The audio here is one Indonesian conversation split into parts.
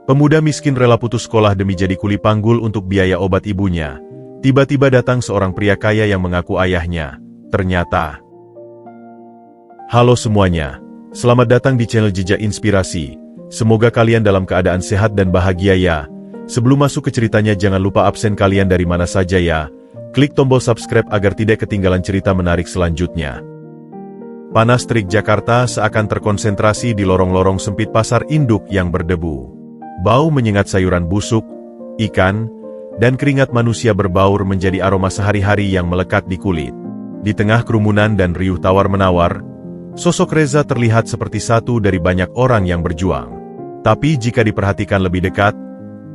Pemuda miskin rela putus sekolah demi jadi kuli panggul untuk biaya obat ibunya. Tiba-tiba datang seorang pria kaya yang mengaku ayahnya. Ternyata. Halo semuanya. Selamat datang di channel Jejak Inspirasi. Semoga kalian dalam keadaan sehat dan bahagia ya. Sebelum masuk ke ceritanya jangan lupa absen kalian dari mana saja ya. Klik tombol subscribe agar tidak ketinggalan cerita menarik selanjutnya. Panas terik Jakarta seakan terkonsentrasi di lorong-lorong sempit pasar induk yang berdebu. Bau menyengat sayuran busuk, ikan, dan keringat manusia berbaur menjadi aroma sehari-hari yang melekat di kulit. Di tengah kerumunan dan riuh tawar-menawar, sosok Reza terlihat seperti satu dari banyak orang yang berjuang. Tapi jika diperhatikan lebih dekat,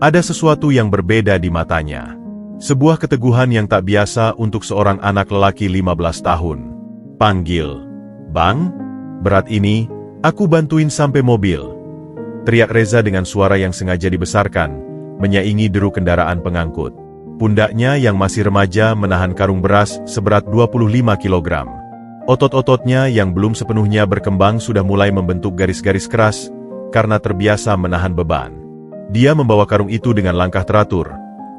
ada sesuatu yang berbeda di matanya. Sebuah keteguhan yang tak biasa untuk seorang anak lelaki 15 tahun. Panggil, "Bang, berat ini, aku bantuin sampai mobil." Teriak Reza dengan suara yang sengaja dibesarkan, menyaingi deru kendaraan pengangkut. Pundaknya yang masih remaja menahan karung beras seberat 25 kg. Otot-ototnya yang belum sepenuhnya berkembang sudah mulai membentuk garis-garis keras, karena terbiasa menahan beban. Dia membawa karung itu dengan langkah teratur,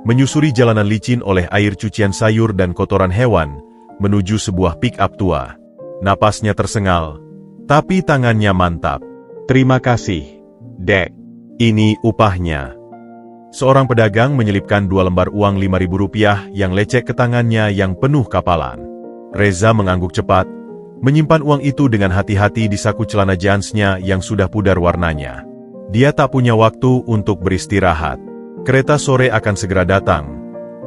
menyusuri jalanan licin oleh air cucian sayur dan kotoran hewan, menuju sebuah pick-up tua. Napasnya tersengal, tapi tangannya mantap. "Terima kasih, Dek. Ini upahnya." Seorang pedagang menyelipkan 2 lembar uang Rp5.000 yang lecek ke tangannya yang penuh kapalan. Reza mengangguk cepat, menyimpan uang itu dengan hati-hati di saku celana jeansnya yang sudah pudar warnanya. Dia tak punya waktu untuk beristirahat. Kereta sore akan segera datang,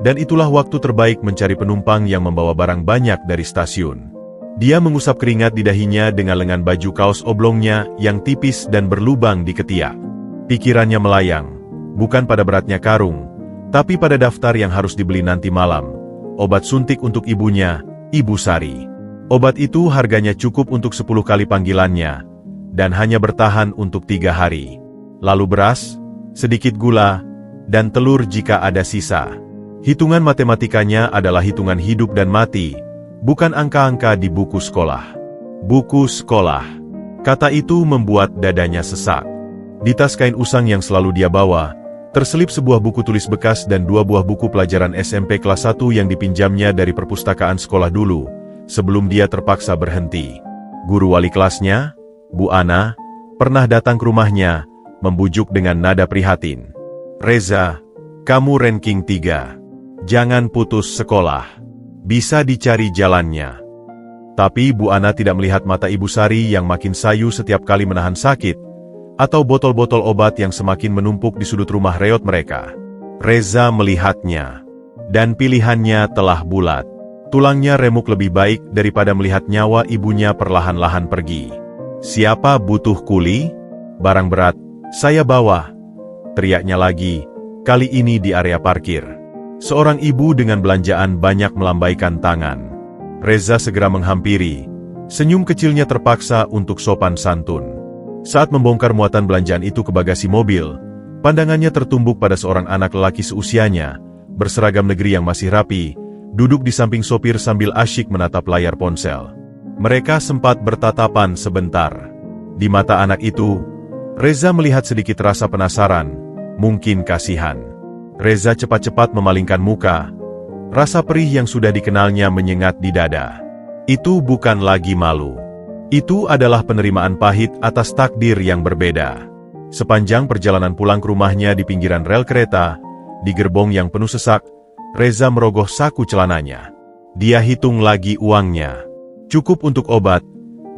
dan itulah waktu terbaik mencari penumpang yang membawa barang banyak dari stasiun. Dia mengusap keringat di dahinya dengan lengan baju kaos oblongnya yang tipis dan berlubang di ketiak. Pikirannya melayang, bukan pada beratnya karung, tapi pada daftar yang harus dibeli nanti malam. Obat suntik untuk ibunya, Ibu Sari. Obat itu harganya cukup untuk 10 kali panggilannya, dan hanya bertahan untuk 3 hari. Lalu beras, sedikit gula, dan telur jika ada sisa. Hitungan matematikanya adalah hitungan hidup dan mati, bukan angka-angka di buku sekolah. Buku sekolah. Kata itu membuat dadanya sesak. Di tas kain usang yang selalu dia bawa, terselip sebuah buku tulis bekas dan 2 buah buku pelajaran SMP kelas 1 yang dipinjamnya dari perpustakaan sekolah dulu, sebelum dia terpaksa berhenti. Guru wali kelasnya, Bu Ana, pernah datang ke rumahnya, membujuk dengan nada prihatin. "Reza, kamu ranking 3. Jangan putus sekolah. Bisa dicari jalannya." Tapi Bu Ana tidak melihat mata Ibu Sari yang makin sayu setiap kali menahan sakit, atau botol-botol obat yang semakin menumpuk di sudut rumah reot mereka. Reza melihatnya, dan pilihannya telah bulat. Tulangnya remuk lebih baik daripada melihat nyawa ibunya perlahan-lahan pergi. "Siapa butuh kuli? Barang berat, saya bawa," teriaknya lagi, kali ini di area parkir. Seorang ibu dengan belanjaan banyak melambaikan tangan. Reza segera menghampiri, senyum kecilnya terpaksa untuk sopan santun. Saat membongkar muatan belanjaan itu ke bagasi mobil, pandangannya tertumbuk pada seorang anak lelaki seusianya, berseragam negeri yang masih rapi, duduk di samping sopir sambil asyik menatap layar ponsel. Mereka sempat bertatapan sebentar. Di mata anak itu, Reza melihat sedikit rasa penasaran, mungkin kasihan. Reza cepat-cepat memalingkan muka. Rasa perih yang sudah dikenalnya menyengat di dada. Itu bukan lagi malu. Itu adalah penerimaan pahit atas takdir yang berbeda. Sepanjang perjalanan pulang ke rumahnya di pinggiran rel kereta, di gerbong yang penuh sesak, Reza merogoh saku celananya. Dia hitung lagi uangnya. Cukup untuk obat,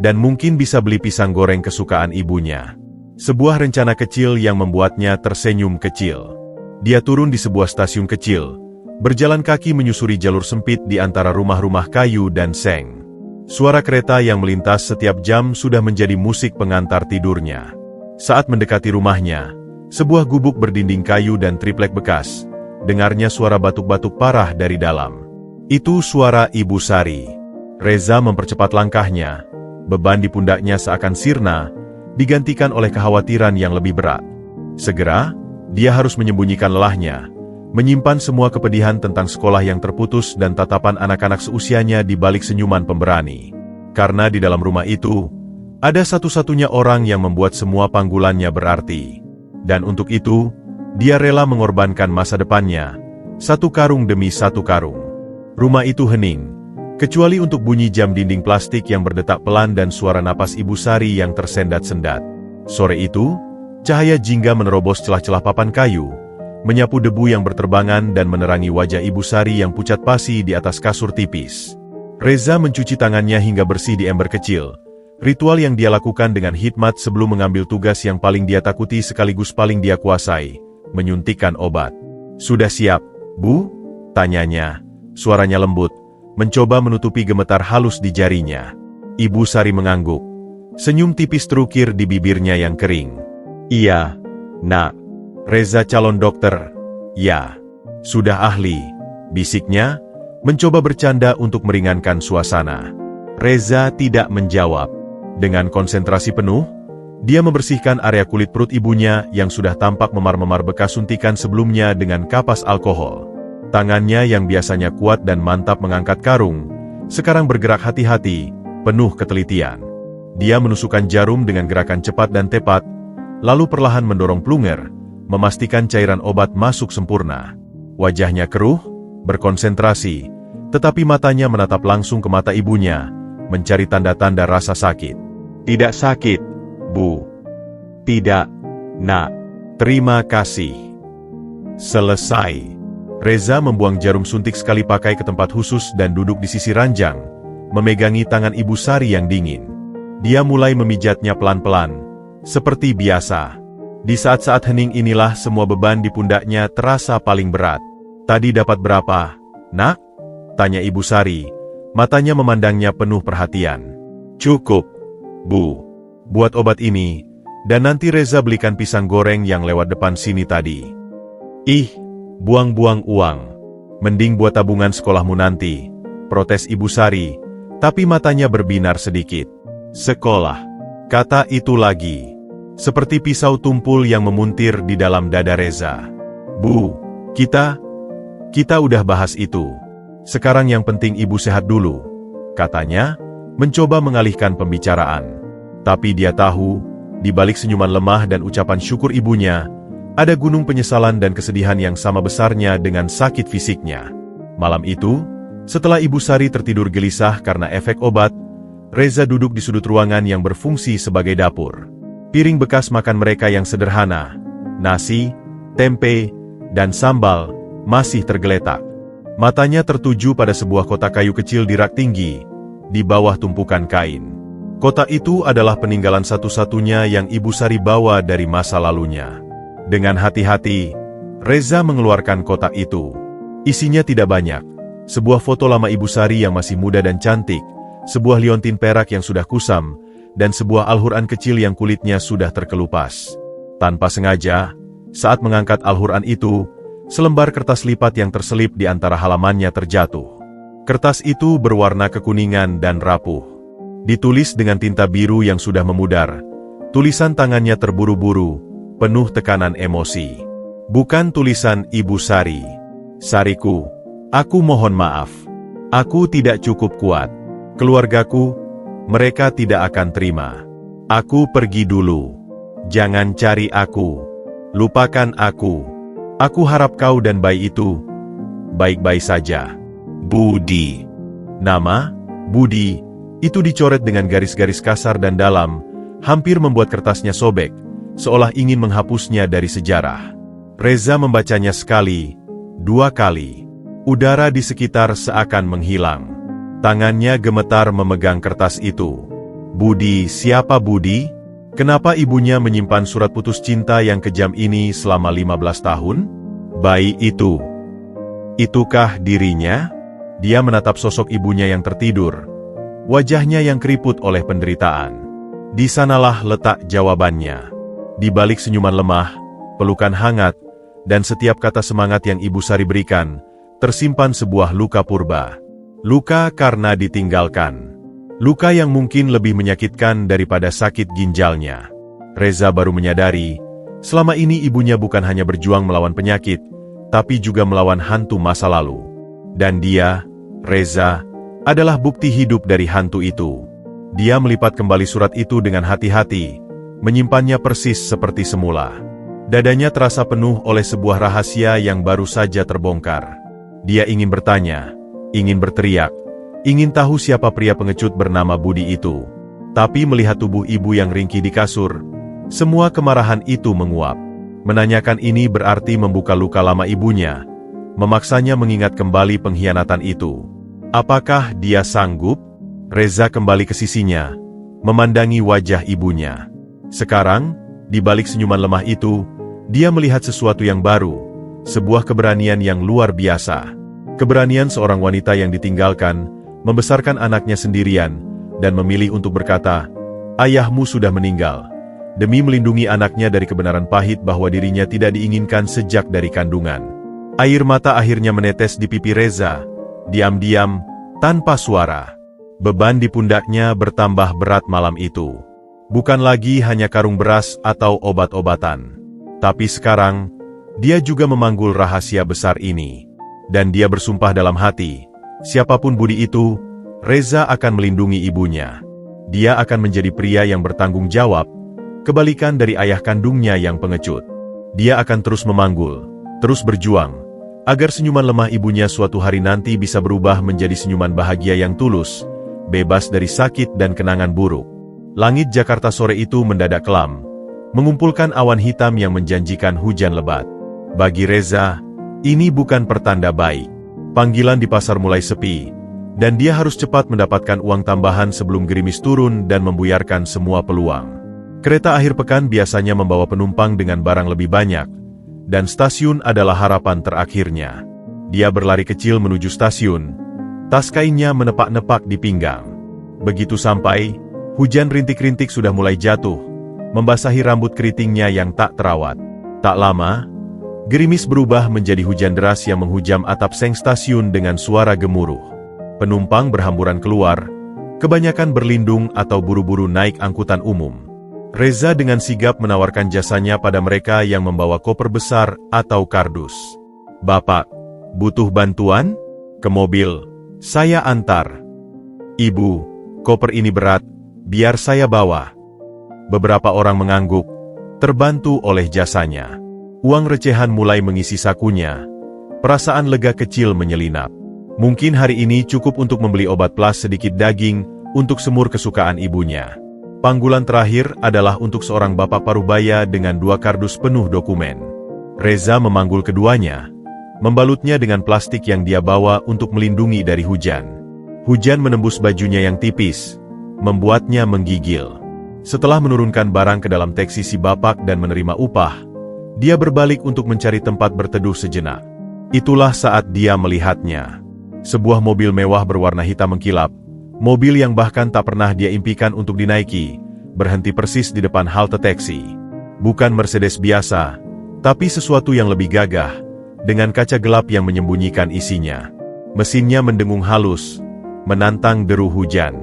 dan mungkin bisa beli pisang goreng kesukaan ibunya. Sebuah rencana kecil yang membuatnya tersenyum kecil. Dia turun di sebuah stasiun kecil, berjalan kaki menyusuri jalur sempit di antara rumah-rumah kayu dan seng. Suara kereta yang melintas setiap jam sudah menjadi musik pengantar tidurnya. Saat mendekati rumahnya, sebuah gubuk berdinding kayu dan triplek bekas, dengarnya suara batuk-batuk parah dari dalam. Itu suara Ibu Sari. Reza mempercepat langkahnya, beban di pundaknya seakan sirna, digantikan oleh kekhawatiran yang lebih berat. Segera, dia harus menyembunyikan lelahnya, menyimpan semua kepedihan tentang sekolah yang terputus dan tatapan anak-anak seusianya di balik senyuman pemberani. Karena di dalam rumah itu, ada satu-satunya orang yang membuat semua panggulannya berarti. Dan untuk itu, dia rela mengorbankan masa depannya, satu karung demi satu karung. Rumah itu hening, kecuali untuk bunyi jam dinding plastik yang berdetak pelan dan suara napas Ibu Sari yang tersendat-sendat. Sore itu, cahaya jingga menerobos celah-celah papan kayu, menyapu debu yang berterbangan dan menerangi wajah Ibu Sari yang pucat pasi di atas kasur tipis. Reza mencuci tangannya hingga bersih di ember kecil, ritual yang dia lakukan dengan hikmat sebelum mengambil tugas yang paling dia takuti sekaligus paling dia kuasai, menyuntikkan obat. "Sudah siap, Bu?" tanyanya, suaranya lembut, mencoba menutupi gemetar halus di jarinya. Ibu Sari mengangguk. Senyum tipis terukir di bibirnya yang kering. "Iya, Nak. Reza calon dokter." "Ya." "Sudah ahli," bisiknya, mencoba bercanda untuk meringankan suasana. Reza tidak menjawab. Dengan konsentrasi penuh, dia membersihkan area kulit perut ibunya yang sudah tampak memar-memar bekas suntikan sebelumnya dengan kapas alkohol. Tangannya yang biasanya kuat dan mantap mengangkat karung, sekarang bergerak hati-hati, penuh ketelitian. Dia menusukkan jarum dengan gerakan cepat dan tepat, lalu perlahan mendorong plunger, memastikan cairan obat masuk sempurna. Wajahnya keruh, berkonsentrasi, tetapi matanya menatap langsung ke mata ibunya, mencari tanda-tanda rasa sakit. "Tidak sakit, Bu." "Tidak, Nak. Terima kasih." Selesai. Reza membuang jarum suntik sekali pakai ke tempat khusus dan duduk di sisi ranjang, memegangi tangan Ibu Sari yang dingin. Dia mulai memijatnya pelan-pelan, seperti biasa. Di saat-saat hening inilah semua beban di pundaknya terasa paling berat. "Tadi dapat berapa, Nak?" tanya Ibu Sari, matanya memandangnya penuh perhatian. "Cukup, Bu. Buat obat ini, dan nanti Reza belikan pisang goreng yang lewat depan sini tadi." "Ih, buang-buang uang. Mending buat tabungan sekolahmu nanti," protes Ibu Sari, tapi matanya berbinar sedikit. "Sekolah," kata itu lagi, seperti pisau tumpul yang memuntir di dalam dada Reza. "Bu, kita udah bahas itu. Sekarang yang penting Ibu sehat dulu," katanya, mencoba mengalihkan pembicaraan. Tapi dia tahu, di balik senyuman lemah dan ucapan syukur ibunya, ada gunung penyesalan dan kesedihan yang sama besarnya dengan sakit fisiknya. Malam itu, setelah Ibu Sari tertidur gelisah karena efek obat, Reza duduk di sudut ruangan yang berfungsi sebagai dapur. Piring bekas makan mereka yang sederhana, nasi, tempe, dan sambal, masih tergeletak. Matanya tertuju pada sebuah kotak kayu kecil di rak tinggi, di bawah tumpukan kain. Kotak itu adalah peninggalan satu-satunya yang Ibu Sari bawa dari masa lalunya. Dengan hati-hati, Reza mengeluarkan kotak itu. Isinya tidak banyak. Sebuah foto lama Ibu Sari yang masih muda dan cantik, sebuah liontin perak yang sudah kusam, dan sebuah Al-Quran kecil yang kulitnya sudah terkelupas. Tanpa sengaja, saat mengangkat Al-Quran itu, selembar kertas lipat yang terselip di antara halamannya terjatuh. Kertas itu berwarna kekuningan dan rapuh. Ditulis dengan tinta biru yang sudah memudar. Tulisan tangannya terburu-buru, penuh tekanan emosi. Bukan tulisan Ibu Sari. "Sariku, aku mohon maaf. Aku tidak cukup kuat. Keluargaku, mereka tidak akan terima. Aku pergi dulu. Jangan cari aku. Lupakan aku. Aku harap kau dan bayi itu baik-baik saja. Budi." Nama, Budi, itu dicoret dengan garis-garis kasar dan dalam, hampir membuat kertasnya sobek, seolah ingin menghapusnya dari sejarah. Reza membacanya sekali, dua kali. Udara di sekitar seakan menghilang. Tangannya gemetar memegang kertas itu. Budi, siapa Budi? Kenapa ibunya menyimpan surat putus cinta yang kejam ini selama 15 tahun? Bayi itu. Itukah dirinya? Dia menatap sosok ibunya yang tertidur. Wajahnya yang keriput oleh penderitaan. Di sanalah letak jawabannya. Di balik senyuman lemah, pelukan hangat, dan setiap kata semangat yang Ibu Sari berikan, tersimpan sebuah luka purba. Luka karena ditinggalkan. Luka yang mungkin lebih menyakitkan daripada sakit ginjalnya. Reza baru menyadari, selama ini ibunya bukan hanya berjuang melawan penyakit, tapi juga melawan hantu masa lalu. Dan dia, Reza, adalah bukti hidup dari hantu itu. Dia melipat kembali surat itu dengan hati-hati, menyimpannya persis seperti semula. Dadanya terasa penuh oleh sebuah rahasia yang baru saja terbongkar. Dia ingin bertanya, ingin berteriak, ingin tahu siapa pria pengecut bernama Budi itu. Tapi melihat tubuh ibu yang ringkih di kasur, semua kemarahan itu menguap. Menanyakan ini berarti membuka luka lama ibunya, memaksanya mengingat kembali pengkhianatan itu. Apakah dia sanggup? Reza kembali ke sisinya, memandangi wajah ibunya. Sekarang, di balik senyuman lemah itu, dia melihat sesuatu yang baru, sebuah keberanian yang luar biasa. Keberanian seorang wanita yang ditinggalkan, membesarkan anaknya sendirian, dan memilih untuk berkata, "Ayahmu sudah meninggal," demi melindungi anaknya dari kebenaran pahit bahwa dirinya tidak diinginkan sejak dari kandungan. Air mata akhirnya menetes di pipi Reza, diam-diam, tanpa suara. Beban di pundaknya bertambah berat malam itu. Bukan lagi hanya karung beras atau obat-obatan. Tapi sekarang, dia juga memanggul rahasia besar ini. Dan dia bersumpah dalam hati, siapapun Budi itu, Reza akan melindungi ibunya. Dia akan menjadi pria yang bertanggung jawab, kebalikan dari ayah kandungnya yang pengecut. Dia akan terus memanggul, terus berjuang, agar senyuman lemah ibunya suatu hari nanti bisa berubah menjadi senyuman bahagia yang tulus, bebas dari sakit dan kenangan buruk. Langit Jakarta sore itu mendadak kelam, mengumpulkan awan hitam yang menjanjikan hujan lebat. Bagi Reza, ini bukan pertanda baik. Panggilan di pasar mulai sepi, dan dia harus cepat mendapatkan uang tambahan sebelum gerimis turun dan membuyarkan semua peluang. Kereta akhir pekan biasanya membawa penumpang dengan barang lebih banyak, dan stasiun adalah harapan terakhirnya. Dia berlari kecil menuju stasiun, tas kainnya menepak-nepak di pinggang. Begitu sampai, hujan rintik-rintik sudah mulai jatuh, membasahi rambut keritingnya yang tak terawat. Tak lama, gerimis berubah menjadi hujan deras yang menghujam atap seng stasiun dengan suara gemuruh. Penumpang berhamburan keluar, kebanyakan berlindung atau buru-buru naik angkutan umum. Reza dengan sigap menawarkan jasanya pada mereka yang membawa koper besar atau kardus. "Bapak, butuh bantuan? Ke mobil, saya antar." "Ibu, koper ini berat, biar saya bawa." Beberapa orang mengangguk, terbantu oleh jasanya. Uang recehan mulai mengisi sakunya. Perasaan lega kecil menyelinap. Mungkin hari ini cukup untuk membeli obat plus sedikit daging untuk semur kesukaan ibunya. Panggilan terakhir adalah untuk seorang bapak parubaya dengan 2 kardus penuh dokumen. Reza memanggul keduanya, membalutnya dengan plastik yang dia bawa untuk melindungi dari hujan. Hujan menembus bajunya yang tipis, membuatnya menggigil. Setelah menurunkan barang ke dalam taksi si bapak dan menerima upah, dia berbalik untuk mencari tempat berteduh sejenak. Itulah saat dia melihatnya. Sebuah mobil mewah berwarna hitam mengkilap, mobil yang bahkan tak pernah dia impikan untuk dinaiki, berhenti persis di depan halte taksi. Bukan Mercedes biasa, tapi sesuatu yang lebih gagah, dengan kaca gelap yang menyembunyikan isinya. Mesinnya mendengung halus, menantang deru hujan.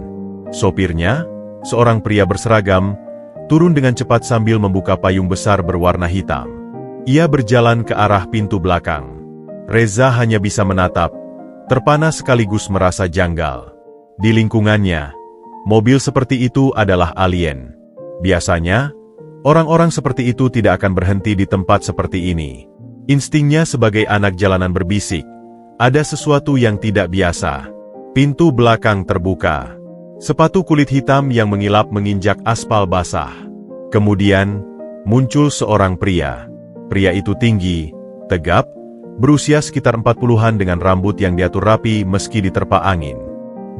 Sopirnya, seorang pria berseragam, turun dengan cepat sambil membuka payung besar berwarna hitam. Ia berjalan ke arah pintu belakang. Reza hanya bisa menatap, terpana sekaligus merasa janggal. Di lingkungannya, mobil seperti itu adalah alien. Biasanya, orang-orang seperti itu tidak akan berhenti di tempat seperti ini. Instingnya sebagai anak jalanan berbisik, ada sesuatu yang tidak biasa. Pintu belakang terbuka. Sepatu kulit hitam yang mengilap menginjak aspal basah. Kemudian, muncul seorang pria. Pria itu tinggi, tegap, berusia sekitar 40-an dengan rambut yang diatur rapi meski diterpa angin.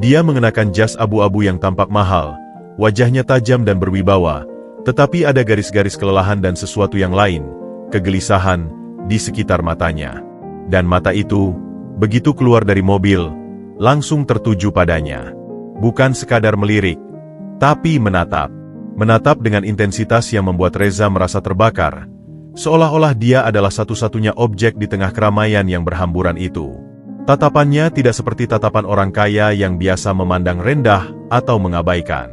Dia mengenakan jas abu-abu yang tampak mahal, wajahnya tajam dan berwibawa, tetapi ada garis-garis kelelahan dan sesuatu yang lain, kegelisahan, di sekitar matanya. Dan mata itu, begitu keluar dari mobil, langsung tertuju padanya. Bukan sekadar melirik, tapi menatap. Menatap dengan intensitas yang membuat Reza merasa terbakar, seolah-olah dia adalah satu-satunya objek di tengah keramaian yang berhamburan itu. Tatapannya tidak seperti tatapan orang kaya yang biasa memandang rendah atau mengabaikan.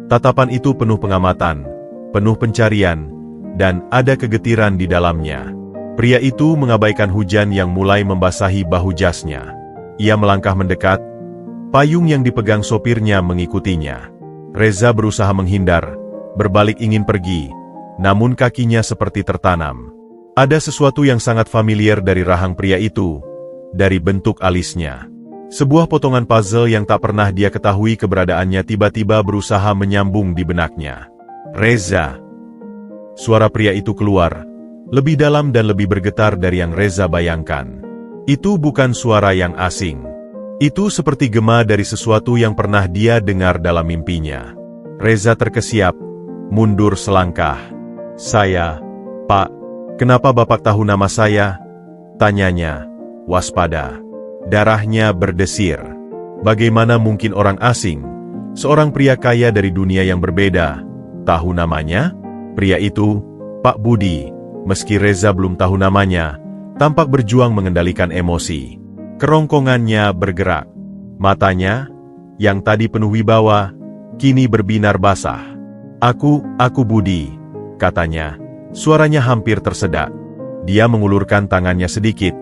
Tatapan itu penuh pengamatan, penuh pencarian, dan ada kegetiran di dalamnya. Pria itu mengabaikan hujan yang mulai membasahi bahu jasnya. Ia melangkah mendekat, payung yang dipegang sopirnya mengikutinya. Reza berusaha menghindar, berbalik ingin pergi, namun kakinya seperti tertanam. Ada sesuatu yang sangat familiar dari rahang pria itu, dari bentuk alisnya. Sebuah potongan puzzle yang tak pernah dia ketahui keberadaannya tiba-tiba berusaha menyambung di benaknya. Reza. Suara pria itu keluar, lebih dalam dan lebih bergetar dari yang Reza bayangkan. Itu bukan suara yang asing. Itu seperti gema dari sesuatu yang pernah dia dengar dalam mimpinya. Reza terkesiap, mundur selangkah. "Saya, Pak, kenapa Bapak tahu nama saya?" tanyanya, waspada. Darahnya berdesir. Bagaimana mungkin orang asing, seorang pria kaya dari dunia yang berbeda, tahu namanya? Pria itu, Pak Budi, meski Reza belum tahu namanya, tampak berjuang mengendalikan emosi. Kerongkongannya bergerak. Matanya, yang tadi penuh wibawa, kini berbinar basah. Aku Budi," katanya. Suaranya hampir tersedak. Dia mengulurkan tangannya sedikit,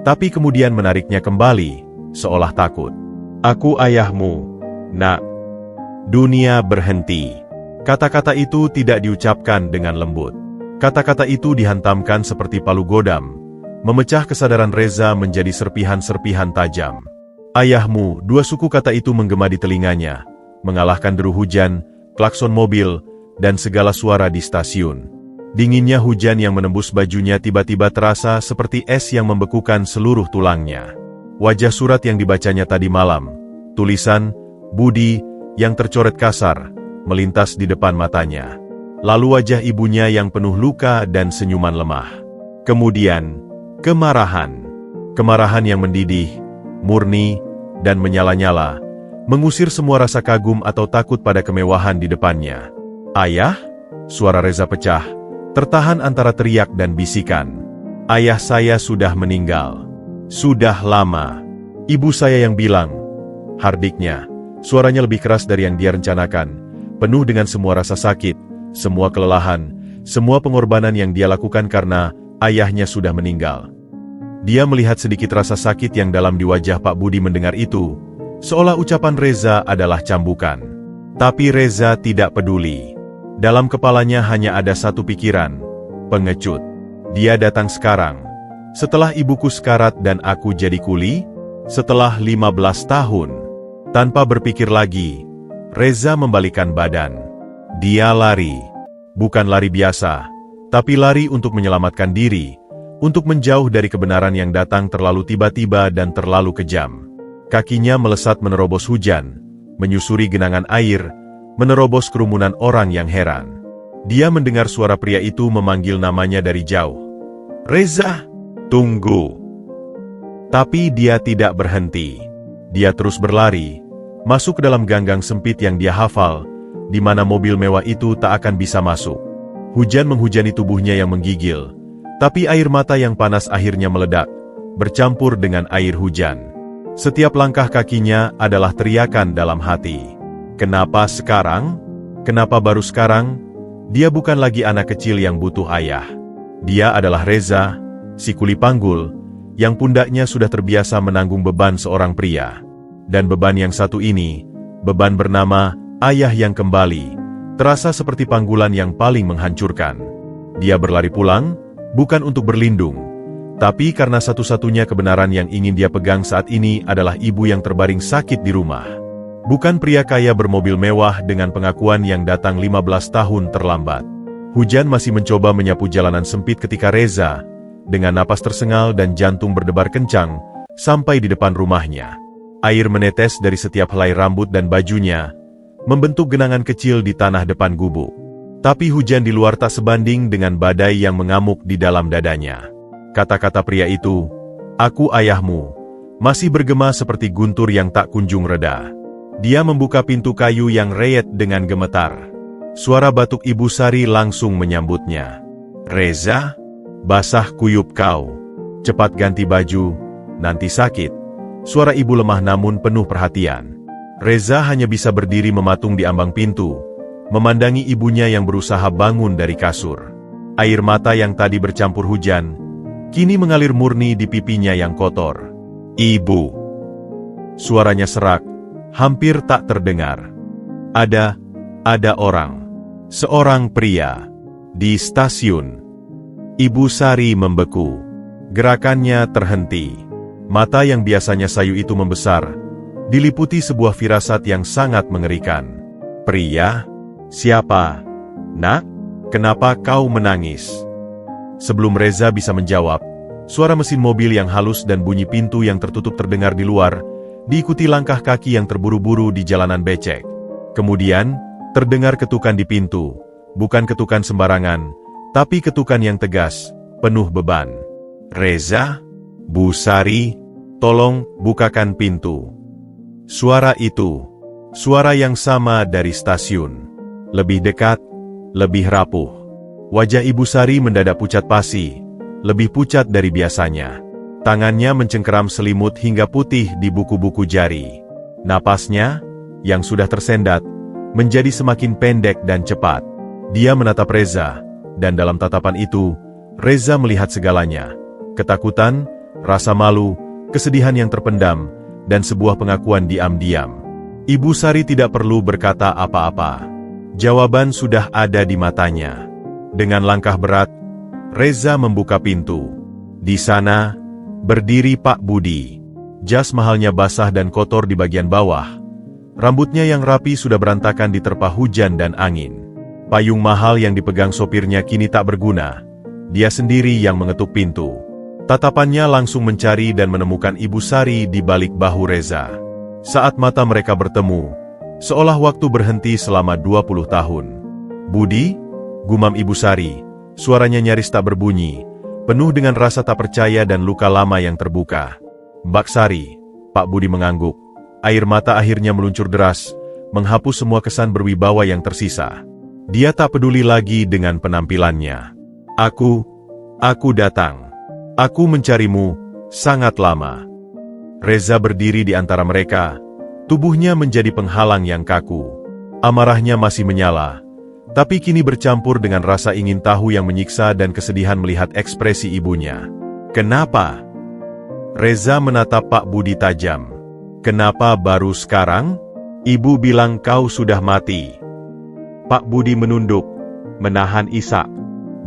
tapi kemudian menariknya kembali, seolah takut. "Aku ayahmu, Nak." Dunia berhenti. Kata-kata itu tidak diucapkan dengan lembut. Kata-kata itu dihantamkan seperti palu godam, memecah kesadaran Reza menjadi serpihan-serpihan tajam. "Ayahmu," dua suku kata itu menggema di telinganya, mengalahkan deru hujan, klakson mobil, dan segala suara di stasiun. Dinginnya hujan yang menembus bajunya tiba-tiba terasa seperti es yang membekukan seluruh tulangnya. Wajah surat yang dibacanya tadi malam, tulisan "Budi" yang tercoret kasar, melintas di depan matanya. Lalu wajah ibunya yang penuh luka dan senyuman lemah. Kemudian, kemarahan. Kemarahan yang mendidih, murni, dan menyala-nyala, mengusir semua rasa kagum atau takut pada kemewahan di depannya. "Ayah?" Suara Reza pecah, tertahan antara teriak dan bisikan. "Ayah saya sudah meninggal. Sudah lama." "Ibu saya yang bilang." Hardiknya, suaranya lebih keras dari yang dia rencanakan, penuh dengan semua rasa sakit, semua kelelahan, semua pengorbanan yang dia lakukan karena ayahnya sudah meninggal. Dia melihat sedikit rasa sakit yang dalam di wajah Pak Budi mendengar itu, seolah ucapan Reza adalah cambukan. Tapi Reza tidak peduli. Dalam kepalanya hanya ada satu pikiran, pengecut. Dia datang sekarang, setelah ibuku sekarat dan aku jadi kuli, setelah 15 tahun. Tanpa berpikir lagi, Reza membalikan badan. Dia lari. Bukan lari biasa, tapi lari untuk menyelamatkan diri, untuk menjauh dari kebenaran yang datang terlalu tiba-tiba dan terlalu kejam. Kakinya melesat menerobos hujan, menyusuri genangan air, menerobos kerumunan orang yang heran. Dia mendengar suara pria itu memanggil namanya dari jauh. "Reza, tunggu!" Tapi dia tidak berhenti. Dia terus berlari, masuk ke dalam ganggang sempit yang dia hafal, di mana mobil mewah itu tak akan bisa masuk. Hujan menghujani tubuhnya yang menggigil, tapi air mata yang panas akhirnya meledak, bercampur dengan air hujan. Setiap langkah kakinya adalah teriakan dalam hati. Kenapa sekarang? Kenapa baru sekarang? Dia bukan lagi anak kecil yang butuh ayah. Dia adalah Reza, si kuli panggul, yang pundaknya sudah terbiasa menanggung beban seorang pria. Dan beban yang satu ini, beban bernama ayah yang kembali, terasa seperti panggulan yang paling menghancurkan. Dia berlari pulang, bukan untuk berlindung, tapi karena satu-satunya kebenaran yang ingin dia pegang saat ini adalah ibu yang terbaring sakit di rumah. Bukan pria kaya bermobil mewah dengan pengakuan yang datang 15 tahun terlambat. Hujan masih mencoba menyapu jalanan sempit ketika Reza, dengan napas tersengal dan jantung berdebar kencang, sampai di depan rumahnya. Air menetes dari setiap helai rambut dan bajunya, membentuk genangan kecil di tanah depan gubuk. Tapi hujan di luar tak sebanding dengan badai yang mengamuk di dalam dadanya. Kata-kata pria itu, "Aku ayahmu," masih bergema seperti guntur yang tak kunjung reda. Dia membuka pintu kayu yang reyet dengan gemetar. Suara batuk Ibu Sari langsung menyambutnya. "Reza, basah kuyup kau. Cepat ganti baju, nanti sakit." Suara ibu lemah namun penuh perhatian. Reza hanya bisa berdiri mematung di ambang pintu, memandangi ibunya yang berusaha bangun dari kasur. Air mata yang tadi bercampur hujan, kini mengalir murni di pipinya yang kotor. "Ibu." Suaranya serak, hampir tak terdengar. Ada orang. Seorang pria. Di stasiun. Ibu Sari membeku. Gerakannya terhenti. Mata yang biasanya sayu itu membesar, diliputi sebuah firasat yang sangat mengerikan. Pria? Siapa? Nak? Kenapa kau menangis? Sebelum Reza bisa menjawab, suara mesin mobil yang halus dan bunyi pintu yang tertutup terdengar di luar, diikuti langkah kaki yang terburu-buru di jalanan becek. Kemudian, terdengar ketukan di pintu. Bukan ketukan sembarangan, tapi ketukan yang tegas, penuh beban. Reza? Bu Sari? Tolong, bukakan pintu. Suara itu, suara yang sama dari stasiun. Lebih dekat, lebih rapuh. Wajah Ibu Sari mendadak pucat pasi, lebih pucat dari biasanya. Tangannya mencengkeram selimut hingga putih di buku-buku jari. Napasnya, yang sudah tersendat, menjadi semakin pendek dan cepat. Dia menatap Reza, dan dalam tatapan itu, Reza melihat segalanya. Ketakutan, rasa malu, kesedihan yang terpendam, dan sebuah pengakuan diam-diam. Ibu Sari tidak perlu berkata apa-apa. Jawaban sudah ada di matanya. Dengan langkah berat, Reza membuka pintu. Di sana, berdiri Pak Budi. Jas mahalnya basah dan kotor di bagian bawah. Rambutnya yang rapi sudah berantakan diterpa hujan dan angin. Payung mahal yang dipegang sopirnya kini tak berguna. Dia sendiri yang mengetuk pintu. Tatapannya langsung mencari dan menemukan Ibu Sari di balik bahu Reza. Saat mata mereka bertemu, seolah waktu berhenti selama 20 tahun. Budi? Gumam Ibu Sari. Suaranya nyaris tak berbunyi, penuh dengan rasa tak percaya dan luka lama yang terbuka. Mbak Sari, Pak Budi mengangguk. Air mata akhirnya meluncur deras, menghapus semua kesan berwibawa yang tersisa. Dia tak peduli lagi dengan penampilannya. Aku datang. Aku mencarimu sangat lama. Reza berdiri di antara mereka, tubuhnya menjadi penghalang yang kaku. Amarahnya masih menyala, tapi kini bercampur dengan rasa ingin tahu yang menyiksa dan kesedihan melihat ekspresi ibunya. Kenapa? Reza menatap Pak Budi tajam. Kenapa baru sekarang? Ibu bilang kau sudah mati. Pak Budi menunduk, menahan isak.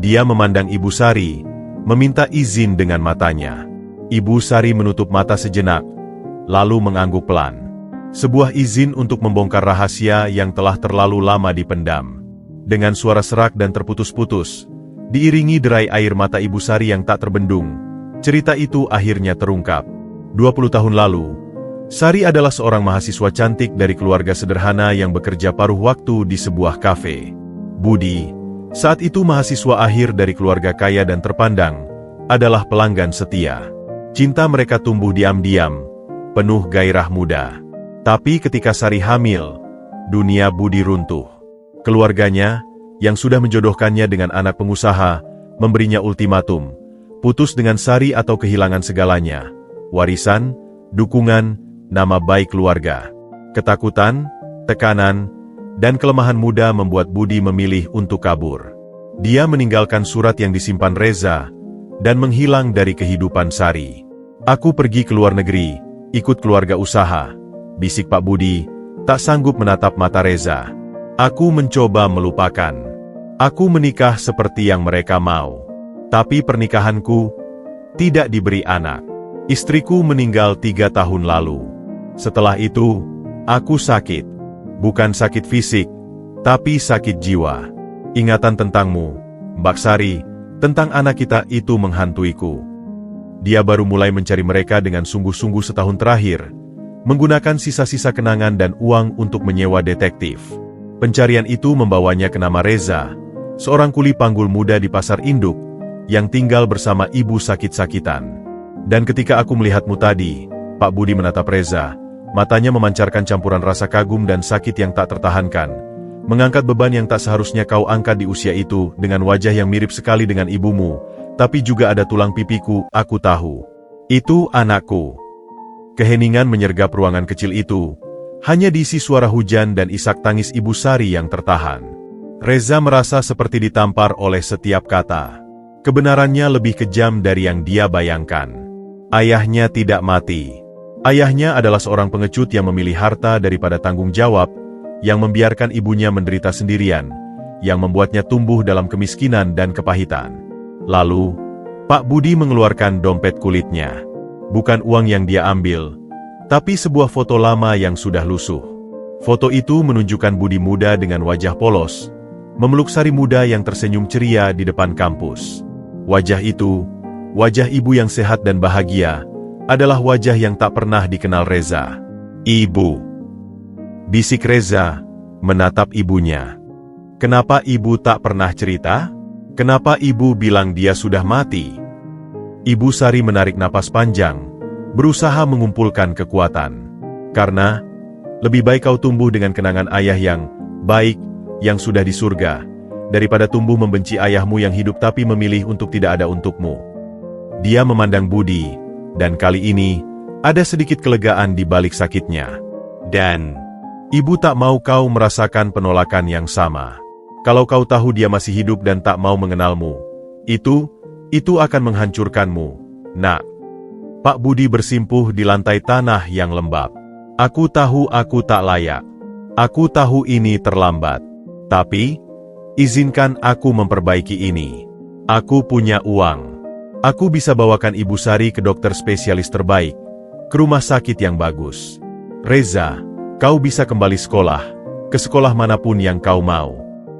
Dia memandang Ibu Sari, meminta izin dengan matanya. Ibu Sari menutup mata sejenak, lalu mengangguk pelan. Sebuah izin untuk membongkar rahasia yang telah terlalu lama dipendam. Dengan suara serak dan terputus-putus, diiringi derai air mata Ibu Sari yang tak terbendung, cerita itu akhirnya terungkap. 20 tahun lalu, Sari adalah seorang mahasiswa cantik dari keluarga sederhana yang bekerja paruh waktu di sebuah kafe. Budi, saat itu mahasiswa akhir dari keluarga kaya dan terpandang, adalah pelanggan setia. Cinta mereka tumbuh diam-diam, penuh gairah muda. Tapi ketika Sari hamil, dunia Budi runtuh. Keluarganya, yang sudah menjodohkannya dengan anak pengusaha, memberinya ultimatum, putus dengan Sari atau kehilangan segalanya, warisan, dukungan, nama baik keluarga. Ketakutan, tekanan, dan kelemahan muda membuat Budi memilih untuk kabur. Dia meninggalkan surat yang disimpan Reza, dan menghilang dari kehidupan Sari. Aku pergi ke luar negeri, ikut keluarga usaha, bisik Pak Budi, tak sanggup menatap mata Reza. Aku mencoba melupakan. Aku menikah seperti yang mereka mau. Tapi pernikahanku tidak diberi anak. Istriku meninggal 3 tahun lalu. Setelah itu, aku sakit. Bukan sakit fisik, tapi sakit jiwa. Ingatan tentangmu, Mbak Sari, tentang anak kita itu menghantuiku. Dia baru mulai mencari mereka dengan sungguh-sungguh setahun terakhir, menggunakan sisa-sisa kenangan dan uang untuk menyewa detektif. Pencarian itu membawanya ke nama Reza, seorang kuli panggul muda di pasar induk, yang tinggal bersama ibu sakit-sakitan. Dan ketika aku melihatmu tadi, Pak Budi menatap Reza, matanya memancarkan campuran rasa kagum dan sakit yang tak tertahankan. Mengangkat beban yang tak seharusnya kau angkat di usia itu, dengan wajah yang mirip sekali dengan ibumu, tapi juga ada tulang pipiku, aku tahu. Itu anakku. Keheningan menyergap ruangan kecil itu, hanya diisi suara hujan dan isak tangis Ibu Sari yang tertahan. Reza merasa seperti ditampar oleh setiap kata. Kebenarannya lebih kejam dari yang dia bayangkan. Ayahnya tidak mati. Ayahnya adalah seorang pengecut yang memilih harta daripada tanggung jawab, yang membiarkan ibunya menderita sendirian, yang membuatnya tumbuh dalam kemiskinan dan kepahitan. Lalu, Pak Budi mengeluarkan dompet kulitnya. Bukan uang yang dia ambil, tapi sebuah foto lama yang sudah lusuh. Foto itu menunjukkan Budi muda dengan wajah polos, memeluk Sari muda yang tersenyum ceria di depan kampus. Wajah itu, wajah ibu yang sehat dan bahagia, adalah wajah yang tak pernah dikenal Reza. "Ibu," bisik Reza, menatap ibunya. "Kenapa ibu tak pernah cerita? Kenapa ibu bilang dia sudah mati?" Ibu Sari menarik napas panjang, berusaha mengumpulkan kekuatan. "Karena, lebih baik kau tumbuh dengan kenangan ayah yang baik, yang sudah di surga, daripada tumbuh membenci ayahmu yang hidup tapi memilih untuk tidak ada untukmu." Dia memandang Budi, dan kali ini, ada sedikit kelegaan di balik sakitnya. "Dan, ibu tak mau kau merasakan penolakan yang sama. Kalau kau tahu dia masih hidup dan tak mau mengenalmu, itu akan menghancurkanmu, nak." Pak Budi bersimpuh di lantai tanah yang lembab. "Aku tahu aku tak layak. Aku tahu ini terlambat. Tapi, izinkan aku memperbaiki ini. Aku punya uang. Aku bisa bawakan Ibu Sari ke dokter spesialis terbaik, ke rumah sakit yang bagus. Reza, kau bisa kembali sekolah, ke sekolah manapun yang kau mau.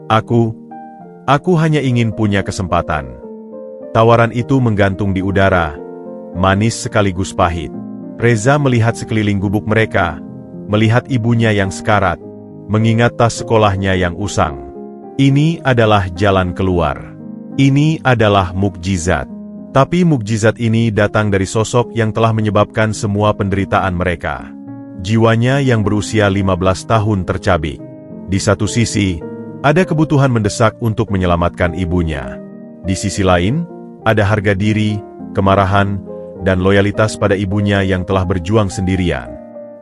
Aku hanya ingin punya kesempatan." Tawaran itu menggantung di udara, manis sekaligus pahit. Reza melihat sekeliling gubuk mereka, melihat ibunya yang sekarat, mengingat tas sekolahnya yang usang. Ini adalah jalan keluar. Ini adalah mukjizat. Tapi mukjizat ini datang dari sosok yang telah menyebabkan semua penderitaan mereka. Jiwanya yang berusia 15 tahun tercabik. Di satu sisi, ada kebutuhan mendesak untuk menyelamatkan ibunya. Di sisi lain, ada harga diri, kemarahan, dan loyalitas pada ibunya yang telah berjuang sendirian.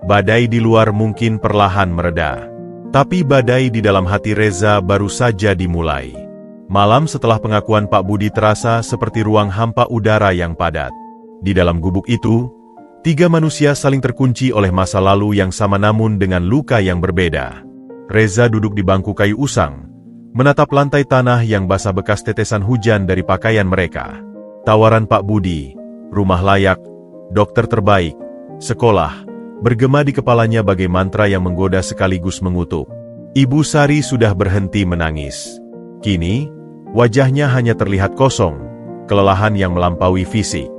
Badai di luar mungkin perlahan mereda, tapi badai di dalam hati Reza baru saja dimulai. Malam setelah pengakuan Pak Budi terasa seperti ruang hampa udara yang padat. Di dalam gubuk itu, 3 manusia saling terkunci oleh masa lalu yang sama namun dengan luka yang berbeda. Reza duduk di bangku kayu usang, menatap lantai tanah yang basah bekas tetesan hujan dari pakaian mereka. Tawaran Pak Budi, rumah layak, dokter terbaik, sekolah, bergema di kepalanya bagai mantra yang menggoda sekaligus mengutuk. Ibu Sari sudah berhenti menangis. Kini, wajahnya hanya terlihat kosong, kelelahan yang melampaui fisik.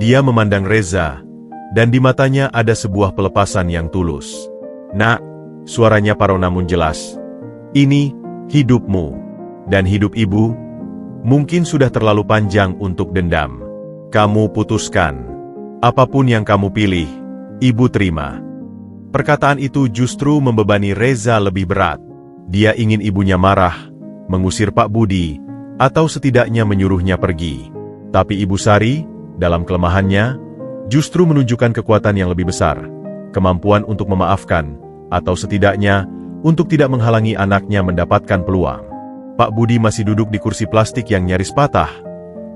Dia memandang Reza, dan di matanya ada sebuah pelepasan yang tulus. "Nak," suaranya parau namun jelas, "ini hidupmu, dan hidup ibu mungkin sudah terlalu panjang untuk dendam. Kamu putuskan. Apapun yang kamu pilih, ibu terima." Perkataan itu justru membebani Reza lebih berat. Dia ingin ibunya marah, mengusir Pak Budi, atau setidaknya menyuruhnya pergi. Tapi Ibu Sari, dalam kelemahannya, justru menunjukkan kekuatan yang lebih besar, kemampuan untuk memaafkan, atau setidaknya, untuk tidak menghalangi anaknya mendapatkan peluang. Pak Budi masih duduk di kursi plastik yang nyaris patah.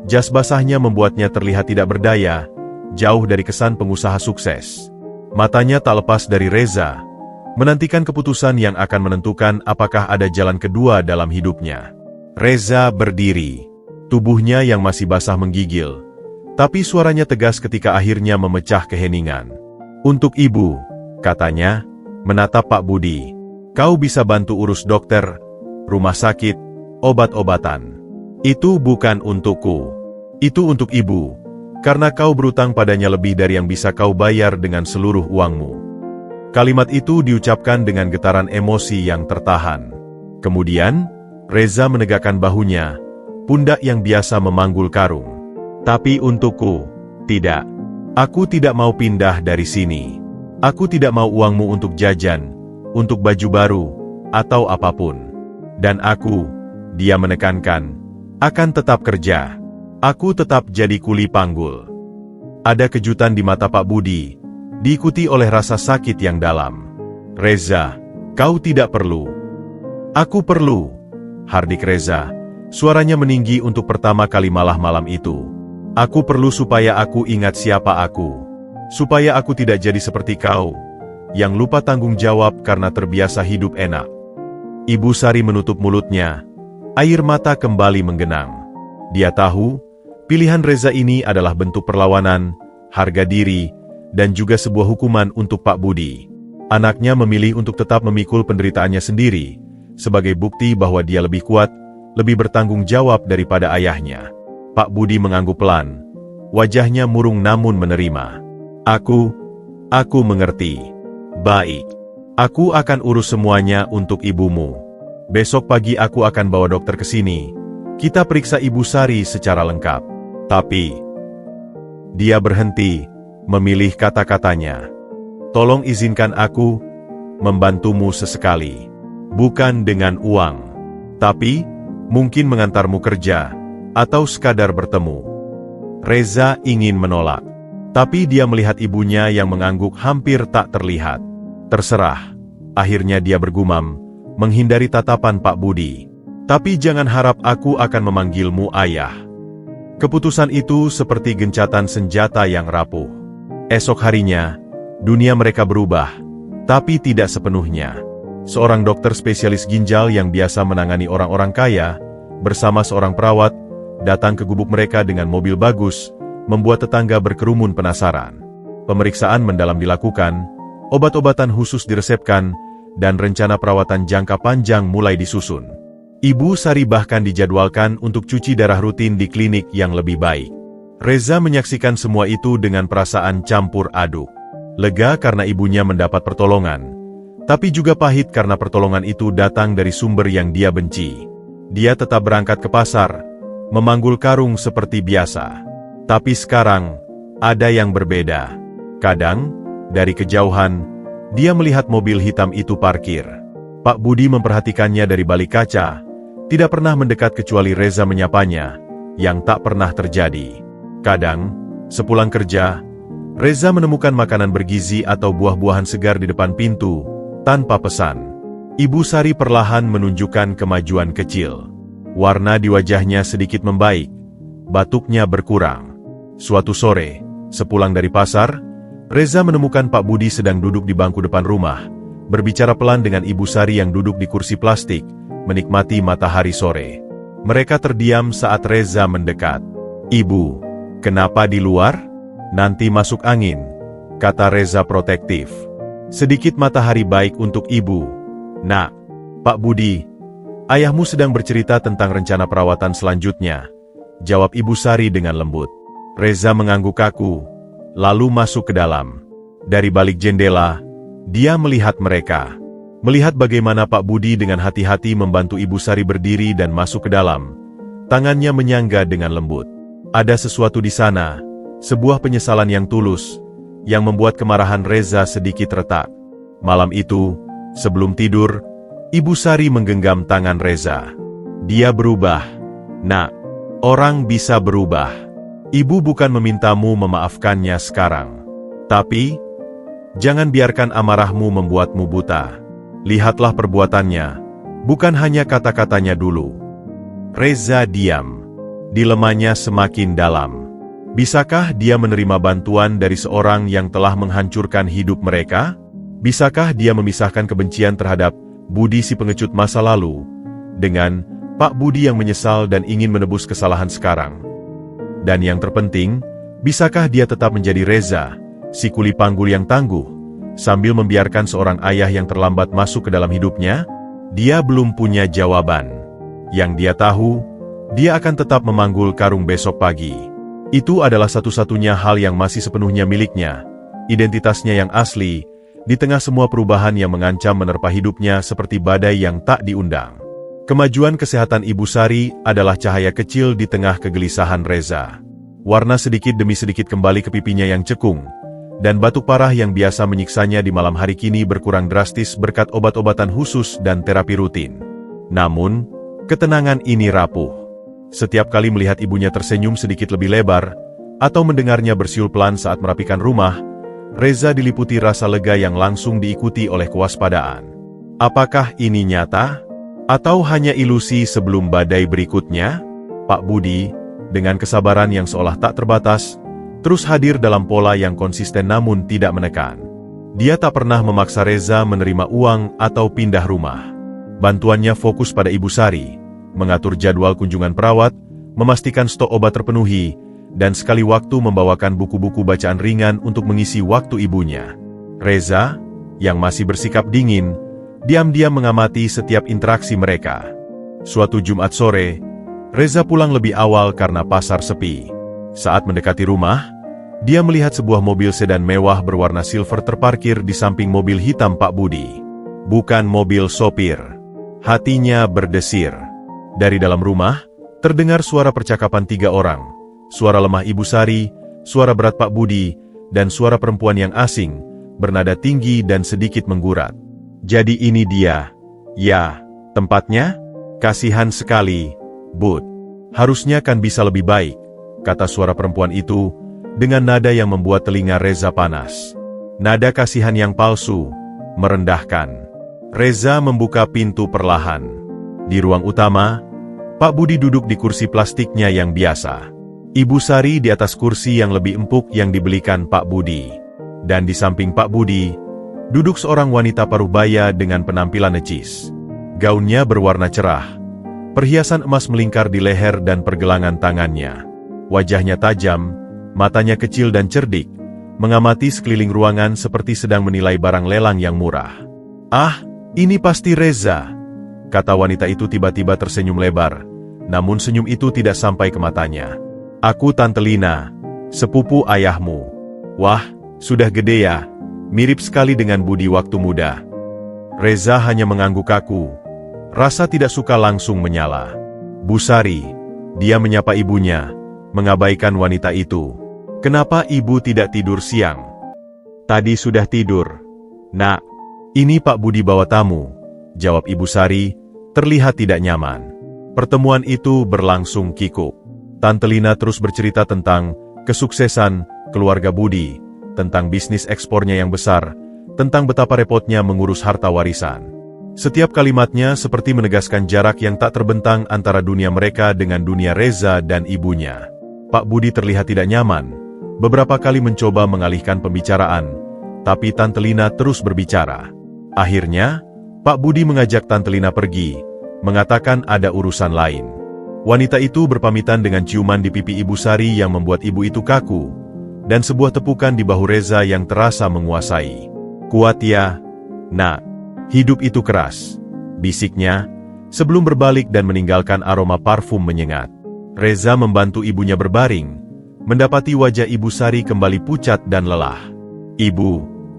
Jas basahnya membuatnya terlihat tidak berdaya, jauh dari kesan pengusaha sukses. Matanya tak lepas dari Reza, menantikan keputusan yang akan menentukan apakah ada jalan kedua dalam hidupnya. Reza berdiri, tubuhnya yang masih basah menggigil, tapi suaranya tegas ketika akhirnya memecah keheningan. "Untuk ibu," katanya, menatap Pak Budi. "Kau bisa bantu urus dokter, rumah sakit, obat-obatan. Itu bukan untukku. Itu untuk ibu, karena kau berutang padanya lebih dari yang bisa kau bayar dengan seluruh uangmu." Kalimat itu diucapkan dengan getaran emosi yang tertahan. Kemudian, Reza menegakkan bahunya, pundak yang biasa memanggul karung. "Tapi untukku, tidak. Aku tidak mau pindah dari sini. Aku tidak mau uangmu untuk jajan, untuk baju baru, atau apapun. Dan aku," dia menekankan, "akan tetap kerja. Aku tetap jadi kuli panggul." Ada kejutan di mata Pak Budi, diikuti oleh rasa sakit yang dalam. "Reza, kau tidak perlu." "Aku perlu," hardik Reza, suaranya meninggi untuk pertama kali malam itu. "Aku perlu supaya aku ingat siapa aku. Supaya aku tidak jadi seperti kau, yang lupa tanggung jawab karena terbiasa hidup enak." Ibu Sari menutup mulutnya, air mata kembali menggenang. Dia tahu, Pilihan Reza ini adalah bentuk perlawanan, harga diri, dan juga sebuah hukuman untuk Pak Budi. Anaknya memilih untuk tetap memikul penderitaannya sendiri, sebagai bukti bahwa dia lebih kuat, lebih bertanggung jawab daripada ayahnya. Pak Budi mengangguk pelan. Wajahnya murung namun menerima. Aku mengerti. Baik. Aku akan urus semuanya untuk ibumu. Besok pagi aku akan bawa dokter ke sini. Kita periksa Ibu Sari secara lengkap. Tapi, dia berhenti, memilih kata-katanya. Tolong izinkan aku membantumu sesekali. Bukan dengan uang, tapi mungkin mengantarmu kerja, atau sekadar bertemu. Reza ingin menolak, tapi dia melihat ibunya yang mengangguk hampir tak terlihat. Terserah, akhirnya dia bergumam, menghindari tatapan Pak Budi. Tapi jangan harap aku akan memanggilmu ayah. Keputusan itu seperti gencatan senjata yang rapuh. Esok harinya, dunia mereka berubah, tapi tidak sepenuhnya. Seorang dokter spesialis ginjal yang biasa menangani orang-orang kaya, bersama seorang perawat, datang ke gubuk mereka dengan mobil bagus, membuat tetangga berkerumun penasaran. Pemeriksaan mendalam dilakukan, obat-obatan khusus diresepkan, dan rencana perawatan jangka panjang mulai disusun. Ibu Sari bahkan dijadwalkan untuk cuci darah rutin di klinik yang lebih baik. Reza menyaksikan semua itu dengan perasaan campur aduk. Lega karena ibunya mendapat pertolongan, tapi juga pahit karena pertolongan itu datang dari sumber yang dia benci. Dia tetap berangkat ke pasar, memanggul karung seperti biasa. Tapi sekarang, ada yang berbeda. Kadang, dari kejauhan, dia melihat mobil hitam itu parkir. Pak Budi memperhatikannya dari balik kaca, tidak pernah mendekat kecuali Reza menyapanya, yang tak pernah terjadi. Kadang, sepulang kerja, Reza menemukan makanan bergizi atau buah-buahan segar di depan pintu, tanpa pesan. Ibu Sari perlahan menunjukkan kemajuan kecil. Warna di wajahnya sedikit membaik, batuknya berkurang. Suatu sore, sepulang dari pasar, Reza menemukan Pak Budi sedang duduk di bangku depan rumah, berbicara pelan dengan Ibu Sari yang duduk di kursi plastik, menikmati matahari sore. Mereka terdiam saat Reza mendekat. "Ibu, kenapa di luar? Nanti masuk angin," kata Reza protektif. "Sedikit matahari baik untuk ibu, Nak." "Pak Budi, ayahmu sedang bercerita tentang rencana perawatan selanjutnya," jawab Ibu Sari dengan lembut. Reza mengangguk kaku, lalu masuk ke dalam. Dari balik jendela, dia melihat mereka. Melihat bagaimana Pak Budi dengan hati-hati membantu Ibu Sari berdiri dan masuk ke dalam. Tangannya menyangga dengan lembut. Ada sesuatu di sana, sebuah penyesalan yang tulus, yang membuat kemarahan Reza sedikit retak. Malam itu, sebelum tidur, Ibu Sari menggenggam tangan Reza. "Dia berubah, Nak. Orang bisa berubah. Ibu bukan memintamu memaafkannya sekarang. Tapi, jangan biarkan amarahmu membuatmu buta. Lihatlah perbuatannya, bukan hanya kata-katanya dulu." Reza diam. Dilemanya semakin dalam. Bisakah dia menerima bantuan dari seorang yang telah menghancurkan hidup mereka? Bisakah dia memisahkan kebencian terhadap Budi si pengecut masa lalu, dengan Pak Budi yang menyesal dan ingin menebus kesalahan sekarang? Dan yang terpenting, bisakah dia tetap menjadi Reza, si kuli panggul yang tangguh, sambil membiarkan seorang ayah yang terlambat masuk ke dalam hidupnya? Dia belum punya jawaban. Yang dia tahu, dia akan tetap memanggul karung besok pagi. Itu adalah satu-satunya hal yang masih sepenuhnya miliknya, identitasnya yang asli, di tengah semua perubahan yang mengancam menerpa hidupnya seperti badai yang tak diundang. Kemajuan kesehatan Ibu Sari adalah cahaya kecil di tengah kegelisahan Reza. Warna sedikit demi sedikit kembali ke pipinya yang cekung, dan batuk parah yang biasa menyiksanya di malam hari kini berkurang drastis berkat obat-obatan khusus dan terapi rutin. Namun, ketenangan ini rapuh. Setiap kali melihat ibunya tersenyum sedikit lebih lebar, atau mendengarnya bersiul pelan saat merapikan rumah, Reza diliputi rasa lega yang langsung diikuti oleh kewaspadaan. Apakah ini nyata? Atau hanya ilusi sebelum badai berikutnya? Pak Budi, dengan kesabaran yang seolah tak terbatas, terus hadir dalam pola yang konsisten namun tidak menekan. Dia tak pernah memaksa Reza menerima uang atau pindah rumah. Bantuannya fokus pada Ibu Sari, mengatur jadwal kunjungan perawat, memastikan stok obat terpenuhi, dan sekali waktu membawakan buku-buku bacaan ringan untuk mengisi waktu ibunya. Reza, yang masih bersikap dingin, diam-diam mengamati setiap interaksi mereka. Suatu Jumat sore, Reza pulang lebih awal karena pasar sepi. Saat mendekati rumah, dia melihat sebuah mobil sedan mewah berwarna silver terparkir di samping mobil hitam Pak Budi. Bukan mobil sopir. Hatinya berdesir. Dari dalam rumah, terdengar suara percakapan 3 orang. Suara lemah Ibu Sari, suara berat Pak Budi, dan suara perempuan yang asing, bernada tinggi dan sedikit menggurat. Jadi ini dia. Ya, tempatnya? Kasihan sekali, Bud. Harusnya kan bisa lebih baik, kata suara perempuan itu, dengan nada yang membuat telinga Reza panas. Nada kasihan yang palsu, merendahkan. Reza membuka pintu perlahan. Di ruang utama, Pak Budi duduk di kursi plastiknya yang biasa. Ibu Sari di atas kursi yang lebih empuk yang dibelikan Pak Budi. Dan di samping Pak Budi, duduk seorang wanita parubaya dengan penampilan necis. Gaunnya berwarna cerah. Perhiasan emas melingkar di leher dan pergelangan tangannya. Wajahnya tajam, matanya kecil dan cerdik, mengamati sekeliling ruangan seperti sedang menilai barang lelang yang murah. "Ah, ini pasti Reza," kata wanita itu tiba-tiba tersenyum lebar, namun senyum itu tidak sampai ke matanya. "Aku Tante Lina, sepupu ayahmu." "Wah, sudah gede ya, mirip sekali dengan Budi waktu muda." Reza hanya mengangguk kaku, rasa tidak suka langsung menyala. "Bu Sari," dia menyapa ibunya, mengabaikan wanita itu. "Kenapa ibu tidak tidur siang?" "Tadi sudah tidur, Nak." "Ini Pak Budi bawa tamu," jawab Ibu Sari, terlihat tidak nyaman. Pertemuan itu berlangsung kikuk. Tante Lina terus bercerita tentang kesuksesan keluarga Budi, tentang bisnis ekspornya yang besar, tentang betapa repotnya mengurus harta warisan. Setiap kalimatnya seperti menegaskan jarak yang tak terbentang antara dunia mereka dengan dunia Reza dan ibunya. Pak Budi terlihat tidak nyaman, beberapa kali mencoba mengalihkan pembicaraan, tapi Tante Lina terus berbicara. Akhirnya, Pak Budi mengajak Tante Lina pergi, mengatakan ada urusan lain. Wanita itu berpamitan dengan ciuman di pipi Ibu Sari yang membuat ibu itu kaku, dan sebuah tepukan di bahu Reza yang terasa menguasai. "Kuat ya, Nak. Hidup itu keras," bisiknya, sebelum berbalik dan meninggalkan aroma parfum menyengat. Reza membantu ibunya berbaring, mendapati wajah Ibu Sari kembali pucat dan lelah. "Ibu,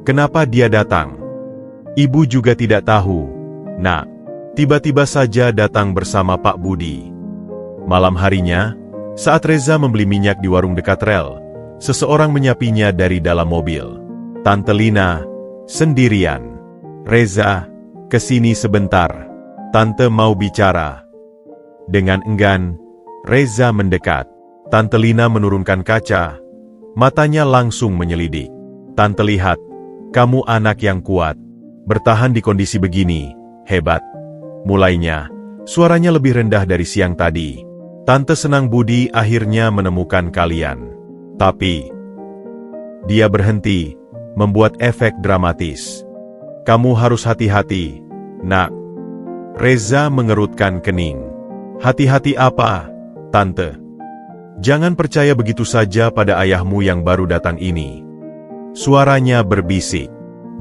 kenapa dia datang?" "Ibu juga tidak tahu, Nak. Tiba-tiba saja datang bersama Pak Budi." Malam harinya, saat Reza membeli minyak di warung dekat rel, seseorang menyapinya dari dalam mobil. "Tante Lina, sendirian." "Reza, kesini sebentar. Tante mau bicara." Dengan enggan, Reza mendekat. Tante Lina menurunkan kaca, matanya langsung menyelidik. "Tante lihat, kamu anak yang kuat. Bertahan di kondisi begini, hebat." Mulainya, suaranya lebih rendah dari siang tadi. "Tante senang Budi akhirnya menemukan kalian." Tapi, dia berhenti, membuat efek dramatis. "Kamu harus hati-hati, Nak." Reza mengerutkan kening. "Hati-hati apa, Tante? Jangan percaya begitu saja pada ayahmu yang baru datang ini." Suaranya berbisik.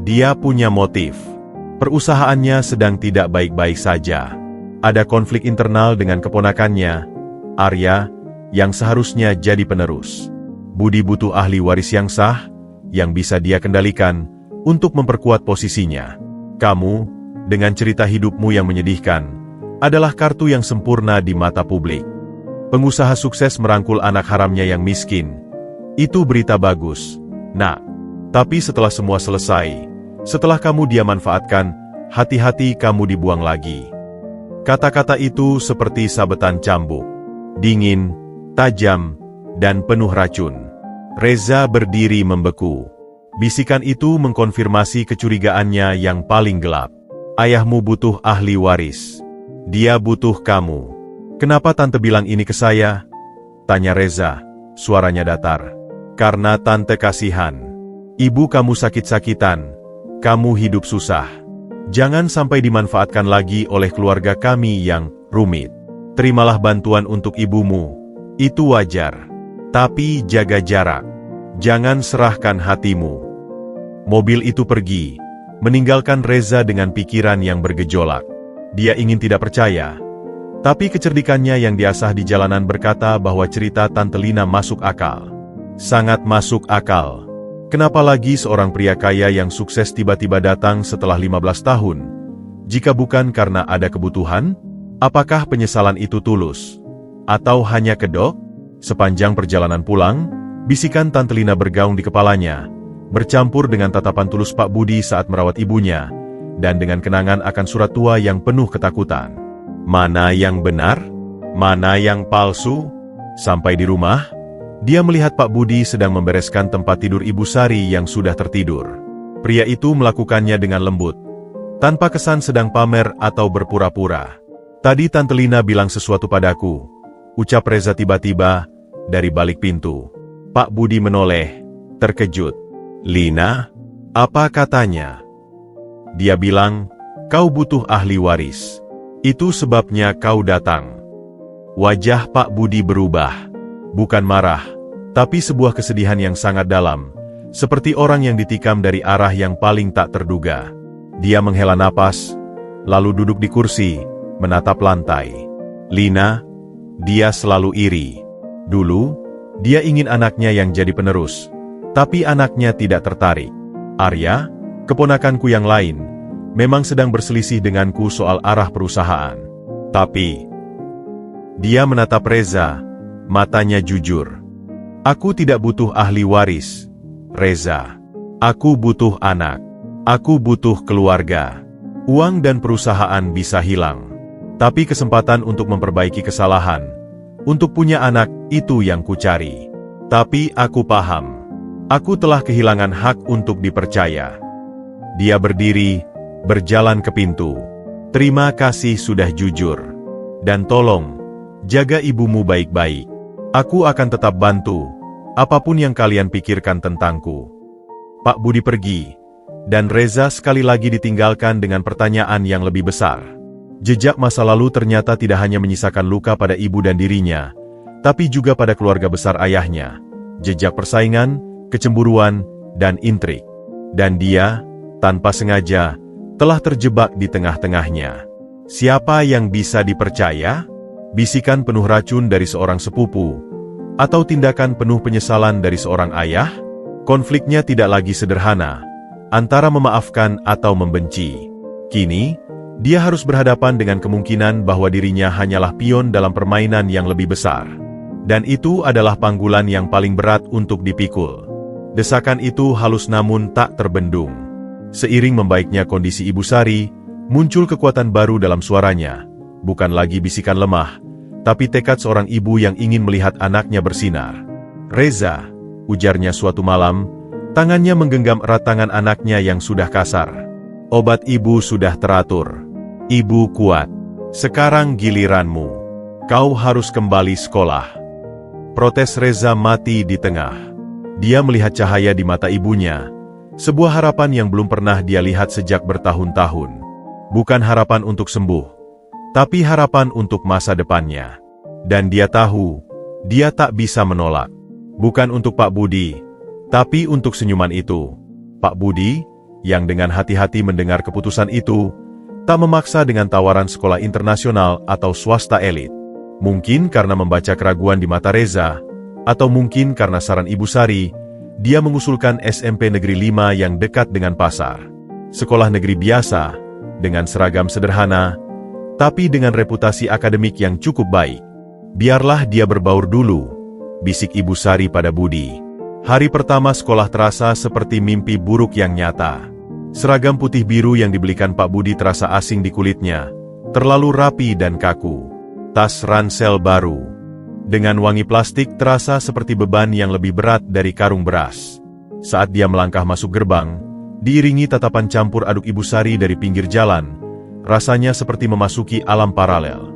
Dia punya motif. Perusahaannya sedang tidak baik-baik saja. Ada konflik internal dengan keponakannya, Arya, yang seharusnya jadi penerus. Budi butuh ahli waris yang sah, yang bisa dia kendalikan, untuk memperkuat posisinya. Kamu, dengan cerita hidupmu yang menyedihkan, adalah kartu yang sempurna di mata publik. Pengusaha sukses merangkul anak haramnya yang miskin. Itu berita bagus, Nak. Tapi setelah semua selesai, setelah kamu dia manfaatkan, hati-hati kamu dibuang lagi. Kata-kata itu seperti sabetan cambuk. Dingin, tajam, dan penuh racun. Reza berdiri membeku. Bisikan itu mengkonfirmasi kecurigaannya yang paling gelap. "Ayahmu butuh ahli waris. Dia butuh kamu." "Kenapa Tante bilang ini ke saya?" tanya Reza, suaranya datar. "Karena Tante kasihan. Ibu kamu sakit-sakitan, kamu hidup susah. Jangan sampai dimanfaatkan lagi oleh keluarga kami yang rumit. Terimalah bantuan untuk ibumu, Itu wajar. Tapi jaga jarak. Jangan serahkan hatimu. Mobil itu pergi, meninggalkan Reza dengan pikiran yang bergejolak. Dia ingin tidak percaya. Tapi kecerdikannya yang diasah di jalanan berkata bahwa cerita Tante Lina masuk akal. Sangat masuk akal. Kenapa lagi seorang pria kaya yang sukses tiba-tiba datang setelah 15 tahun? Jika bukan karena ada kebutuhan, apakah penyesalan itu tulus? Atau hanya kedok? Sepanjang perjalanan pulang, bisikan Tante Lina bergaung di kepalanya, bercampur dengan tatapan tulus Pak Budi saat merawat ibunya, dan dengan kenangan akan surat tua yang penuh ketakutan. Mana yang benar? Mana yang palsu? Sampai di rumah, dia melihat Pak Budi sedang membereskan tempat tidur Ibu Sari yang sudah tertidur. Pria itu melakukannya dengan lembut, tanpa kesan sedang pamer atau berpura-pura. Tadi Tante Lina bilang sesuatu padaku, ucap Reza tiba-tiba dari balik pintu. Pak Budi menoleh, terkejut. Lina? Apa katanya? Dia bilang, kau butuh ahli waris. Itu sebabnya kau datang. Wajah Pak Budi berubah. Bukan marah, tapi sebuah kesedihan yang sangat dalam, seperti orang yang ditikam dari arah yang paling tak terduga. Dia menghela napas, lalu duduk di kursi, menatap lantai. Lina, dia selalu iri. Dulu, dia ingin anaknya yang jadi penerus, tapi anaknya tidak tertarik. Arya, keponakanku yang lain, memang sedang berselisih denganku soal arah perusahaan. Tapi, dia menatap Reza, matanya jujur. Aku tidak butuh ahli waris, Reza. Aku butuh anak. Aku butuh keluarga. Uang dan perusahaan bisa hilang. Tapi kesempatan untuk memperbaiki kesalahan, untuk punya anak, itu yang kucari. Tapi aku paham. Aku telah kehilangan hak untuk dipercaya. Dia berdiri, berjalan ke pintu. Terima kasih sudah jujur. Dan tolong, jaga ibumu baik-baik. Aku akan tetap bantu, apapun yang kalian pikirkan tentangku. Pak Budi pergi, dan Reza sekali lagi ditinggalkan dengan pertanyaan yang lebih besar. Jejak masa lalu ternyata tidak hanya menyisakan luka pada ibu dan dirinya, tapi juga pada keluarga besar ayahnya. Jejak persaingan, kecemburuan, dan intrik. Dan dia, tanpa sengaja, telah terjebak di tengah-tengahnya. Siapa yang bisa dipercaya? Bisikan penuh racun dari seorang sepupu, atau tindakan penuh penyesalan dari seorang ayah? Konfliknya tidak lagi sederhana, antara memaafkan atau membenci. Kini, dia harus berhadapan dengan kemungkinan bahwa dirinya hanyalah pion dalam permainan yang lebih besar. Dan itu adalah panggulan yang paling berat untuk dipikul. Desakan itu halus namun tak terbendung. Seiring membaiknya kondisi Ibu Sari, muncul kekuatan baru dalam suaranya. Bukan lagi bisikan lemah, tapi tekad seorang ibu yang ingin melihat anaknya bersinar. Reza, ujarnya suatu malam, tangannya menggenggam erat tangan anaknya yang sudah kasar. Obat ibu sudah teratur. Ibu kuat. Sekarang giliranmu. Kau harus kembali sekolah. Protes Reza mati di tengah. Dia melihat cahaya di mata ibunya, sebuah harapan yang belum pernah dia lihat sejak bertahun-tahun. Bukan harapan untuk sembuh, tapi harapan untuk masa depannya. Dan dia tahu, dia tak bisa menolak. Bukan untuk Pak Budi, tapi untuk senyuman itu. Pak Budi, yang dengan hati-hati mendengar keputusan itu, tak memaksa dengan tawaran sekolah internasional atau swasta elit. Mungkin karena membaca keraguan di mata Reza, atau mungkin karena saran Ibu Sari, dia mengusulkan SMP Negeri 5 yang dekat dengan pasar. Sekolah negeri biasa, dengan seragam sederhana, tapi dengan reputasi akademik yang cukup baik. Biarlah dia berbaur dulu, bisik Ibu Sari pada Budi. Hari pertama sekolah terasa seperti mimpi buruk yang nyata. Seragam putih biru yang dibelikan Pak Budi terasa asing di kulitnya, terlalu rapi dan kaku. Tas ransel baru, dengan wangi plastik terasa seperti beban yang lebih berat dari karung beras. Saat dia melangkah masuk gerbang, diiringi tatapan campur aduk Ibu Sari dari pinggir jalan, rasanya seperti memasuki alam paralel.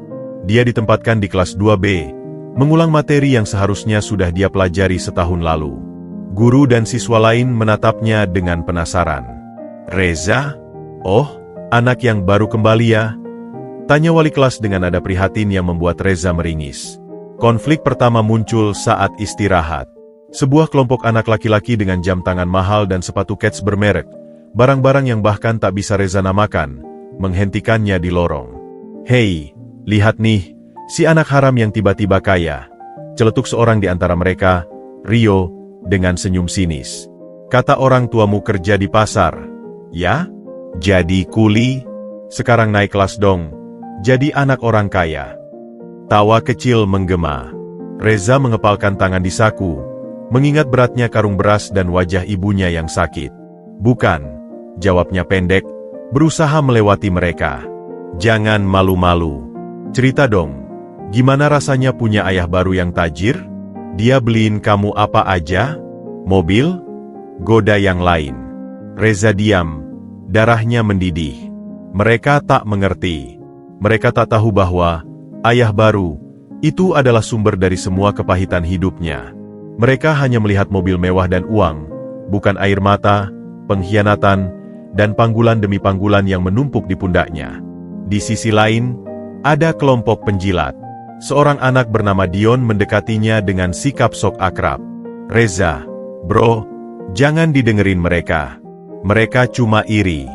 Dia ditempatkan di kelas 2B, mengulang materi yang seharusnya sudah dia pelajari setahun lalu. Guru dan siswa lain menatapnya dengan penasaran. Reza? Oh, anak yang baru kembali ya? Tanya wali kelas dengan nada prihatin yang membuat Reza meringis. Konflik pertama muncul saat istirahat. Sebuah kelompok anak laki-laki dengan jam tangan mahal dan sepatu kets bermerek, barang-barang yang bahkan tak bisa Reza namakan, menghentikannya di lorong. "Hei, lihat nih, si anak haram yang tiba-tiba kaya," celetuk seorang di antara mereka, Rio, dengan senyum sinis. "Kata orang tuamu kerja di pasar, ya? Jadi kuli? Sekarang naik kelas dong, jadi anak orang kaya." Tawa kecil menggema. Reza mengepalkan tangan di saku, mengingat beratnya karung beras dan wajah ibunya yang sakit. "Bukan," jawabnya pendek, berusaha melewati mereka. "Jangan malu-malu. Cerita dong, gimana rasanya punya ayah baru yang tajir? Dia beliin kamu apa aja? Mobil? Goda yang lain." Reza diam, darahnya mendidih. Mereka tak mengerti. Mereka tak tahu bahwa ayah baru itu adalah sumber dari semua kepahitan hidupnya. Mereka hanya melihat mobil mewah dan uang, bukan air mata, pengkhianatan, dan panggulan demi panggulan yang menumpuk di pundaknya. Di sisi lain, ada kelompok penjilat. Seorang anak bernama Dion mendekatinya dengan sikap sok akrab. "Reza, bro, jangan didengerin mereka. Mereka cuma iri.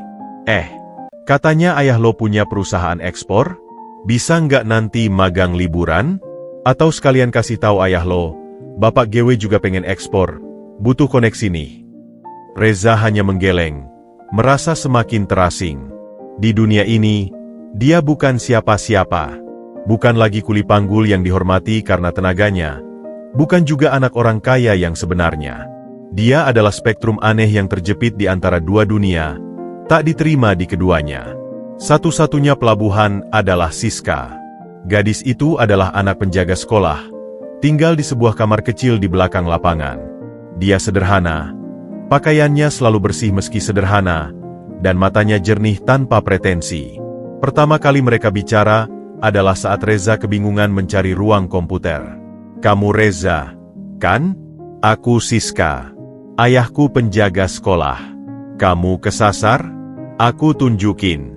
Katanya ayah lo punya perusahaan ekspor? Bisa nggak nanti magang liburan? Atau sekalian kasih tahu ayah lo, bapak GW juga pengen ekspor, butuh koneksi nih." Reza hanya menggeleng, merasa semakin terasing. Di dunia ini, dia bukan siapa-siapa. Bukan lagi kuli panggul yang dihormati karena tenaganya. Bukan juga anak orang kaya yang sebenarnya. Dia adalah spektrum aneh yang terjepit di antara dua dunia, tak diterima di keduanya. Satu-satunya pelabuhan adalah Siska. Gadis itu adalah anak penjaga sekolah, tinggal di sebuah kamar kecil di belakang lapangan. Dia sederhana, pakaiannya selalu bersih meski sederhana, dan matanya jernih tanpa pretensi. Pertama kali mereka bicara adalah saat Reza kebingungan mencari ruang komputer. "Kamu Reza, kan? Aku Siska. Ayahku penjaga sekolah. Kamu kesasar? Aku tunjukin."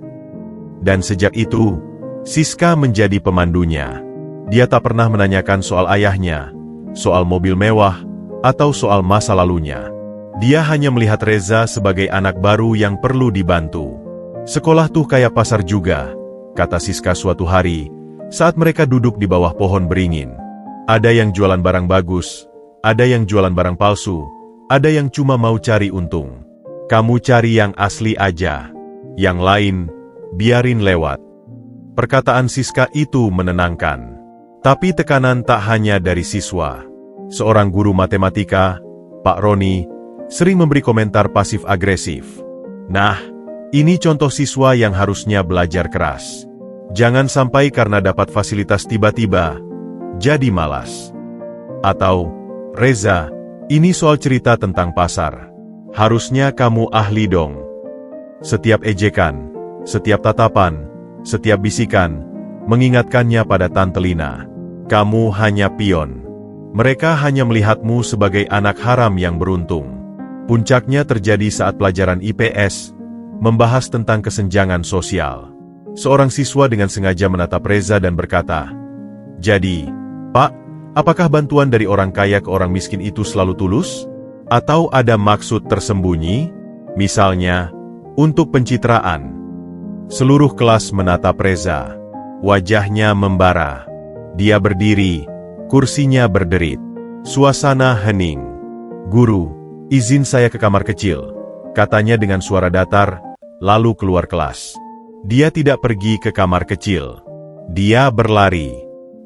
Dan sejak itu, Siska menjadi pemandunya. Dia tak pernah menanyakan soal ayahnya, soal mobil mewah, atau soal masa lalunya. Dia hanya melihat Reza sebagai anak baru yang perlu dibantu. "Sekolah tuh kayak pasar juga," kata Siska suatu hari, saat mereka duduk di bawah pohon beringin. "Ada yang jualan barang bagus, ada yang jualan barang palsu, ada yang cuma mau cari untung. Kamu cari yang asli aja. Yang lain, biarin lewat." Perkataan Siska itu menenangkan. Tapi tekanan tak hanya dari siswa. Seorang guru matematika, Pak Roni, sering memberi komentar pasif-agresif. "Nah, ini contoh siswa yang harusnya belajar keras. Jangan sampai karena dapat fasilitas tiba-tiba, jadi malas." Atau, "Reza, ini soal cerita tentang pasar. Harusnya kamu ahli dong." Setiap ejekan, setiap tatapan, setiap bisikan, mengingatkannya pada Tante Lina. "Kamu hanya pion. Mereka hanya melihatmu sebagai anak haram yang beruntung." Puncaknya terjadi saat pelajaran IPS, membahas tentang kesenjangan sosial. Seorang siswa dengan sengaja menatap Reza dan berkata, "Jadi, Pak, apakah bantuan dari orang kaya ke orang miskin itu selalu tulus? Atau ada maksud tersembunyi? Misalnya, untuk pencitraan?" Seluruh kelas menatap Reza. Wajahnya membara. Dia berdiri, kursinya berderit. Suasana hening. "Guru, izin saya ke kamar kecil," katanya dengan suara datar, lalu keluar kelas. Dia tidak pergi ke kamar kecil. Dia berlari,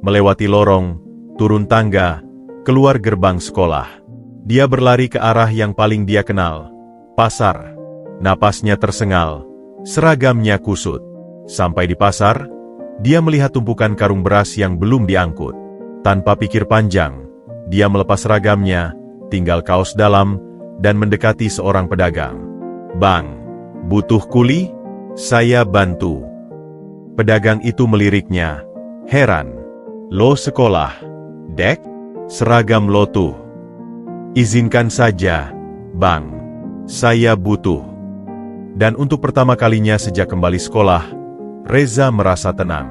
melewati lorong, turun tangga, keluar gerbang sekolah. Dia berlari ke arah yang paling dia kenal, pasar. Napasnya tersengal, seragamnya kusut. Sampai di pasar, dia melihat tumpukan karung beras yang belum diangkut. Tanpa pikir panjang, dia melepas seragamnya, tinggal kaos dalam, dan mendekati seorang pedagang. "Bang, butuh kuli? Saya bantu." Pedagang itu meliriknya, heran. "Lo sekolah, Dek? Seragam lo tuh." "Izinkan saja, Bang. Saya butuh." Dan untuk pertama kalinya sejak kembali sekolah, Reza merasa tenang.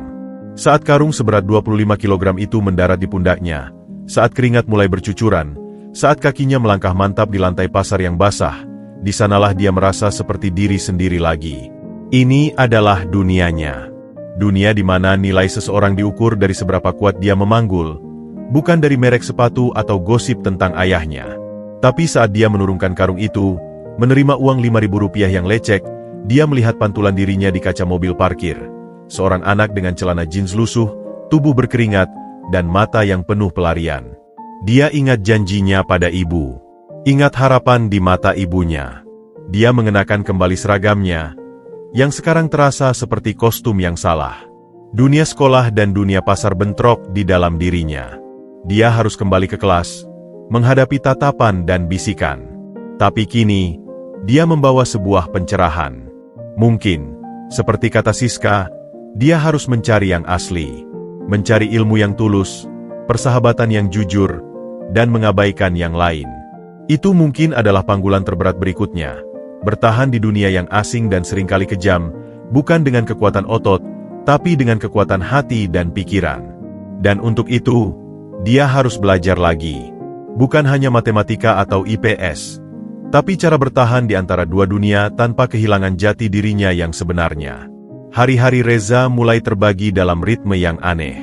Saat karung seberat 25 kg itu mendarat di pundaknya, saat keringat mulai bercucuran, saat kakinya melangkah mantap di lantai pasar yang basah, di sanalah dia merasa seperti diri sendiri lagi. Ini adalah dunianya. Dunia di mana nilai seseorang diukur dari seberapa kuat dia memanggul, bukan dari merek sepatu atau gosip tentang ayahnya. Tapi saat dia menurunkan karung itu, menerima uang Rp5.000 yang lecek, dia melihat pantulan dirinya di kaca mobil parkir. Seorang anak dengan celana jeans lusuh, tubuh berkeringat, dan mata yang penuh pelarian. Dia ingat janjinya pada ibu. Ingat harapan di mata ibunya. Dia mengenakan kembali seragamnya, yang sekarang terasa seperti kostum yang salah. Dunia sekolah dan dunia pasar bentrok di dalam dirinya. Dia harus kembali ke kelas, menghadapi tatapan dan bisikan. Tapi kini, dia membawa sebuah pencerahan. Mungkin, seperti kata Siska, dia harus mencari yang asli, mencari ilmu yang tulus, persahabatan yang jujur, dan mengabaikan yang lain. Itu mungkin adalah panggilan terberat berikutnya, bertahan di dunia yang asing dan seringkali kejam, bukan dengan kekuatan otot, tapi dengan kekuatan hati dan pikiran. Dan untuk itu, dia harus belajar lagi. Bukan hanya matematika atau IPS, tapi cara bertahan di antara dua dunia tanpa kehilangan jati dirinya yang sebenarnya. Hari-hari Reza mulai terbagi dalam ritme yang aneh.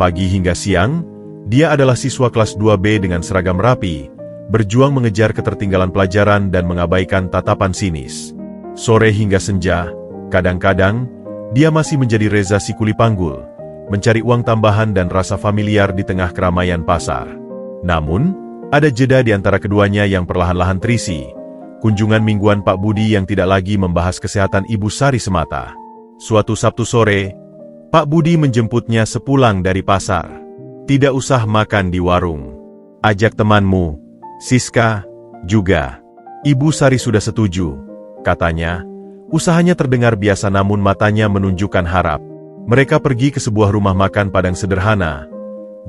Pagi hingga siang, dia adalah siswa kelas 2B dengan seragam rapi, berjuang mengejar ketertinggalan pelajaran dan mengabaikan tatapan sinis. Sore hingga senja, kadang-kadang, dia masih menjadi Reza si kuli panggul, mencari uang tambahan dan rasa familiar di tengah keramaian pasar. Namun, ada jeda di antara keduanya yang perlahan-lahan terisi. Kunjungan mingguan Pak Budi yang tidak lagi membahas kesehatan Ibu Sari semata. Suatu Sabtu sore, Pak Budi menjemputnya sepulang dari pasar. Tidak usah makan di warung. Ajak temanmu, Siska, juga. Ibu Sari sudah setuju, katanya. Usahanya terdengar biasa namun matanya menunjukkan harap. Mereka pergi ke sebuah rumah makan Padang sederhana,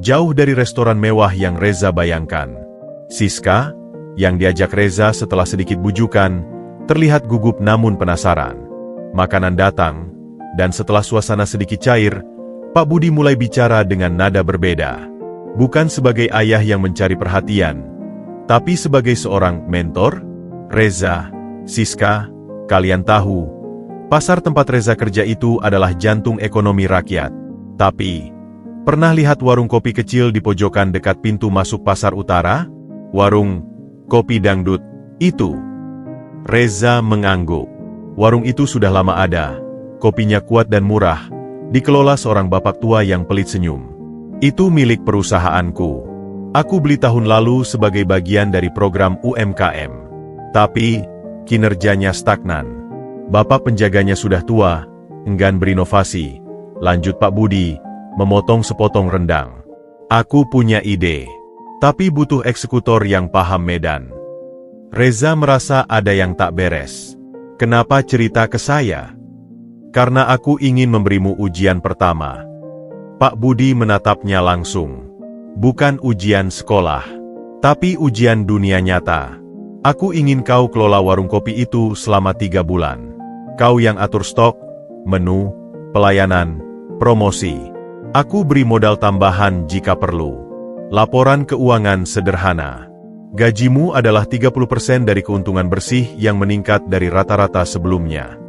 jauh dari restoran mewah yang Reza bayangkan. Siska, yang diajak Reza setelah sedikit bujukan, terlihat gugup namun penasaran. Makanan datang, dan setelah suasana sedikit cair, Pak Budi mulai bicara dengan nada berbeda. Bukan sebagai ayah yang mencari perhatian, tapi sebagai seorang mentor. Reza, Siska, kalian tahu, pasar tempat Reza kerja itu adalah jantung ekonomi rakyat. Tapi, pernah lihat warung kopi kecil di pojokan dekat pintu masuk pasar utara? Warung kopi dangdut itu. Reza mengangguk. Warung itu sudah lama ada. Kopinya kuat dan murah, dikelola seorang bapak tua yang pelit senyum. Itu milik perusahaanku. Aku beli tahun lalu sebagai bagian dari program UMKM. Tapi, kinerjanya stagnan. Bapak penjaganya sudah tua, enggan berinovasi. Lanjut Pak Budi, memotong sepotong rendang. Aku punya ide, tapi butuh eksekutor yang paham medan. Reza merasa ada yang tak beres. Kenapa cerita ke saya? Karena aku ingin memberimu ujian pertama. Pak Budi menatapnya langsung. Bukan ujian sekolah, tapi ujian dunia nyata. Aku ingin kau kelola warung kopi itu selama 3 bulan. Kau yang atur stok, menu, pelayanan, promosi. Aku beri modal tambahan jika perlu. Laporan keuangan sederhana. Gajimu adalah 30% dari keuntungan bersih yang meningkat dari rata-rata sebelumnya.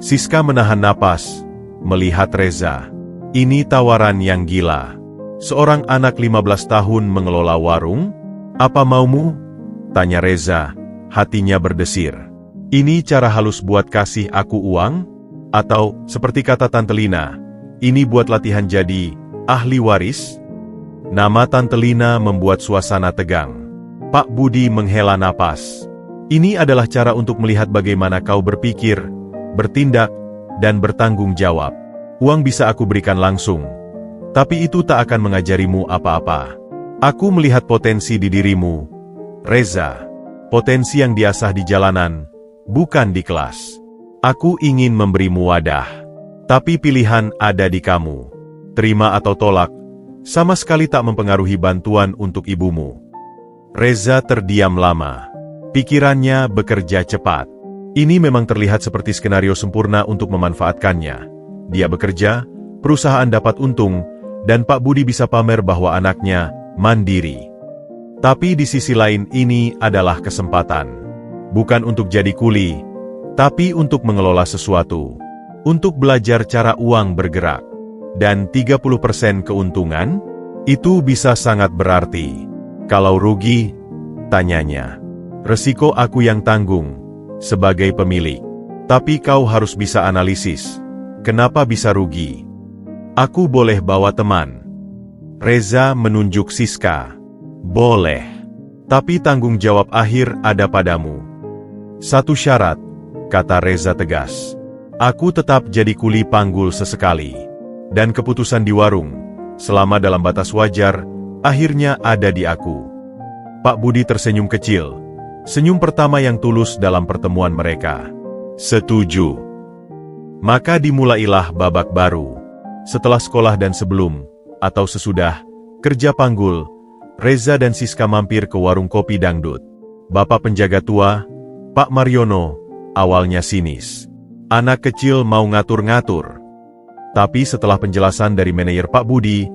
Siska menahan napas, melihat Reza. Ini tawaran yang gila. Seorang anak 15 tahun mengelola warung? Apa maumu? Tanya Reza, hatinya berdesir. Ini cara halus buat kasih aku uang? Atau, seperti kata Tante Lina, ini buat latihan jadi ahli waris? Nama Tante Lina membuat suasana tegang. Pak Budi menghela napas. Ini adalah cara untuk melihat bagaimana kau berpikir, bertindak, dan bertanggung jawab. Uang bisa aku berikan langsung, tapi itu tak akan mengajarimu apa-apa. Aku melihat potensi di dirimu, Reza. Potensi yang diasah di jalanan, bukan di kelas. Aku ingin memberimu wadah, tapi pilihan ada di kamu. Terima atau tolak, sama sekali tak mempengaruhi bantuan untuk ibumu. Reza terdiam lama. Pikirannya bekerja cepat. Ini memang terlihat seperti skenario sempurna untuk memanfaatkannya. Dia bekerja, perusahaan dapat untung, dan Pak Budi bisa pamer bahwa anaknya mandiri. Tapi di sisi lain ini adalah kesempatan. Bukan untuk jadi kuli, tapi untuk mengelola sesuatu. Untuk belajar cara uang bergerak. Dan 30% keuntungan? Itu bisa sangat berarti. Kalau rugi, tanyanya. Resiko aku yang tanggung, sebagai pemilik. Tapi kau harus bisa analisis. Kenapa bisa rugi? Aku boleh bawa teman. Reza menunjuk Siska. Boleh. Tapi tanggung jawab akhir ada padamu. Satu syarat, kata Reza tegas. Aku tetap jadi kuli panggul sesekali. Dan keputusan di warung, selama dalam batas wajar, akhirnya ada di aku. Pak Budi tersenyum kecil. Senyum pertama yang tulus dalam pertemuan mereka. Setuju. Maka dimulailah babak baru. Setelah sekolah dan sebelum, atau sesudah, kerja panggul, Reza dan Siska mampir ke warung kopi dangdut. Bapak penjaga tua, Pak Mariono, awalnya sinis. Anak kecil mau ngatur-ngatur. Tapi setelah penjelasan dari manajer Pak Budi,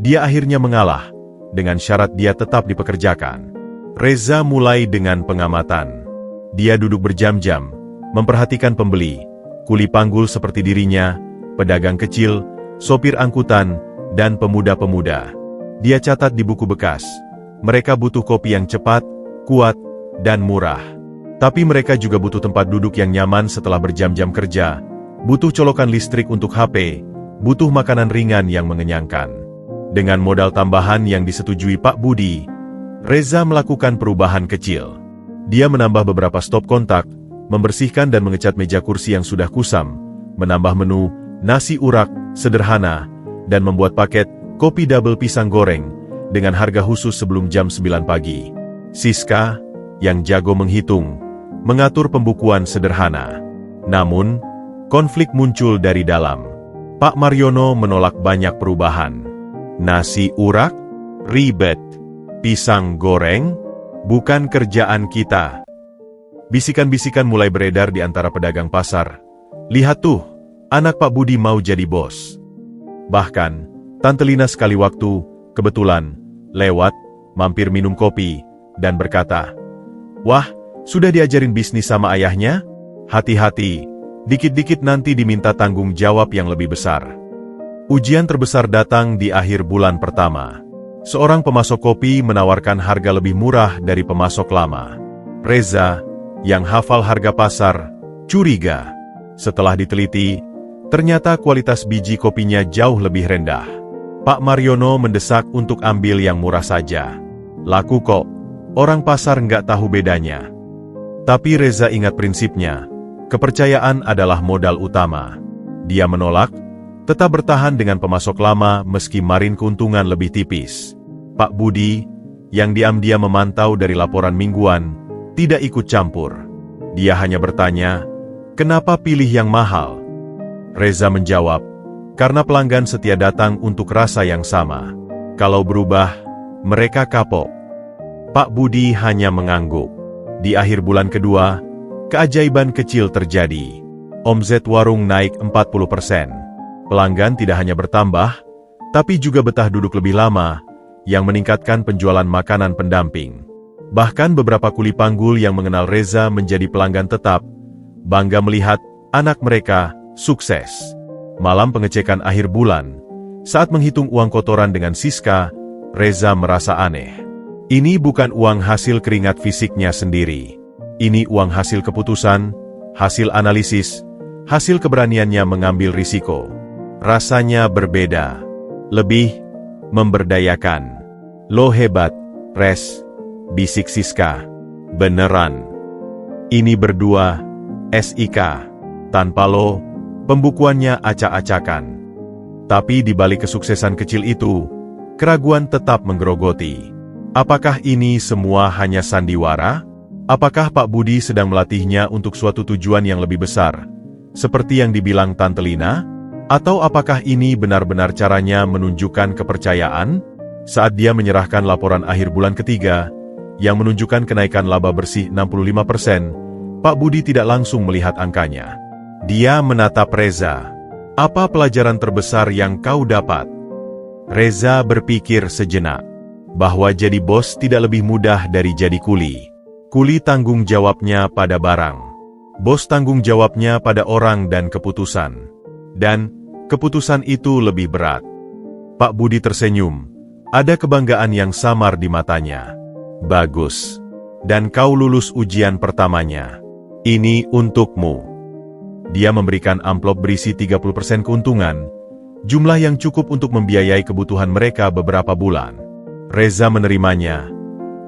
dia akhirnya mengalah, dengan syarat dia tetap dipekerjakan. Reza mulai dengan pengamatan. Dia duduk berjam-jam, memperhatikan pembeli, kuli panggul seperti dirinya, pedagang kecil, sopir angkutan, dan pemuda-pemuda. Dia catat di buku bekas. Mereka butuh kopi yang cepat, kuat, dan murah. Tapi mereka juga butuh tempat duduk yang nyaman setelah berjam-jam kerja, butuh colokan listrik untuk HP, butuh makanan ringan yang mengenyangkan. Dengan modal tambahan yang disetujui Pak Budi, Reza melakukan perubahan kecil. Dia menambah beberapa stop kontak, membersihkan dan mengecat meja kursi yang sudah kusam, menambah menu, nasi urak, sederhana, dan membuat paket kopi double pisang goreng, dengan harga khusus sebelum jam 9 pagi. Siska, yang jago menghitung, mengatur pembukuan sederhana. Namun, konflik muncul dari dalam. Pak Mariono menolak banyak perubahan. Nasi urak? Ribet. Pisang goreng? Bukan kerjaan kita. Bisikan-bisikan mulai beredar di antara pedagang pasar. Lihat tuh, anak Pak Budi mau jadi bos. Bahkan, Tante Lina sekali waktu, kebetulan, lewat, mampir minum kopi, dan berkata, "Wah, sudah diajarin bisnis sama ayahnya? Hati-hati, dikit-dikit nanti diminta tanggung jawab yang lebih besar." Ujian terbesar datang di akhir bulan pertama. Seorang pemasok kopi menawarkan harga lebih murah dari pemasok lama. Reza, yang hafal harga pasar, curiga. Setelah diteliti, ternyata kualitas biji kopinya jauh lebih rendah. Pak Mariono mendesak untuk ambil yang murah saja. Laku kok, orang pasar nggak tahu bedanya. Tapi Reza ingat prinsipnya, kepercayaan adalah modal utama. Dia menolak, tetap bertahan dengan pemasok lama meski margin keuntungan lebih tipis. Pak Budi, yang diam-diam memantau dari laporan mingguan, tidak ikut campur. Dia hanya bertanya, "Kenapa pilih yang mahal?" Reza menjawab, "Karena pelanggan setia datang untuk rasa yang sama. Kalau berubah, mereka kapok." Pak Budi hanya mengangguk. Di akhir bulan kedua, keajaiban kecil terjadi. Omset warung naik 40%. Pelanggan tidak hanya bertambah, tapi juga betah duduk lebih lama, yang meningkatkan penjualan makanan pendamping. Bahkan beberapa kuli panggul yang mengenal Reza menjadi pelanggan tetap, bangga melihat anak mereka sukses. Malam pengecekan akhir bulan, saat menghitung uang kotoran dengan Siska, Reza merasa aneh. Ini bukan uang hasil keringat fisiknya sendiri. Ini uang hasil keputusan, hasil analisis, hasil keberaniannya mengambil risiko. Rasanya berbeda. Lebih memberdayakan. "Lo hebat, Res," bisik Siska. "Beneran. Ini berdua, SIK. Tanpa lo, pembukuannya acak-acakan." Tapi di balik kesuksesan kecil itu, keraguan tetap menggerogoti. Apakah ini semua hanya sandiwara? Apakah Pak Budi sedang melatihnya untuk suatu tujuan yang lebih besar, seperti yang dibilang Tante Lina? Atau apakah ini benar-benar caranya menunjukkan kepercayaan? Saat dia menyerahkan laporan akhir bulan ketiga, yang menunjukkan kenaikan laba bersih 65%, Pak Budi tidak langsung melihat angkanya. Dia menatap Reza. Apa pelajaran terbesar yang kau dapat? Reza berpikir sejenak, bahwa jadi bos tidak lebih mudah dari jadi kuli. Kuli tanggung jawabnya pada barang. Bos tanggung jawabnya pada orang dan keputusan. Dan, keputusan itu lebih berat. Pak Budi tersenyum. Ada kebanggaan yang samar di matanya. Bagus. Dan kau lulus ujian pertamanya. Ini untukmu. Dia memberikan amplop berisi 30% keuntungan, jumlah yang cukup untuk membiayai kebutuhan mereka beberapa bulan. Reza menerimanya,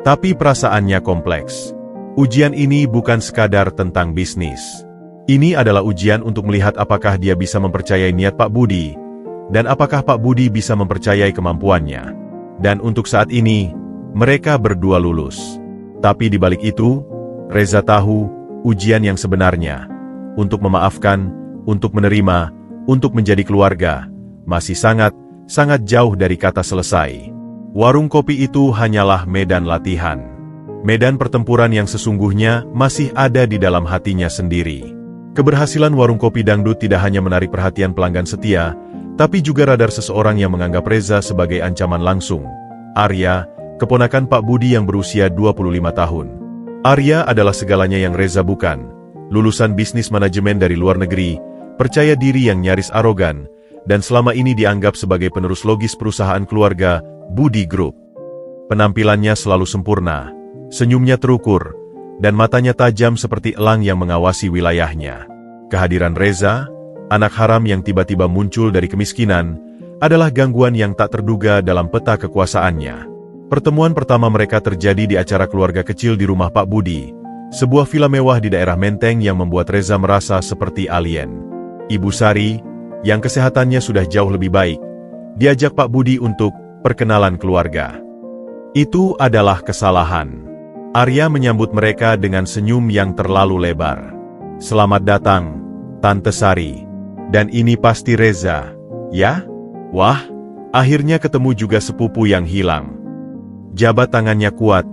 tapi perasaannya kompleks. Ujian ini bukan sekadar tentang bisnis. Ini adalah ujian untuk melihat apakah dia bisa mempercayai niat Pak Budi, dan apakah Pak Budi bisa mempercayai kemampuannya. Dan untuk saat ini, mereka berdua lulus. Tapi di balik itu, Reza tahu ujian yang sebenarnya, untuk memaafkan, untuk menerima, untuk menjadi keluarga, masih sangat jauh dari kata selesai. Warung kopi itu hanyalah medan latihan. Medan pertempuran yang sesungguhnya masih ada di dalam hatinya sendiri. Keberhasilan warung kopi dangdut tidak hanya menarik perhatian pelanggan setia, tapi juga radar seseorang yang menganggap Reza sebagai ancaman langsung. Arya, keponakan Pak Budi yang berusia 25 tahun. Arya adalah segalanya yang Reza bukan. Lulusan bisnis manajemen dari luar negeri, percaya diri yang nyaris arogan, dan selama ini dianggap sebagai penerus logis perusahaan keluarga, Budi Group. Penampilannya selalu sempurna, senyumnya terukur, dan matanya tajam seperti elang yang mengawasi wilayahnya. Kehadiran Reza, anak haram yang tiba-tiba muncul dari kemiskinan, adalah gangguan yang tak terduga dalam peta kekuasaannya. Pertemuan pertama mereka terjadi di acara keluarga kecil di rumah Pak Budi, sebuah villa mewah di daerah Menteng yang membuat Reza merasa seperti alien. Ibu Sari, yang kesehatannya sudah jauh lebih baik, diajak Pak Budi untuk perkenalan keluarga. Itu adalah kesalahan. Arya menyambut mereka dengan senyum yang terlalu lebar. Selamat datang, Tante Sari. Dan ini pasti Reza, ya? Wah, akhirnya ketemu juga sepupu yang hilang. Jabat tangannya kuat,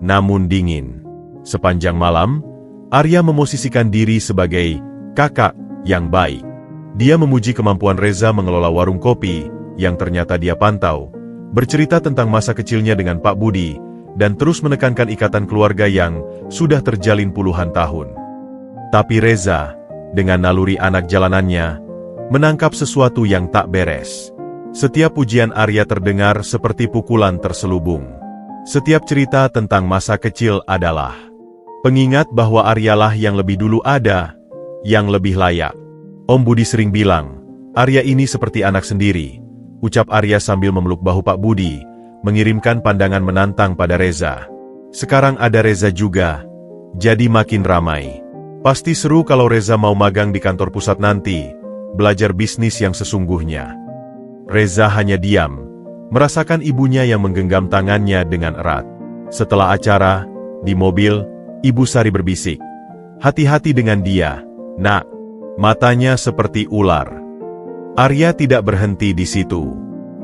namun dingin. Sepanjang malam, Arya memosisikan diri sebagai kakak yang baik. Dia memuji kemampuan Reza mengelola warung kopi, yang ternyata dia pantau, bercerita tentang masa kecilnya dengan Pak Budi, dan terus menekankan ikatan keluarga yang sudah terjalin puluhan tahun. Tapi Reza, dengan naluri anak jalanannya, menangkap sesuatu yang tak beres. Setiap pujian Arya terdengar seperti pukulan terselubung. Setiap cerita tentang masa kecil adalah pengingat bahwa Aryalah yang lebih dulu ada, yang lebih layak. Om Budi sering bilang, Arya ini seperti anak sendiri, ucap Arya sambil memeluk bahu Pak Budi, mengirimkan pandangan menantang pada Reza. Sekarang ada Reza juga, jadi makin ramai. Pasti seru kalau Reza mau magang di kantor pusat nanti, belajar bisnis yang sesungguhnya. Reza hanya diam, merasakan ibunya yang menggenggam tangannya dengan erat. Setelah acara, di mobil, Ibu Sari berbisik, "Hati-hati dengan dia, nak." Matanya seperti ular. Arya tidak berhenti di situ.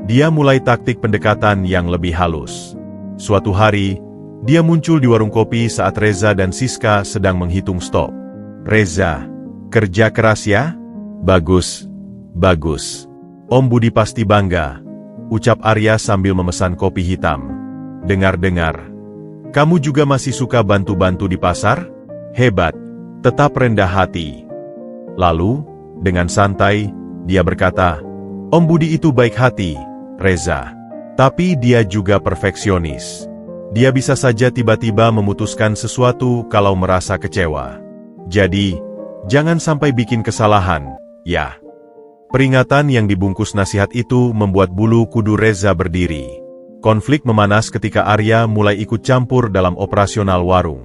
Dia mulai taktik pendekatan yang lebih halus. Suatu hari, dia muncul di warung kopi saat Reza dan Siska sedang menghitung stop. "Reza, kerja keras ya? Bagus, bagus. Om Budi pasti bangga," ucap Arya sambil memesan kopi hitam. "Dengar-dengar, kamu juga masih suka bantu-bantu di pasar? Hebat, tetap rendah hati." Lalu, dengan santai, dia berkata, "Om Budi itu baik hati, Reza. Tapi dia juga perfeksionis. Dia bisa saja tiba-tiba memutuskan sesuatu kalau merasa kecewa. Jadi, jangan sampai bikin kesalahan, ya." Peringatan yang dibungkus nasihat itu membuat bulu kudu Reza berdiri. Konflik memanas ketika Arya mulai ikut campur dalam operasional warung.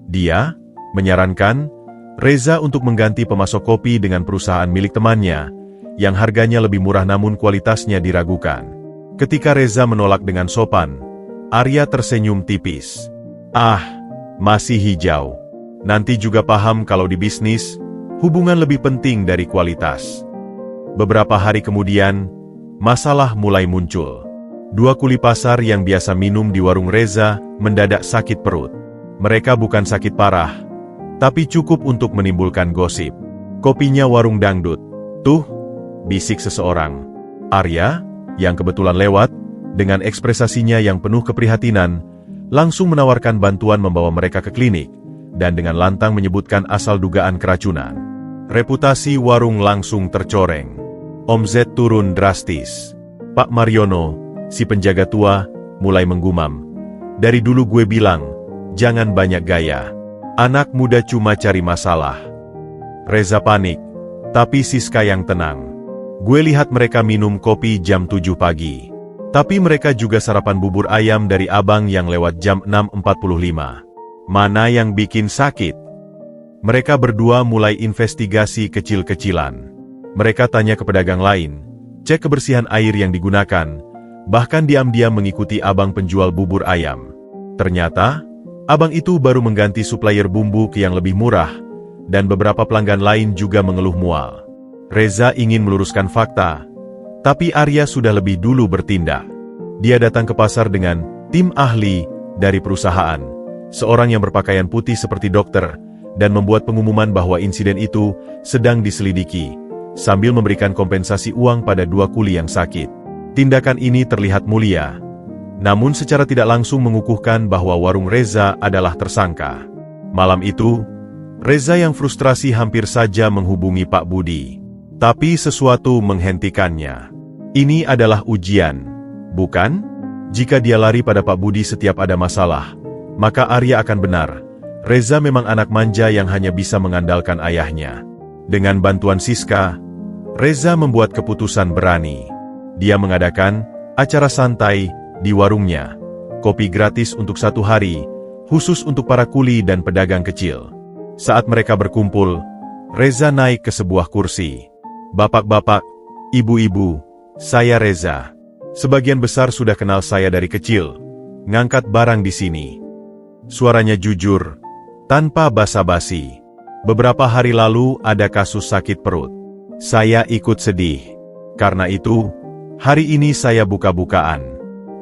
Dia menyarankan Reza untuk mengganti pemasok kopi dengan perusahaan milik temannya, yang harganya lebih murah namun kualitasnya diragukan. Ketika Reza menolak dengan sopan, Arya tersenyum tipis. "Ah, masih hijau. Nanti juga paham kalau di bisnis, hubungan lebih penting dari kualitas." Beberapa hari kemudian, masalah mulai muncul. Dua kuli pasar yang biasa minum di warung Reza mendadak sakit perut. Mereka bukan sakit parah, tapi cukup untuk menimbulkan gosip. "Kopinya warung dangdut. Tuh, bisik seseorang. Arya, yang kebetulan lewat, dengan ekspresinya yang penuh keprihatinan, langsung menawarkan bantuan membawa mereka ke klinik, dan dengan lantang menyebutkan asal dugaan keracunan. Reputasi warung langsung tercoreng. Omzet turun drastis. Pak Mariono, si penjaga tua, mulai menggumam. Dari dulu gue bilang, jangan banyak gaya. Anak muda cuma cari masalah. Reza panik, tapi Siska yang tenang. Gue lihat mereka minum kopi jam 7 pagi. Tapi mereka juga sarapan bubur ayam dari abang yang lewat jam 6.45. Mana yang bikin sakit? Mereka berdua mulai investigasi kecil-kecilan. Mereka tanya ke pedagang lain, cek kebersihan air yang digunakan, bahkan diam-diam mengikuti abang penjual bubur ayam. Ternyata, abang itu baru mengganti supplier bumbu ke yang lebih murah, dan beberapa pelanggan lain juga mengeluh mual. Reza ingin meluruskan fakta, tapi Arya sudah lebih dulu bertindak. Dia datang ke pasar dengan tim ahli dari perusahaan, seorang yang berpakaian putih seperti dokter, dan membuat pengumuman bahwa insiden itu sedang diselidiki, sambil memberikan kompensasi uang pada 2 kuli yang sakit. Tindakan ini terlihat mulia, namun secara tidak langsung mengukuhkan bahwa warung Reza adalah tersangka. Malam itu, Reza yang frustrasi hampir saja menghubungi Pak Budi. Tapi sesuatu menghentikannya. Ini adalah ujian, bukan? Jika dia lari pada Pak Budi setiap ada masalah, maka Arya akan benar. Reza memang anak manja yang hanya bisa mengandalkan ayahnya. Dengan bantuan Siska, Reza membuat keputusan berani. Dia mengadakan acara santai di warungnya. Kopi gratis untuk 1 hari, khusus untuk para kuli dan pedagang kecil. Saat mereka berkumpul, Reza naik ke sebuah kursi. Bapak-bapak, ibu-ibu, saya Reza. Sebagian besar sudah kenal saya dari kecil, ngangkat barang di sini. Suaranya jujur, tanpa basa-basi. Beberapa hari lalu ada kasus sakit perut. Saya ikut sedih. Karena itu, hari ini saya buka-bukaan.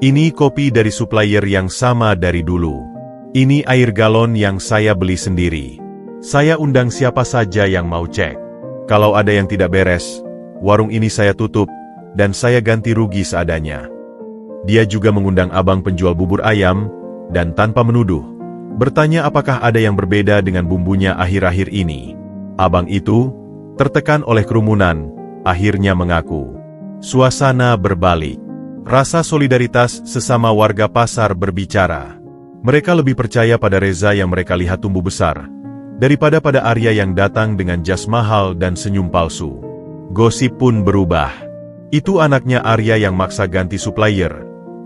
Ini kopi dari supplier yang sama dari dulu. Ini air galon yang saya beli sendiri. Saya undang siapa saja yang mau cek. Kalau ada yang tidak beres, warung ini saya tutup, dan saya ganti rugi seadanya. Dia juga mengundang abang penjual bubur ayam, dan tanpa menuduh, bertanya apakah ada yang berbeda dengan bumbunya akhir-akhir ini. Abang itu, tertekan oleh kerumunan, akhirnya mengaku. Suasana berbalik. Rasa solidaritas sesama warga pasar berbicara. Mereka lebih percaya pada Reza yang mereka lihat tumbuh besar, daripada pada Arya yang datang dengan jas mahal dan senyum palsu. Gosip pun berubah. Itu anaknya Arya yang maksa ganti supplier,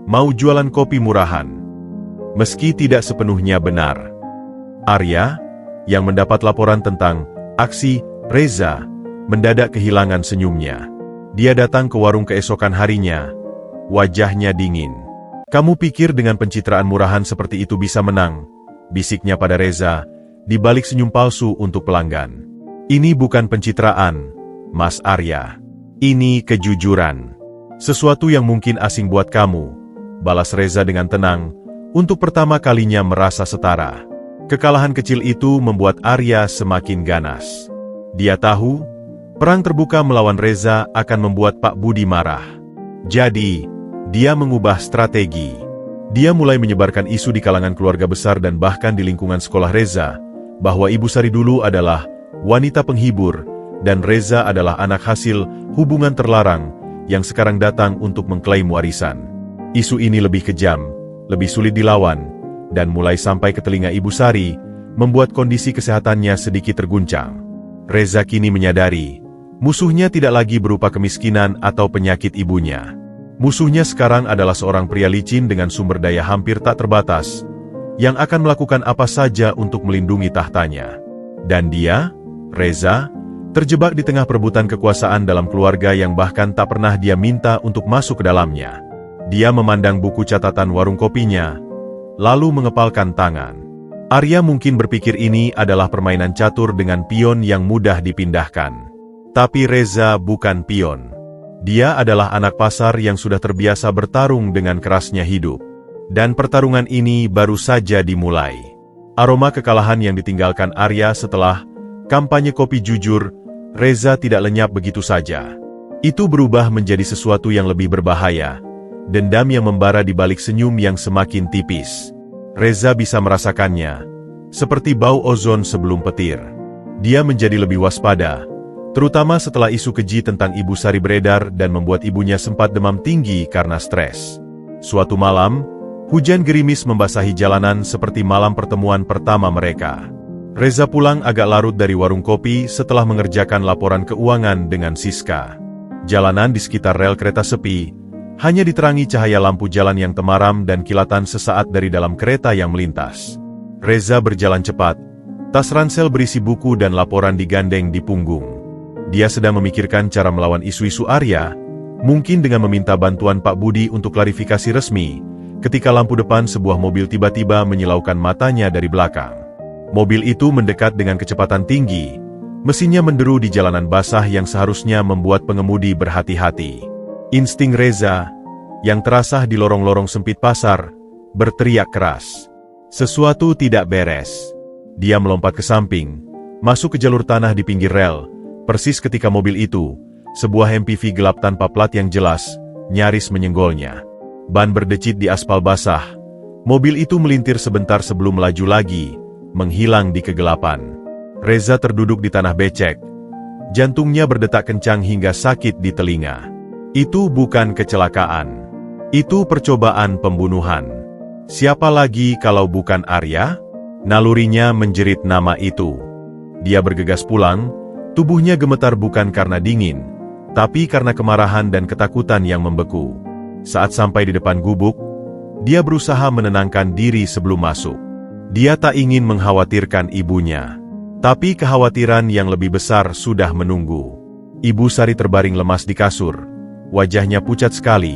mau jualan kopi murahan. Meski tidak sepenuhnya benar. Arya, yang mendapat laporan tentang aksi Reza, mendadak kehilangan senyumnya. Dia datang ke warung keesokan harinya, wajahnya dingin. Kamu pikir dengan pencitraan murahan seperti itu bisa menang? Bisiknya pada Reza, di balik senyum palsu untuk pelanggan. Ini bukan pencitraan, Mas Arya. Ini kejujuran. Sesuatu yang mungkin asing buat kamu, balas Reza dengan tenang, untuk pertama kalinya merasa setara. Kekalahan kecil itu membuat Arya semakin ganas. Dia tahu, perang terbuka melawan Reza akan membuat Pak Budi marah. Jadi, dia mengubah strategi. Dia mulai menyebarkan isu di kalangan keluarga besar dan bahkan di lingkungan sekolah Reza, bahwa Ibu Sari dulu adalah wanita penghibur, dan Reza adalah anak hasil hubungan terlarang yang sekarang datang untuk mengklaim warisan. Isu ini lebih kejam, lebih sulit dilawan, dan mulai sampai ke telinga Ibu Sari, membuat kondisi kesehatannya sedikit terguncang. Reza kini menyadari, musuhnya tidak lagi berupa kemiskinan atau penyakit ibunya. Musuhnya sekarang adalah seorang pria licin dengan sumber daya hampir tak terbatas, yang akan melakukan apa saja untuk melindungi tahtanya. Dan dia, Reza, terjebak di tengah perebutan kekuasaan dalam keluarga yang bahkan tak pernah dia minta untuk masuk ke dalamnya. Dia memandang buku catatan warung kopinya, lalu mengepalkan tangan. Arya mungkin berpikir ini adalah permainan catur dengan pion yang mudah dipindahkan. Tapi Reza bukan pion. Dia adalah anak pasar yang sudah terbiasa bertarung dengan kerasnya hidup. Dan pertarungan ini baru saja dimulai. Aroma kekalahan yang ditinggalkan Arya setelah kampanye kopi jujur, Reza tidak lenyap begitu saja. Itu berubah menjadi sesuatu yang lebih berbahaya. Dendam yang membara di balik senyum yang semakin tipis. Reza bisa merasakannya, seperti bau ozon sebelum petir. Dia menjadi lebih waspada, terutama setelah isu keji tentang Ibu Sari beredar dan membuat ibunya sempat demam tinggi karena stres. Suatu malam, hujan gerimis membasahi jalanan seperti malam pertemuan pertama mereka. Reza pulang agak larut dari warung kopi setelah mengerjakan laporan keuangan dengan Siska. Jalanan di sekitar rel kereta sepi, hanya diterangi cahaya lampu jalan yang temaram dan kilatan sesaat dari dalam kereta yang melintas. Reza berjalan cepat, tas ransel berisi buku dan laporan digandeng di punggung. Dia sedang memikirkan cara melawan isu-isu Arya, mungkin dengan meminta bantuan Pak Budi untuk klarifikasi resmi, ketika lampu depan sebuah mobil tiba-tiba menyilaukan matanya dari belakang. Mobil itu mendekat dengan kecepatan tinggi, mesinnya menderu di jalanan basah yang seharusnya membuat pengemudi berhati-hati. Insting Reza, yang terasah di lorong-lorong sempit pasar, berteriak keras. Sesuatu tidak beres. Dia melompat ke samping, masuk ke jalur tanah di pinggir rel, persis ketika mobil itu, sebuah MPV gelap tanpa plat yang jelas, nyaris menyenggolnya. Ban berdecit di aspal basah. Mobil itu melintir sebentar sebelum melaju lagi, menghilang di kegelapan. Reza terduduk di tanah becek. Jantungnya berdetak kencang hingga sakit di telinga. Itu bukan kecelakaan. Itu percobaan pembunuhan. Siapa lagi kalau bukan Arya? Nalurinya menjerit nama itu. Dia bergegas pulang, tubuhnya gemetar bukan karena dingin, tapi karena kemarahan dan ketakutan yang membeku. Saat sampai di depan gubuk, dia berusaha menenangkan diri sebelum masuk. Dia tak ingin mengkhawatirkan ibunya. Tapi kekhawatiran yang lebih besar sudah menunggu. Ibu Sari terbaring lemas di kasur. Wajahnya pucat sekali,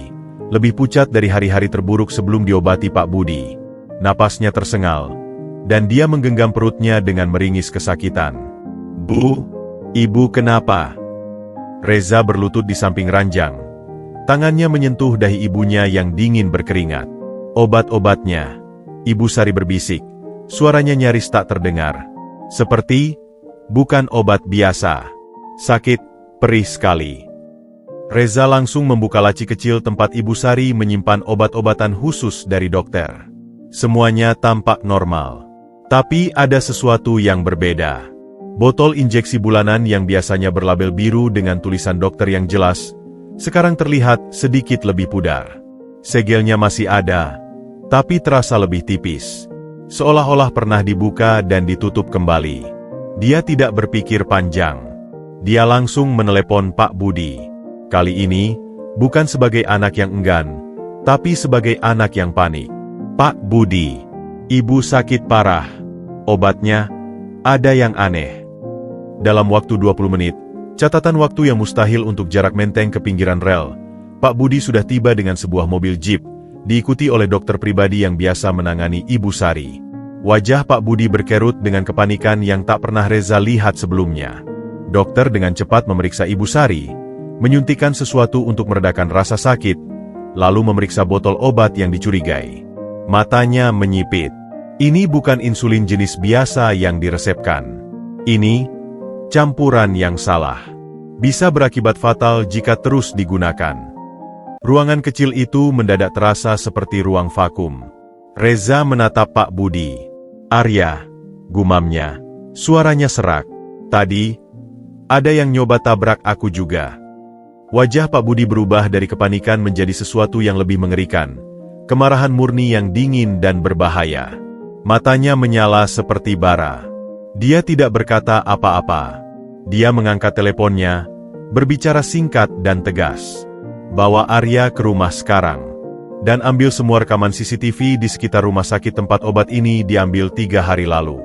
lebih pucat dari hari-hari terburuk sebelum diobati Pak Budi. Napasnya tersengal, dan dia menggenggam perutnya dengan meringis kesakitan. Bu, ibu kenapa? Reza berlutut di samping ranjang. Tangannya menyentuh dahi ibunya yang dingin berkeringat. Obat-obatnya, Ibu Sari berbisik. Suaranya nyaris tak terdengar. Seperti, bukan obat biasa. Sakit, perih sekali. Reza langsung membuka laci kecil tempat Ibu Sari menyimpan obat-obatan khusus dari dokter. Semuanya tampak normal. Tapi ada sesuatu yang berbeda. Botol injeksi bulanan yang biasanya berlabel biru dengan tulisan dokter yang jelas, sekarang terlihat sedikit lebih pudar. Segelnya masih ada, tapi terasa lebih tipis. Seolah-olah pernah dibuka dan ditutup kembali. Dia tidak berpikir panjang. Dia langsung menelepon Pak Budi. Kali ini, bukan sebagai anak yang enggan, tapi sebagai anak yang panik. Pak Budi, ibu sakit parah. Obatnya, ada yang aneh. Dalam waktu 20 menit, catatan waktu yang mustahil untuk jarak menteng ke pinggiran rel, Pak Budi sudah tiba dengan sebuah mobil jeep, diikuti oleh dokter pribadi yang biasa menangani Ibu Sari. Wajah Pak Budi berkerut dengan kepanikan yang tak pernah Reza lihat sebelumnya. Dokter dengan cepat memeriksa Ibu Sari, menyuntikkan sesuatu untuk meredakan rasa sakit, lalu memeriksa botol obat yang dicurigai. Matanya menyipit. Ini bukan insulin jenis biasa yang diresepkan. Ini campuran yang salah. Bisa berakibat fatal jika terus digunakan. Ruangan kecil itu mendadak terasa seperti ruang vakum. Reza menatap Pak Budi. Arya, gumamnya. Suaranya serak. Tadi, ada yang nyoba tabrak aku juga. Wajah Pak Budi berubah dari kepanikan menjadi sesuatu yang lebih mengerikan. Kemarahan murni yang dingin dan berbahaya. Matanya menyala seperti bara. Dia tidak berkata apa-apa. Dia mengangkat teleponnya, berbicara singkat dan tegas. Bawa Arya ke rumah sekarang. Dan ambil semua rekaman CCTV di sekitar rumah sakit tempat obat ini diambil 3 hari lalu.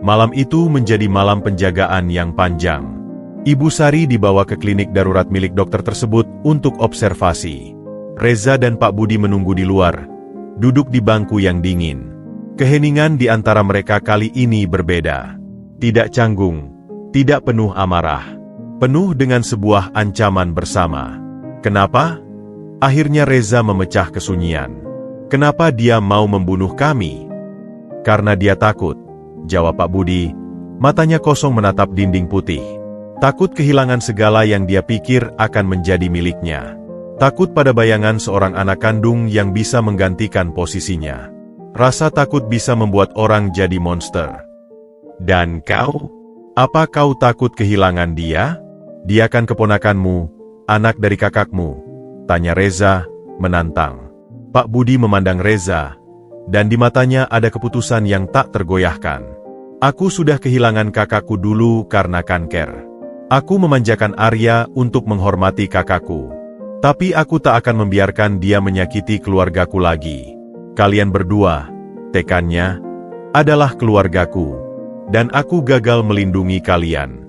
Malam itu menjadi malam penjagaan yang panjang. Ibu Sari dibawa ke klinik darurat milik dokter tersebut untuk observasi. Reza dan Pak Budi menunggu di luar, duduk di bangku yang dingin. Keheningan di antara mereka kali ini berbeda. Tidak canggung, tidak penuh amarah. Penuh dengan sebuah ancaman bersama. Kenapa? Akhirnya Reza memecah kesunyian. Kenapa dia mau membunuh kami? Karena dia takut, jawab Pak Budi, matanya kosong menatap dinding putih. Takut kehilangan segala yang dia pikir akan menjadi miliknya. Takut pada bayangan seorang anak kandung yang bisa menggantikan posisinya. Rasa takut bisa membuat orang jadi monster. Dan kau? Apa kau takut kehilangan dia? Dia kan keponakanmu, anak dari kakakmu, tanya Reza, menantang. Pak Budi memandang Reza, dan di matanya ada keputusan yang tak tergoyahkan. Aku sudah kehilangan kakakku dulu karena kanker. Aku memanjakan Arya untuk menghormati kakakku. Tapi aku tak akan membiarkan dia menyakiti keluargaku lagi. Kalian berdua, tekannya, adalah keluargaku. Dan aku gagal melindungi kalian.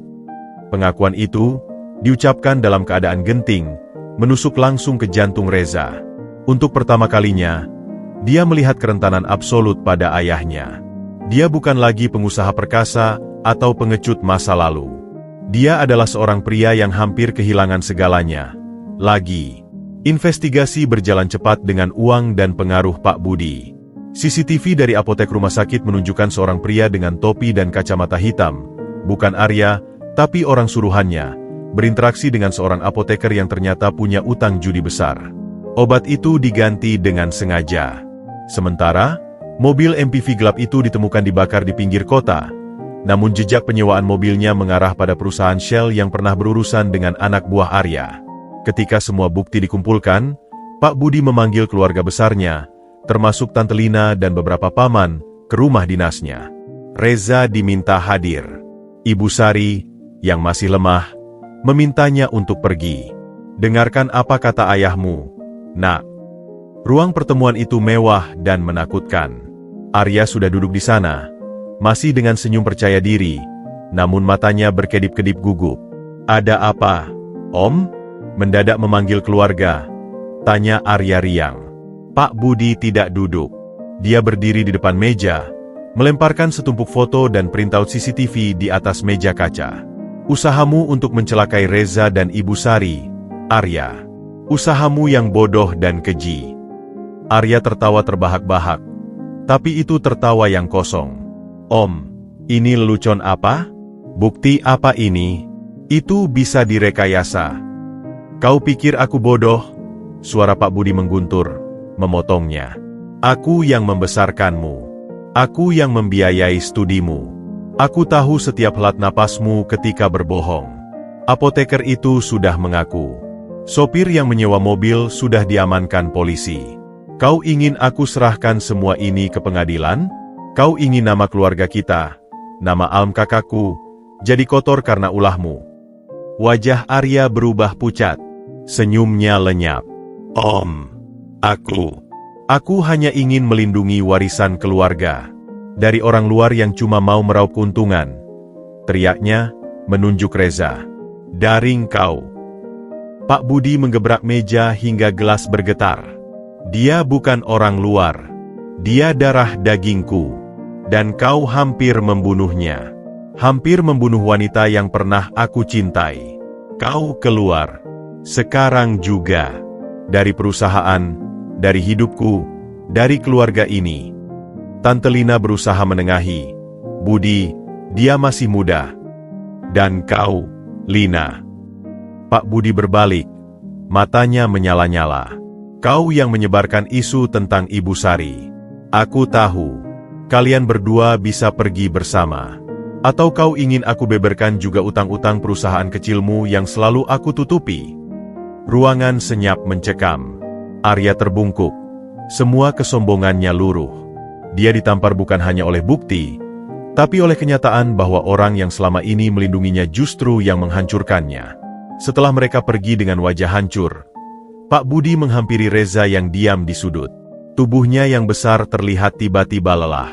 Pengakuan itu diucapkan dalam keadaan genting, menusuk langsung ke jantung Reza. Untuk pertama kalinya, dia melihat kerentanan absolut pada ayahnya. Dia bukan lagi pengusaha perkasa atau pengecut masa lalu. Dia adalah seorang pria yang hampir kehilangan segalanya. Lagi, investigasi berjalan cepat dengan uang dan pengaruh Pak Budi. CCTV dari apotek rumah sakit menunjukkan seorang pria dengan topi dan kacamata hitam, bukan Arya, tapi orang suruhannya, berinteraksi dengan seorang apoteker yang ternyata punya utang judi besar. Obat itu diganti dengan sengaja. Sementara, mobil MPV gelap itu ditemukan dibakar di pinggir kota, namun jejak penyewaan mobilnya mengarah pada perusahaan Shell yang pernah berurusan dengan anak buah Arya. Ketika semua bukti dikumpulkan, Pak Budi memanggil keluarga besarnya, termasuk Tante Lina dan beberapa paman, ke rumah dinasnya. Reza diminta hadir. Ibu Sari, yang masih lemah, memintanya untuk pergi. Dengarkan apa kata ayahmu, Nak. Ruang pertemuan itu mewah dan menakutkan. Arya sudah duduk di sana, masih dengan senyum percaya diri, namun matanya berkedip-kedip gugup. Ada apa, Om? Mendadak memanggil keluarga, tanya Arya riang. Pak Budi tidak duduk. Dia berdiri di depan meja, melemparkan setumpuk foto dan printout CCTV di atas meja kaca. Usahamu untuk mencelakai Reza dan Ibu Sari, Arya. Usahamu yang bodoh dan keji. Arya tertawa terbahak-bahak, tapi itu tertawa yang kosong. Om, ini lelucon apa? Bukti apa ini? Itu bisa direkayasa. Kau pikir aku bodoh? Suara Pak Budi mengguntur, memotongnya. Aku yang membesarkanmu. Aku yang membiayai studimu. Aku tahu setiap helat napasmu ketika berbohong. Apoteker itu sudah mengaku. Sopir yang menyewa mobil sudah diamankan polisi. Kau ingin aku serahkan semua ini ke pengadilan? Kau ingin nama keluarga kita, nama alm kakakku, jadi kotor karena ulahmu. Wajah Arya berubah pucat. Senyumnya lenyap. Om, aku hanya ingin melindungi warisan keluarga dari orang luar yang cuma mau meraup keuntungan. Teriaknya, menunjuk Reza. Daring kau. Pak Budi menggebrak meja hingga gelas bergetar. Dia bukan orang luar. Dia darah dagingku. Dan kau hampir membunuhnya. Hampir membunuh wanita yang pernah aku cintai. Kau keluar. Sekarang juga. Dari perusahaan, dari hidupku, dari keluarga ini. Tante Lina berusaha menengahi. Budi, dia masih muda. Dan kau, Lina. Pak Budi berbalik. Matanya menyala-nyala. Kau yang menyebarkan isu tentang Ibu Sari. Aku tahu. Kalian berdua bisa pergi bersama. Atau kau ingin aku beberkan juga utang-utang perusahaan kecilmu yang selalu aku tutupi? Ruangan senyap mencekam. Arya terbungkuk. Semua kesombongannya luruh. Dia ditampar bukan hanya oleh bukti, tapi oleh kenyataan bahwa orang yang selama ini melindunginya justru yang menghancurkannya. Setelah mereka pergi dengan wajah hancur, Pak Budi menghampiri Reza yang diam di sudut. Tubuhnya yang besar terlihat tiba-tiba lelah.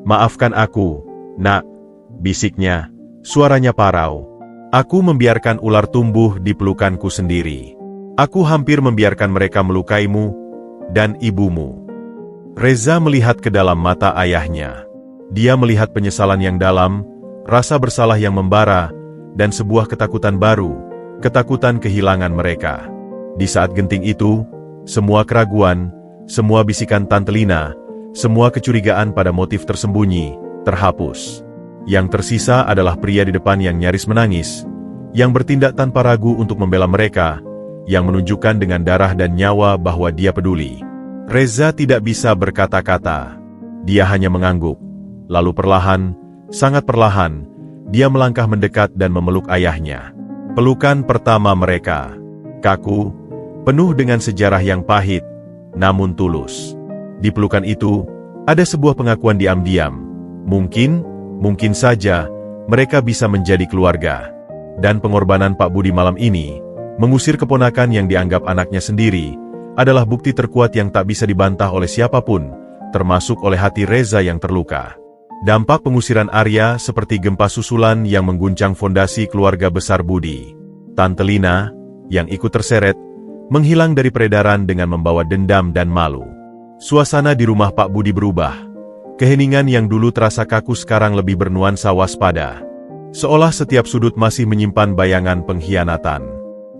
Maafkan aku, Nak, bisiknya, suaranya parau. Aku membiarkan ular tumbuh di pelukanku sendiri. Aku hampir membiarkan mereka melukaimu dan ibumu. Reza melihat ke dalam mata ayahnya. Dia melihat penyesalan yang dalam, rasa bersalah yang membara, dan sebuah ketakutan baru, ketakutan kehilangan mereka. Di saat genting itu, semua keraguan, semua bisikan Tante Lina, semua kecurigaan pada motif tersembunyi, terhapus. Yang tersisa adalah pria di depan yang nyaris menangis, yang bertindak tanpa ragu untuk membela mereka, yang menunjukkan dengan darah dan nyawa bahwa dia peduli. Reza tidak bisa berkata-kata. Dia hanya mengangguk. Lalu perlahan, sangat perlahan, dia melangkah mendekat dan memeluk ayahnya. Pelukan pertama mereka. Kaku, penuh dengan sejarah yang pahit, namun tulus. Di pelukan itu, ada sebuah pengakuan diam-diam. Mungkin saja, mereka bisa menjadi keluarga. Dan pengorbanan Pak Budi malam ini, mengusir keponakan yang dianggap anaknya sendiri, adalah bukti terkuat yang tak bisa dibantah oleh siapapun, termasuk oleh hati Reza yang terluka. Dampak pengusiran Arya seperti gempa susulan yang mengguncang fondasi keluarga besar Budi. Tante Lina, yang ikut terseret, menghilang dari peredaran dengan membawa dendam dan malu. Suasana di rumah Pak Budi berubah. Keheningan yang dulu terasa kaku sekarang lebih bernuansa waspada. Seolah setiap sudut masih menyimpan bayangan pengkhianatan.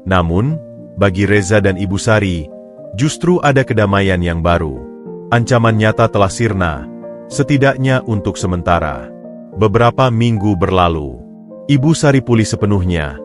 Namun, bagi Reza dan Ibu Sari, justru ada kedamaian yang baru. Ancaman nyata telah sirna, setidaknya untuk sementara. Beberapa minggu berlalu. Ibu Sari pulih sepenuhnya,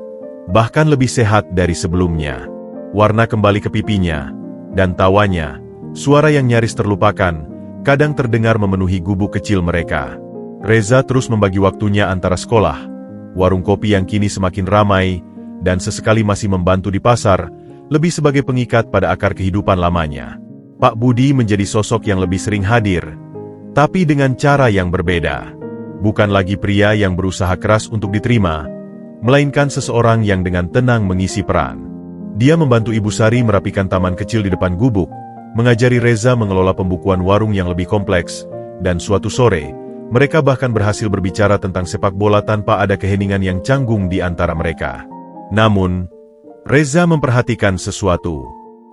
bahkan lebih sehat dari sebelumnya. Warna kembali ke pipinya, dan tawanya, suara yang nyaris terlupakan, kadang terdengar memenuhi gubuk kecil mereka. Reza terus membagi waktunya antara sekolah, warung kopi yang kini semakin ramai, dan sesekali masih membantu di pasar, lebih sebagai pengikat pada akar kehidupan lamanya. Pak Budi menjadi sosok yang lebih sering hadir, tapi dengan cara yang berbeda. Bukan lagi pria yang berusaha keras untuk diterima, melainkan seseorang yang dengan tenang mengisi peran. Dia membantu Ibu Sari merapikan taman kecil di depan gubuk, mengajari Reza mengelola pembukuan warung yang lebih kompleks, dan suatu sore, mereka bahkan berhasil berbicara tentang sepak bola tanpa ada keheningan yang canggung di antara mereka. Namun, Reza memperhatikan sesuatu.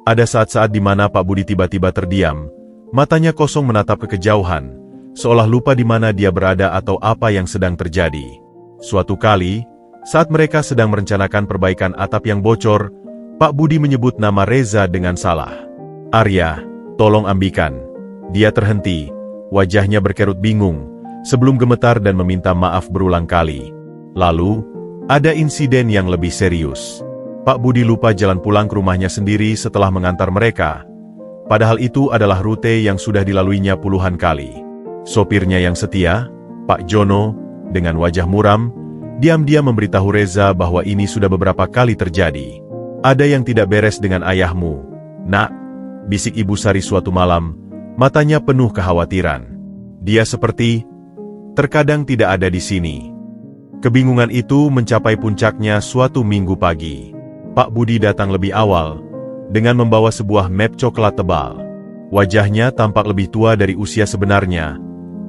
Ada saat-saat di mana Pak Budi tiba-tiba terdiam, matanya kosong menatap ke kejauhan, seolah lupa di mana dia berada atau apa yang sedang terjadi. Suatu kali, saat mereka sedang merencanakan perbaikan atap yang bocor, Pak Budi menyebut nama Reza dengan salah. "Arya, tolong ambikan." Dia terhenti, wajahnya berkerut bingung, sebelum gemetar dan meminta maaf berulang kali. Lalu, ada insiden yang lebih serius. Pak Budi lupa jalan pulang ke rumahnya sendiri setelah mengantar mereka. Padahal itu adalah rute yang sudah dilaluinya puluhan kali. Sopirnya yang setia, Pak Jono, dengan wajah muram, diam-diam memberitahu Reza bahwa ini sudah beberapa kali terjadi. "Ada yang tidak beres dengan ayahmu, Nak," bisik Ibu Sari suatu malam, matanya penuh kekhawatiran. Dia seperti terkadang tidak ada di sini. Kebingungan itu mencapai puncaknya suatu minggu pagi. Pak Budi datang lebih awal, dengan membawa sebuah map coklat tebal. Wajahnya tampak lebih tua dari usia sebenarnya,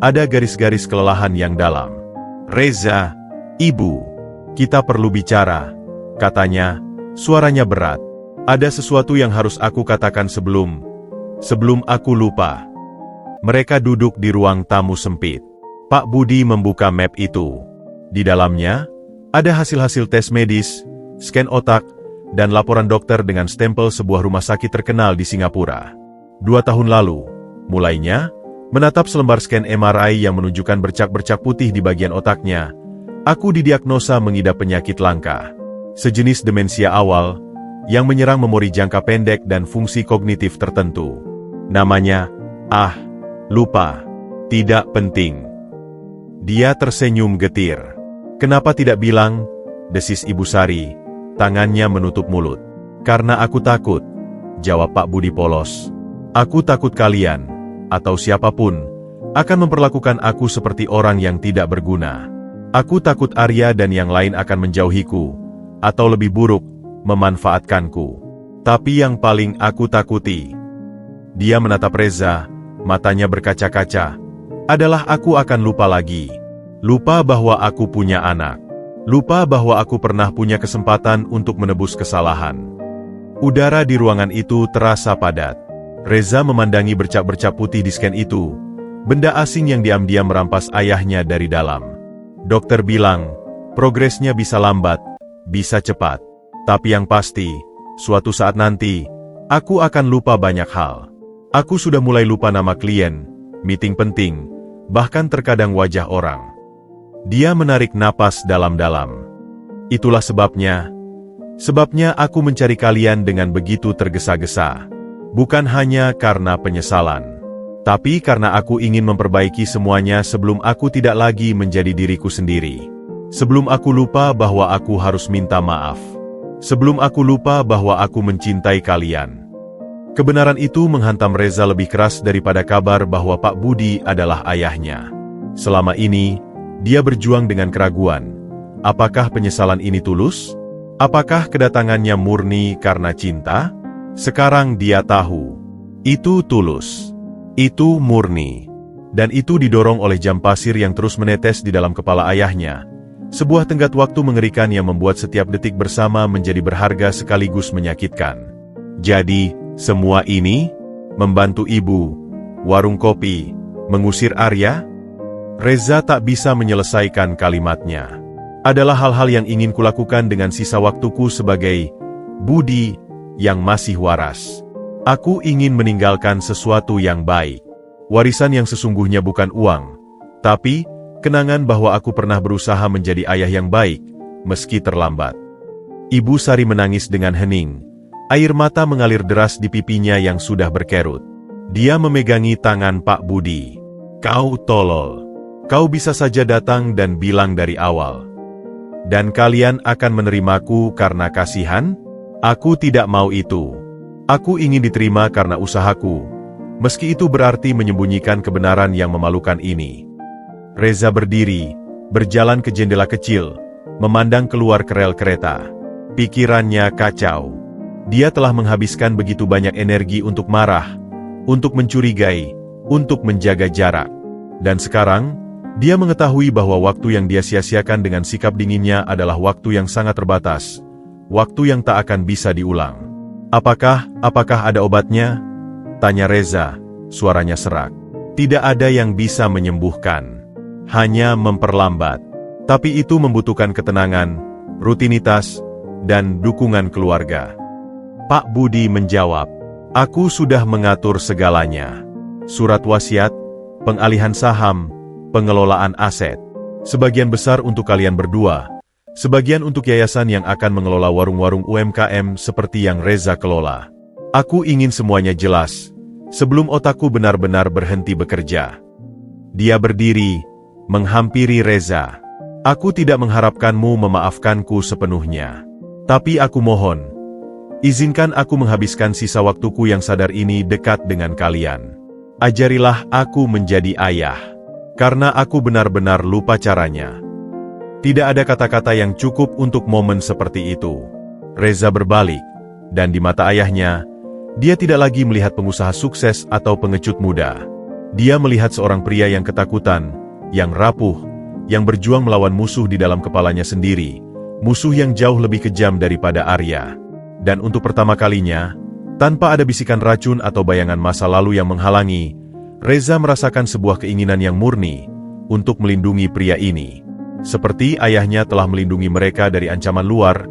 ada garis-garis kelelahan yang dalam. "Reza, Ibu, kita perlu bicara," katanya, suaranya berat. "Ada sesuatu yang harus aku katakan sebelum aku lupa." Mereka duduk di ruang tamu sempit. Pak Budi membuka map itu. Di dalamnya, ada hasil-hasil tes medis, scan otak, dan laporan dokter dengan stempel sebuah rumah sakit terkenal di Singapura. 2 tahun lalu, mulainya, menatap selembar scan MRI yang menunjukkan bercak-bercak putih di bagian otaknya, aku didiagnosa mengidap penyakit langka. Sejenis demensia awal, yang menyerang memori jangka pendek dan fungsi kognitif tertentu. Namanya, lupa, tidak penting. Dia tersenyum getir. "Kenapa tidak bilang?" desis Ibu Sari, tangannya menutup mulut. "Karena aku takut," jawab Pak Budi polos. "Aku takut kalian, atau siapapun, akan memperlakukan aku seperti orang yang tidak berguna. Aku takut Arya dan yang lain akan menjauhiku, atau lebih buruk, memanfaatkanku. Tapi yang paling aku takuti," dia menatap Reza, matanya berkaca-kaca, "adalah aku akan lupa lagi. Lupa bahwa aku punya anak. Lupa bahwa aku pernah punya kesempatan untuk menebus kesalahan." Udara di ruangan itu terasa padat. Reza memandangi bercak-bercak putih di scan itu, benda asing yang diam-diam merampas ayahnya dari dalam. Dokter bilang, progresnya bisa lambat, bisa cepat. Tapi yang pasti, suatu saat nanti, aku akan lupa banyak hal. Aku sudah mulai lupa nama klien, meeting penting, bahkan terkadang wajah orang. Dia menarik napas dalam-dalam. Itulah sebabnya aku mencari kalian dengan begitu tergesa-gesa. Bukan hanya karena penyesalan, tapi karena aku ingin memperbaiki semuanya sebelum aku tidak lagi menjadi diriku sendiri. Sebelum aku lupa bahwa aku harus minta maaf. Sebelum aku lupa bahwa aku mencintai kalian. Kebenaran itu menghantam Reza lebih keras daripada kabar bahwa Pak Budi adalah ayahnya. Selama ini, dia berjuang dengan keraguan. Apakah penyesalan ini tulus? Apakah kedatangannya murni karena cinta? Sekarang dia tahu. Itu tulus. Itu murni. Dan itu didorong oleh jam pasir yang terus menetes di dalam kepala ayahnya. Sebuah tenggat waktu mengerikan yang membuat setiap detik bersama menjadi berharga sekaligus menyakitkan. Jadi, semua ini membantu ibu, warung kopi, mengusir Arya? Reza tak bisa menyelesaikan kalimatnya. Adalah hal-hal yang ingin kulakukan dengan sisa waktuku sebagai Budi yang masih waras. Aku ingin meninggalkan sesuatu yang baik. Warisan yang sesungguhnya bukan uang, tapi kenangan bahwa aku pernah berusaha menjadi ayah yang baik, meski terlambat. Ibu Sari menangis dengan hening. Air mata mengalir deras di pipinya yang sudah berkerut. Dia memegangi tangan Pak Budi. Kau tolol. Kau bisa saja datang dan bilang dari awal. Dan kalian akan menerimaku karena kasihan? Aku tidak mau itu. Aku ingin diterima karena usahaku. Meski itu berarti menyembunyikan kebenaran yang memalukan ini. Reza berdiri, berjalan ke jendela kecil, memandang keluar ke rel kereta. Pikirannya kacau. Dia telah menghabiskan begitu banyak energi untuk marah, untuk mencurigai, untuk menjaga jarak. Dan sekarang, dia mengetahui bahwa waktu yang dia sia-siakan dengan sikap dinginnya adalah waktu yang sangat terbatas, waktu yang tak akan bisa diulang. Apakah ada obatnya? Tanya Reza, suaranya serak. Tidak ada yang bisa menyembuhkan. Hanya memperlambat. Tapi itu membutuhkan ketenangan, rutinitas, dan dukungan keluarga. Pak Budi menjawab, aku sudah mengatur segalanya. Surat wasiat, pengalihan saham, pengelolaan aset. Sebagian besar untuk kalian berdua, sebagian untuk yayasan yang akan mengelola warung-warung UMKM seperti yang Reza kelola. Aku ingin semuanya jelas, sebelum otakku benar-benar berhenti bekerja. Dia berdiri, menghampiri Reza. Aku tidak mengharapkanmu memaafkanku sepenuhnya. Tapi aku mohon, izinkan aku menghabiskan sisa waktuku yang sadar ini dekat dengan kalian. Ajarilah aku menjadi ayah. Karena aku benar-benar lupa caranya. Tidak ada kata-kata yang cukup untuk momen seperti itu. Reza berbalik, dan di mata ayahnya, dia tidak lagi melihat pengusaha sukses atau pengecut muda. Dia melihat seorang pria yang ketakutan, yang rapuh, yang berjuang melawan musuh di dalam kepalanya sendiri, musuh yang jauh lebih kejam daripada Arya. Dan untuk pertama kalinya, tanpa ada bisikan racun atau bayangan masa lalu yang menghalangi, Reza merasakan sebuah keinginan yang murni untuk melindungi pria ini. Seperti ayahnya telah melindungi mereka dari ancaman luar,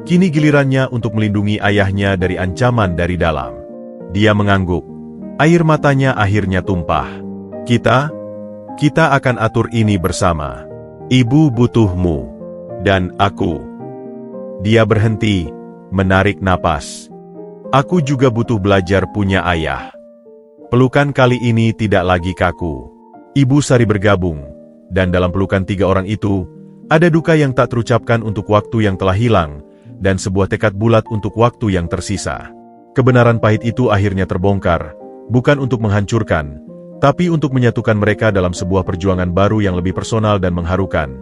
kini gilirannya untuk melindungi ayahnya dari ancaman dari dalam. Dia mengangguk. Air matanya akhirnya tumpah. Kita akan atur ini bersama. Ibu butuhmu. Dan aku. Dia berhenti, menarik napas. Aku juga butuh belajar punya ayah. Pelukan kali ini tidak lagi kaku. Ibu Sari bergabung, dan dalam pelukan tiga orang itu, ada duka yang tak terucapkan untuk waktu yang telah hilang, dan sebuah tekad bulat untuk waktu yang tersisa. Kebenaran pahit itu akhirnya terbongkar, bukan untuk menghancurkan, tapi untuk menyatukan mereka dalam sebuah perjuangan baru yang lebih personal dan mengharukan.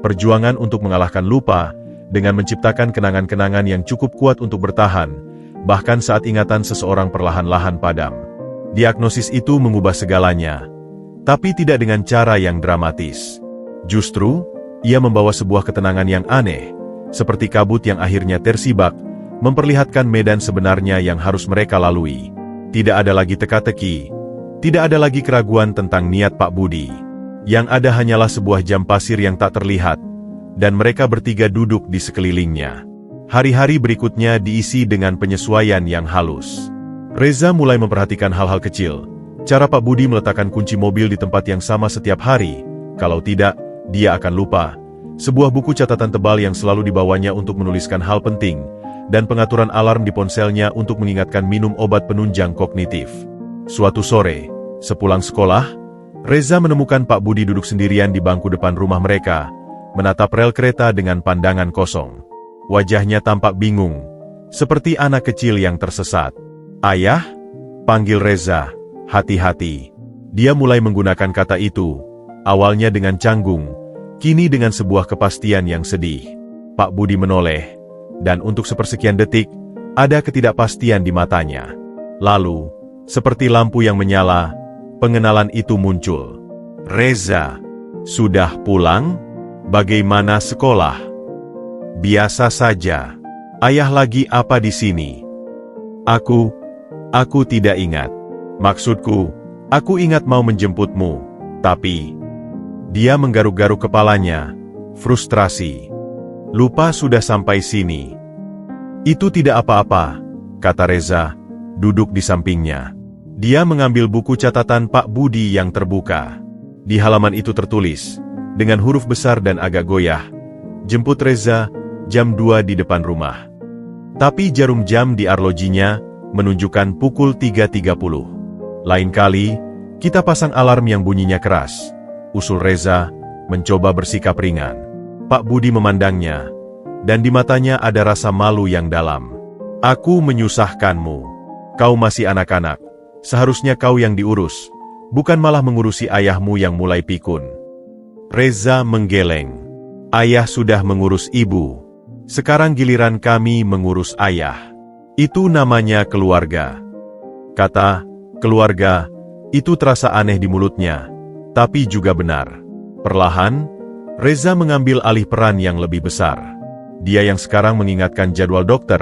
Perjuangan untuk mengalahkan lupa, dengan menciptakan kenangan-kenangan yang cukup kuat untuk bertahan, bahkan saat ingatan seseorang perlahan-lahan padam. Diagnosis itu mengubah segalanya, tapi tidak dengan cara yang dramatis. Justru, ia membawa sebuah ketenangan yang aneh, seperti kabut yang akhirnya tersibak, memperlihatkan medan sebenarnya yang harus mereka lalui. Tidak ada lagi teka-teki, tidak ada lagi keraguan tentang niat Pak Budi. Yang ada hanyalah sebuah jam pasir yang tak terlihat, dan mereka bertiga duduk di sekelilingnya. Hari-hari berikutnya diisi dengan penyesuaian yang halus. Reza mulai memperhatikan hal-hal kecil. Cara Pak Budi meletakkan kunci mobil di tempat yang sama setiap hari. Kalau tidak, dia akan lupa. sebuah buku catatan tebal yang selalu dibawanya untuk menuliskan hal penting, dan pengaturan alarm di ponselnya untuk mengingatkan minum obat penunjang kognitif. Suatu sore, sepulang sekolah, Reza menemukan Pak Budi duduk sendirian di bangku depan rumah mereka, menatap rel kereta dengan pandangan kosong. Wajahnya tampak bingung, seperti anak kecil yang tersesat. "Ayah?" panggil Reza. "Hati-hati." Dia mulai menggunakan kata itu, awalnya dengan canggung, kini dengan sebuah kepastian yang sedih. Pak Budi menoleh, dan untuk sepersekian detik, ada ketidakpastian di matanya. Lalu, seperti lampu yang menyala, pengenalan itu muncul. "Reza, sudah pulang? Bagaimana sekolah?" "Biasa saja. Ayah lagi apa di sini?" Aku tidak ingat. Maksudku, aku ingat mau menjemputmu, tapi..." Dia menggaruk-garuk kepalanya, frustrasi. "Lupa sudah sampai sini." "Itu tidak apa-apa," kata Reza, duduk di sampingnya. Dia mengambil buku catatan Pak Budi yang terbuka. Di halaman itu tertulis, dengan huruf besar dan agak goyah, "Jemput Reza, jam 2 di depan rumah." Tapi jarum jam di arlojinya menunjukkan pukul 3.30. "Lain kali, kita pasang alarm yang bunyinya keras," usul Reza, mencoba bersikap ringan. Pak Budi memandangnya, dan di matanya ada rasa malu yang dalam. "Aku menyusahkanmu. Kau masih anak-anak. Seharusnya kau yang diurus, bukan malah mengurusi ayahmu yang mulai pikun." Reza menggeleng. "Ayah sudah mengurus ibu. Sekarang giliran kami mengurus ayah. Itu namanya keluarga." Kata "keluarga" itu terasa aneh di mulutnya, tapi juga benar. Perlahan, Reza mengambil alih peran yang lebih besar. Dia yang sekarang mengingatkan jadwal dokter,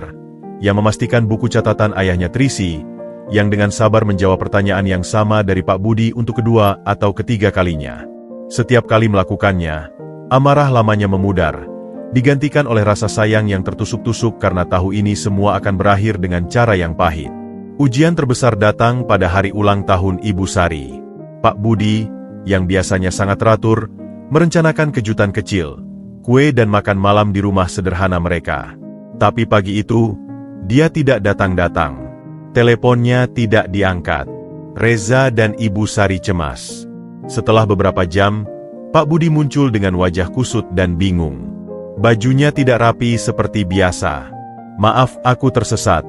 yang memastikan buku catatan ayahnya terisi, yang dengan sabar menjawab pertanyaan yang sama dari Pak Budi untuk kedua atau ketiga kalinya. Setiap kali melakukannya, amarah lamanya memudar, digantikan oleh rasa sayang yang tertusuk-tusuk karena tahu ini semua akan berakhir dengan cara yang pahit. Ujian terbesar datang pada hari ulang tahun Ibu Sari. Pak Budi, yang biasanya sangat teratur, merencanakan kejutan kecil, kue dan makan malam di rumah sederhana mereka. Tapi pagi itu, dia tidak datang-datang. Teleponnya tidak diangkat. Reza dan Ibu Sari cemas. Setelah beberapa jam, Pak Budi muncul dengan wajah kusut dan bingung. Bajunya tidak rapi seperti biasa. "Maaf, aku tersesat,"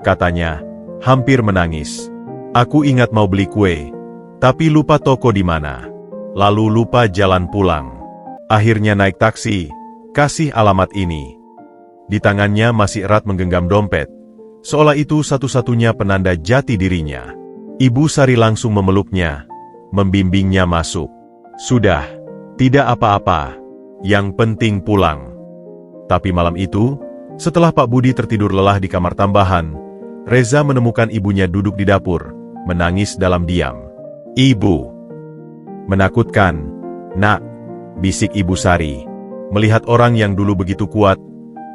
katanya, hampir menangis. "Aku ingat mau beli kue, tapi lupa toko di mana. Lalu lupa jalan pulang. Akhirnya naik taksi, kasih alamat ini." Di tangannya masih erat menggenggam dompet, seolah itu satu-satunya penanda jati dirinya. Ibu Sari langsung memeluknya, membimbingnya masuk. "Sudah, tidak apa-apa. Yang penting pulang." Tapi malam itu, setelah Pak Budi tertidur lelah di kamar tambahan, Reza menemukan ibunya duduk di dapur, menangis dalam diam. "Ibu." "Menakutkan, Nak," bisik Ibu Sari. Melihat orang yang dulu begitu kuat,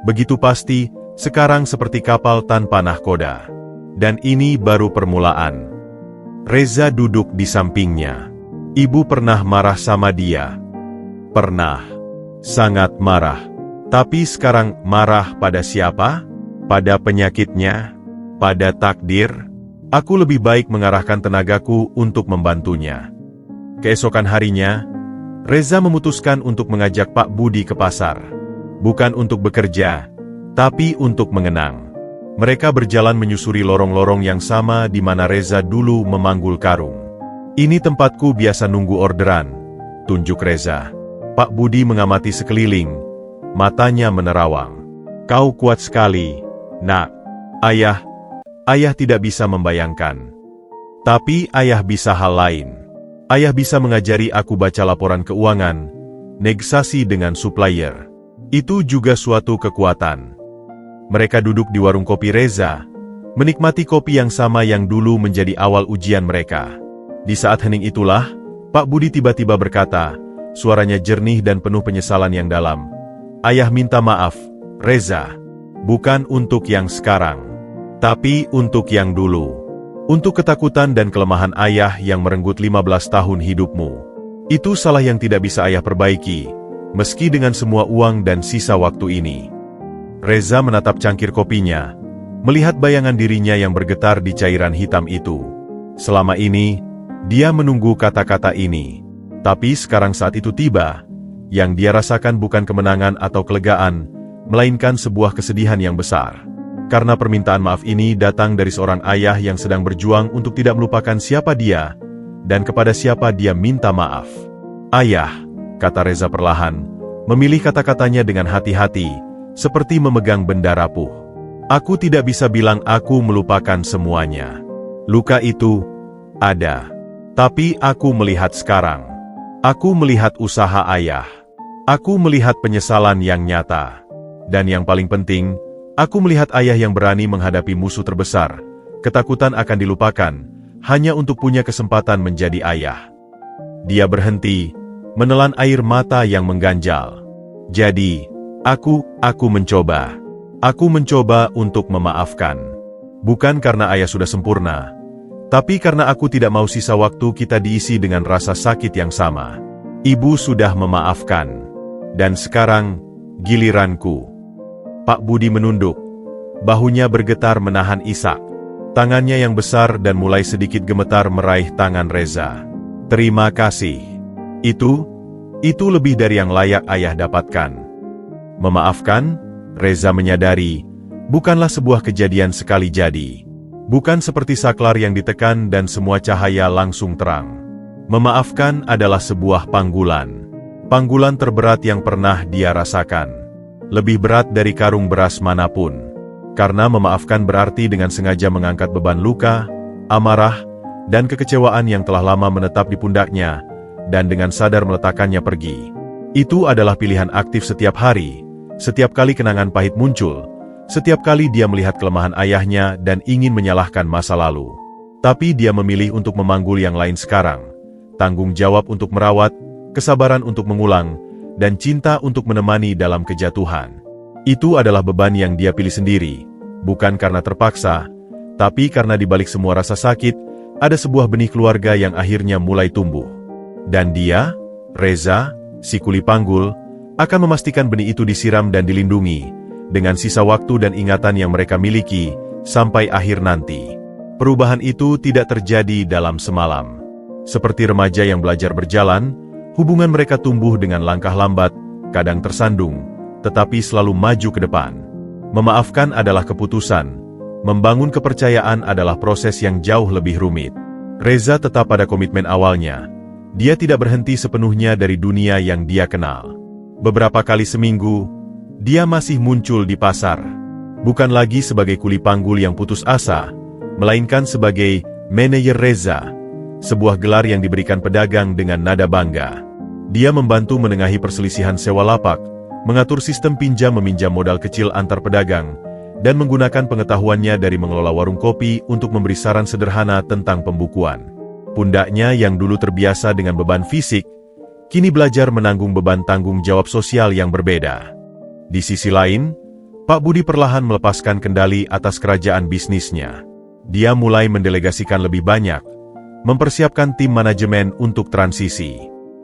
begitu pasti, sekarang seperti kapal tanpa nahkoda. Dan ini baru permulaan. Reza duduk di sampingnya. "Ibu pernah marah sama dia?" "Pernah. Sangat marah. Tapi sekarang marah pada siapa? Pada penyakitnya? Pada takdir? Aku lebih baik mengarahkan tenagaku untuk membantunya." Keesokan harinya, Reza memutuskan untuk mengajak Pak Budi ke pasar. Bukan untuk bekerja, tapi untuk mengenang. Mereka berjalan menyusuri lorong-lorong yang sama di mana Reza dulu memanggul karung. "Ini tempatku biasa nunggu orderan," tunjuk Reza. Pak Budi mengamati sekeliling, matanya menerawang. "Kau kuat sekali, Nak." Ayah tidak bisa membayangkan. Tapi ayah bisa hal lain. Ayah bisa mengajari aku baca laporan keuangan, negosiasi dengan supplier. Itu juga suatu kekuatan." Mereka duduk di warung kopi Reza, menikmati kopi yang sama yang dulu menjadi awal ujian mereka. Di saat hening itulah, Pak Budi tiba-tiba berkata, suaranya jernih dan penuh penyesalan yang dalam. "Ayah minta maaf, Reza. Bukan untuk yang sekarang, tapi untuk yang dulu. Untuk ketakutan dan kelemahan ayah yang merenggut 15 tahun hidupmu. Itu salah yang tidak bisa ayah perbaiki, meski dengan semua uang dan sisa waktu ini. Reza menatap cangkir kopinya, melihat bayangan dirinya yang bergetar di cairan hitam itu. Selama ini, dia menunggu kata-kata ini. Tapi sekarang saat itu tiba, yang dia rasakan bukan kemenangan atau kelegaan, melainkan sebuah kesedihan yang besar. Karena permintaan maaf ini datang dari seorang ayah yang sedang berjuang untuk tidak melupakan siapa dia, dan kepada siapa dia minta maaf. "Ayah," kata Reza perlahan, memilih kata-katanya dengan hati-hati, seperti memegang benda rapuh. "Aku tidak bisa bilang aku melupakan semuanya. Luka itu ada. Tapi aku melihat sekarang. Aku melihat usaha ayah. Aku melihat penyesalan yang nyata. Dan yang paling penting, aku melihat ayah yang berani menghadapi musuh terbesar. Ketakutan akan dilupakan, hanya untuk punya kesempatan menjadi ayah." Dia berhenti, menelan air mata yang mengganjal. "Jadi, aku mencoba. Aku mencoba untuk memaafkan. Bukan karena ayah sudah sempurna, tapi karena aku tidak mau sisa waktu kita diisi dengan rasa sakit yang sama. Ibu sudah memaafkan. Dan sekarang, giliranku." Pak Budi menunduk. Bahunya bergetar menahan isak. Tangannya yang besar dan mulai sedikit gemetar meraih tangan Reza. "Terima kasih. Itu lebih dari yang layak ayah dapatkan." Memaafkan, Reza menyadari, bukanlah sebuah kejadian sekali jadi. Bukan seperti saklar yang ditekan dan semua cahaya langsung terang. Memaafkan adalah sebuah panggulan. Panggulan terberat yang pernah dia rasakan. Lebih berat dari karung beras manapun. Karena memaafkan berarti dengan sengaja mengangkat beban luka, amarah, dan kekecewaan yang telah lama menetap di pundaknya, dan dengan sadar meletakkannya pergi. Itu adalah pilihan aktif setiap hari, setiap kali kenangan pahit muncul, setiap kali dia melihat kelemahan ayahnya dan ingin menyalahkan masa lalu. Tapi dia memilih untuk memanggul yang lain sekarang. Tanggung jawab untuk merawat, kesabaran untuk mengulang, dan cinta untuk menemani dalam kejatuhan. Itu adalah beban yang dia pilih sendiri, bukan karena terpaksa, tapi karena di balik semua rasa sakit, ada sebuah benih keluarga yang akhirnya mulai tumbuh. Dan dia, Reza, si kuli panggul, akan memastikan benih itu disiram dan dilindungi, dengan sisa waktu dan ingatan yang mereka miliki, sampai akhir nanti. Perubahan itu tidak terjadi dalam semalam. Seperti remaja yang belajar berjalan, hubungan mereka tumbuh dengan langkah lambat, kadang tersandung, tetapi selalu maju ke depan. Memaafkan adalah keputusan, membangun kepercayaan adalah proses yang jauh lebih rumit. Reza tetap pada komitmen awalnya. Dia tidak berhenti sepenuhnya dari dunia yang dia kenal. Beberapa kali seminggu, dia masih muncul di pasar. Bukan lagi sebagai kuli panggul yang putus asa, melainkan sebagai manajer Reza, sebuah gelar yang diberikan pedagang dengan nada bangga. Dia membantu menengahi perselisihan sewa lapak, mengatur sistem pinjam-meminjam modal kecil antar pedagang, dan menggunakan pengetahuannya dari mengelola warung kopi untuk memberi saran sederhana tentang pembukuan. Pundaknya yang dulu terbiasa dengan beban fisik, kini belajar menanggung beban tanggung jawab sosial yang berbeda. Di sisi lain, Pak Budi perlahan melepaskan kendali atas kerajaan bisnisnya. Dia mulai mendelegasikan lebih banyak, mempersiapkan tim manajemen untuk transisi.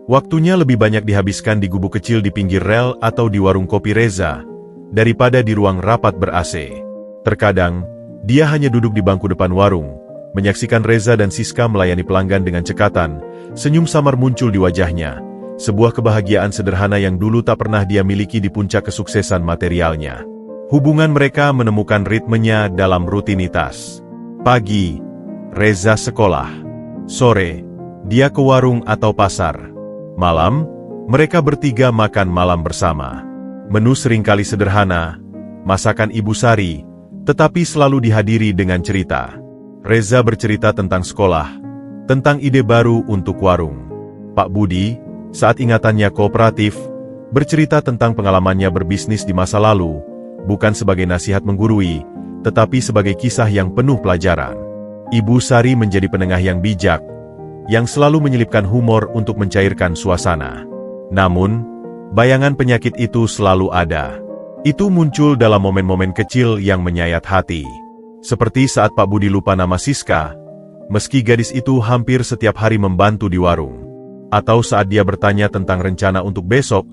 Waktunya lebih banyak dihabiskan di gubuk kecil di pinggir rel atau di warung kopi Reza, daripada di ruang rapat ber-AC. Terkadang, dia hanya duduk di bangku depan warung, menyaksikan Reza dan Siska melayani pelanggan dengan cekatan, senyum samar muncul di wajahnya, sebuah kebahagiaan sederhana yang dulu tak pernah dia miliki di puncak kesuksesan materialnya. Hubungan mereka menemukan ritmenya dalam rutinitas. Pagi, Reza sekolah. Sore, dia ke warung atau pasar. Malam, mereka bertiga makan malam bersama. Menu seringkali sederhana, masakan Ibu Sari, tetapi selalu dihadiri dengan cerita. Reza bercerita tentang sekolah, tentang ide baru untuk warung. Pak Budi, saat ingatannya kooperatif, bercerita tentang pengalamannya berbisnis di masa lalu, bukan sebagai nasihat menggurui, tetapi sebagai kisah yang penuh pelajaran. Ibu Sari menjadi penengah yang bijak, yang selalu menyelipkan humor untuk mencairkan suasana. Namun, bayangan penyakit itu selalu ada. Itu muncul dalam momen-momen kecil yang menyayat hati. Seperti saat Pak Budi lupa nama Siska, meski gadis itu hampir setiap hari membantu di warung. Atau saat dia bertanya tentang rencana untuk besok,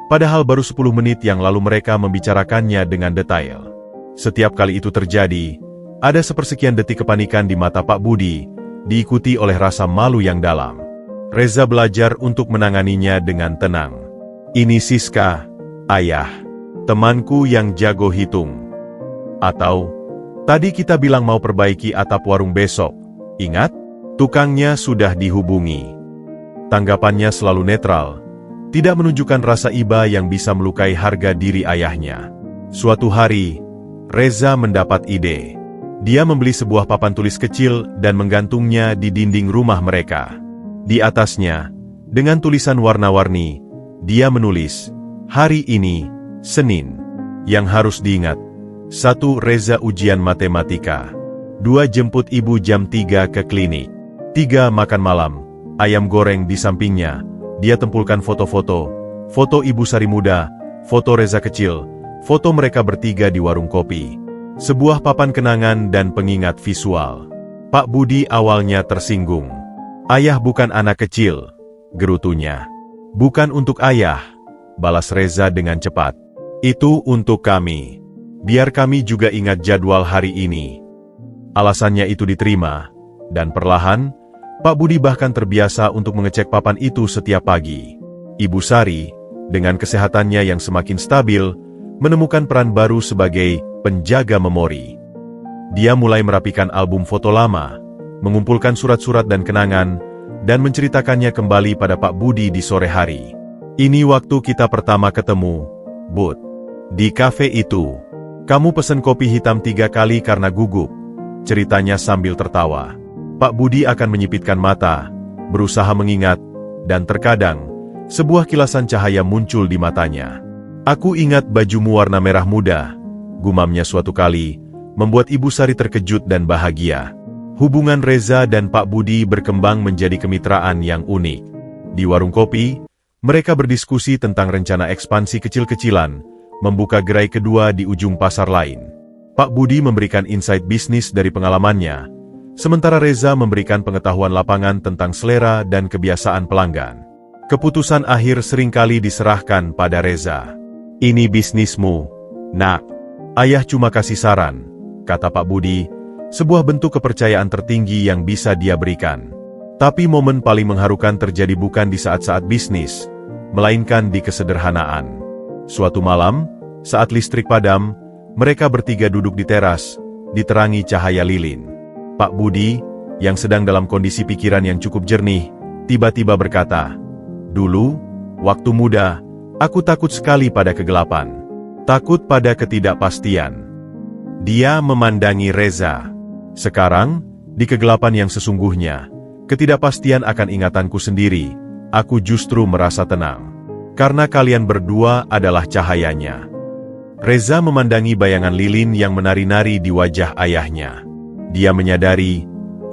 Padahal baru 10 menit yang lalu mereka membicarakannya dengan detail. Setiap kali itu terjadi, ada sepersekian detik kepanikan di mata Pak Budi, diikuti oleh rasa malu yang dalam. Reza belajar untuk menanganinya dengan tenang. Ini Siska, ayah. Temanku yang jago hitung. Atau, tadi kita bilang mau perbaiki atap warung besok. Ingat? Tukangnya sudah dihubungi. Tanggapannya selalu netral. Tidak menunjukkan rasa iba yang bisa melukai harga diri ayahnya. Suatu hari, Reza mendapat ide. Dia membeli sebuah papan tulis kecil dan menggantungnya di dinding rumah mereka. Di atasnya, dengan tulisan warna-warni, dia menulis, "Hari ini, Senin." Yang harus diingat, 1. Reza ujian matematika. 2. Jemput ibu jam 3 ke klinik. 3. Makan malam, ayam goreng di sampingnya. Dia tempulkan foto-foto, foto Ibu Sari muda, foto Reza kecil, foto mereka bertiga di warung kopi. Sebuah papan kenangan dan pengingat visual. Pak Budi awalnya tersinggung. "Ayah bukan anak kecil," gerutunya. "Bukan untuk ayah," balas Reza dengan cepat. "Itu untuk kami. Biar kami juga ingat jadwal hari ini." Alasannya itu diterima, dan perlahan, Pak Budi bahkan terbiasa untuk mengecek papan itu setiap pagi. Ibu Sari, dengan kesehatannya yang semakin stabil, menemukan peran baru sebagai penjaga memori. Dia mulai merapikan album foto lama, mengumpulkan surat-surat dan kenangan, dan menceritakannya kembali pada Pak Budi di sore hari. "Ini waktu kita pertama ketemu, Bud. Di kafe itu. Kamu pesen kopi hitam 3 kali karena gugup," ceritanya sambil tertawa. Pak Budi akan menyipitkan mata, berusaha mengingat, dan terkadang, sebuah kilasan cahaya muncul di matanya. "Aku ingat bajumu warna merah muda," gumamnya suatu kali, membuat Ibu Sari terkejut dan bahagia. Hubungan Reza dan Pak Budi berkembang menjadi kemitraan yang unik. Di warung kopi, mereka berdiskusi tentang rencana ekspansi kecil-kecilan, membuka gerai kedua di ujung pasar lain. Pak Budi memberikan insight bisnis dari pengalamannya, sementara Reza memberikan pengetahuan lapangan tentang selera dan kebiasaan pelanggan. Keputusan akhir seringkali diserahkan pada Reza. "Ini bisnismu, Nak. Ayah cuma kasih saran," kata Pak Budi, sebuah bentuk kepercayaan tertinggi yang bisa dia berikan. Tapi momen paling mengharukan terjadi bukan di saat-saat bisnis, melainkan di kesederhanaan. Suatu malam, saat listrik padam, mereka bertiga duduk di teras, diterangi cahaya lilin. Pak Budi, yang sedang dalam kondisi pikiran yang cukup jernih, tiba-tiba berkata, "Dulu, waktu muda, aku takut sekali pada kegelapan. Takut pada ketidakpastian." Dia memandangi Reza. "Sekarang, di kegelapan yang sesungguhnya, ketidakpastian akan ingatanku sendiri, aku justru merasa tenang. Karena kalian berdua adalah cahayanya." Reza memandangi bayangan lilin yang menari-nari di wajah ayahnya. Dia menyadari,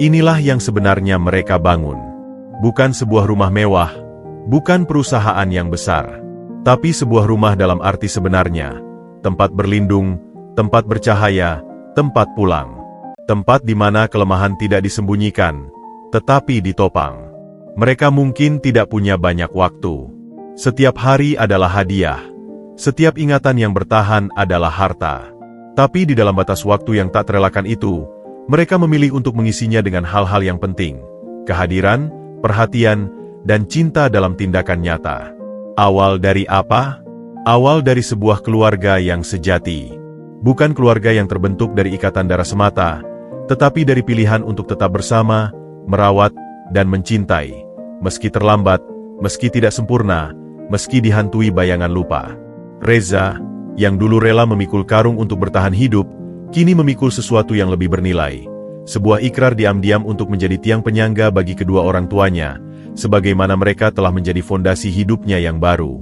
inilah yang sebenarnya mereka bangun. Bukan sebuah rumah mewah, bukan perusahaan yang besar, tapi sebuah rumah dalam arti sebenarnya, tempat berlindung, tempat bercahaya, tempat pulang. Tempat di mana kelemahan tidak disembunyikan, tetapi ditopang. Mereka mungkin tidak punya banyak waktu. Setiap hari adalah hadiah. Setiap ingatan yang bertahan adalah harta. Tapi di dalam batas waktu yang tak terelakkan itu, mereka memilih untuk mengisinya dengan hal-hal yang penting, kehadiran, perhatian, dan cinta dalam tindakan nyata. Awal dari apa? Awal dari sebuah keluarga yang sejati. Bukan keluarga yang terbentuk dari ikatan darah semata, tetapi dari pilihan untuk tetap bersama, merawat, dan mencintai, meski terlambat, meski tidak sempurna, meski dihantui bayangan lupa. Reza, yang dulu rela memikul karung untuk bertahan hidup, kini memikul sesuatu yang lebih bernilai. Sebuah ikrar diam-diam untuk menjadi tiang penyangga bagi kedua orang tuanya, sebagaimana mereka telah menjadi fondasi hidupnya yang baru.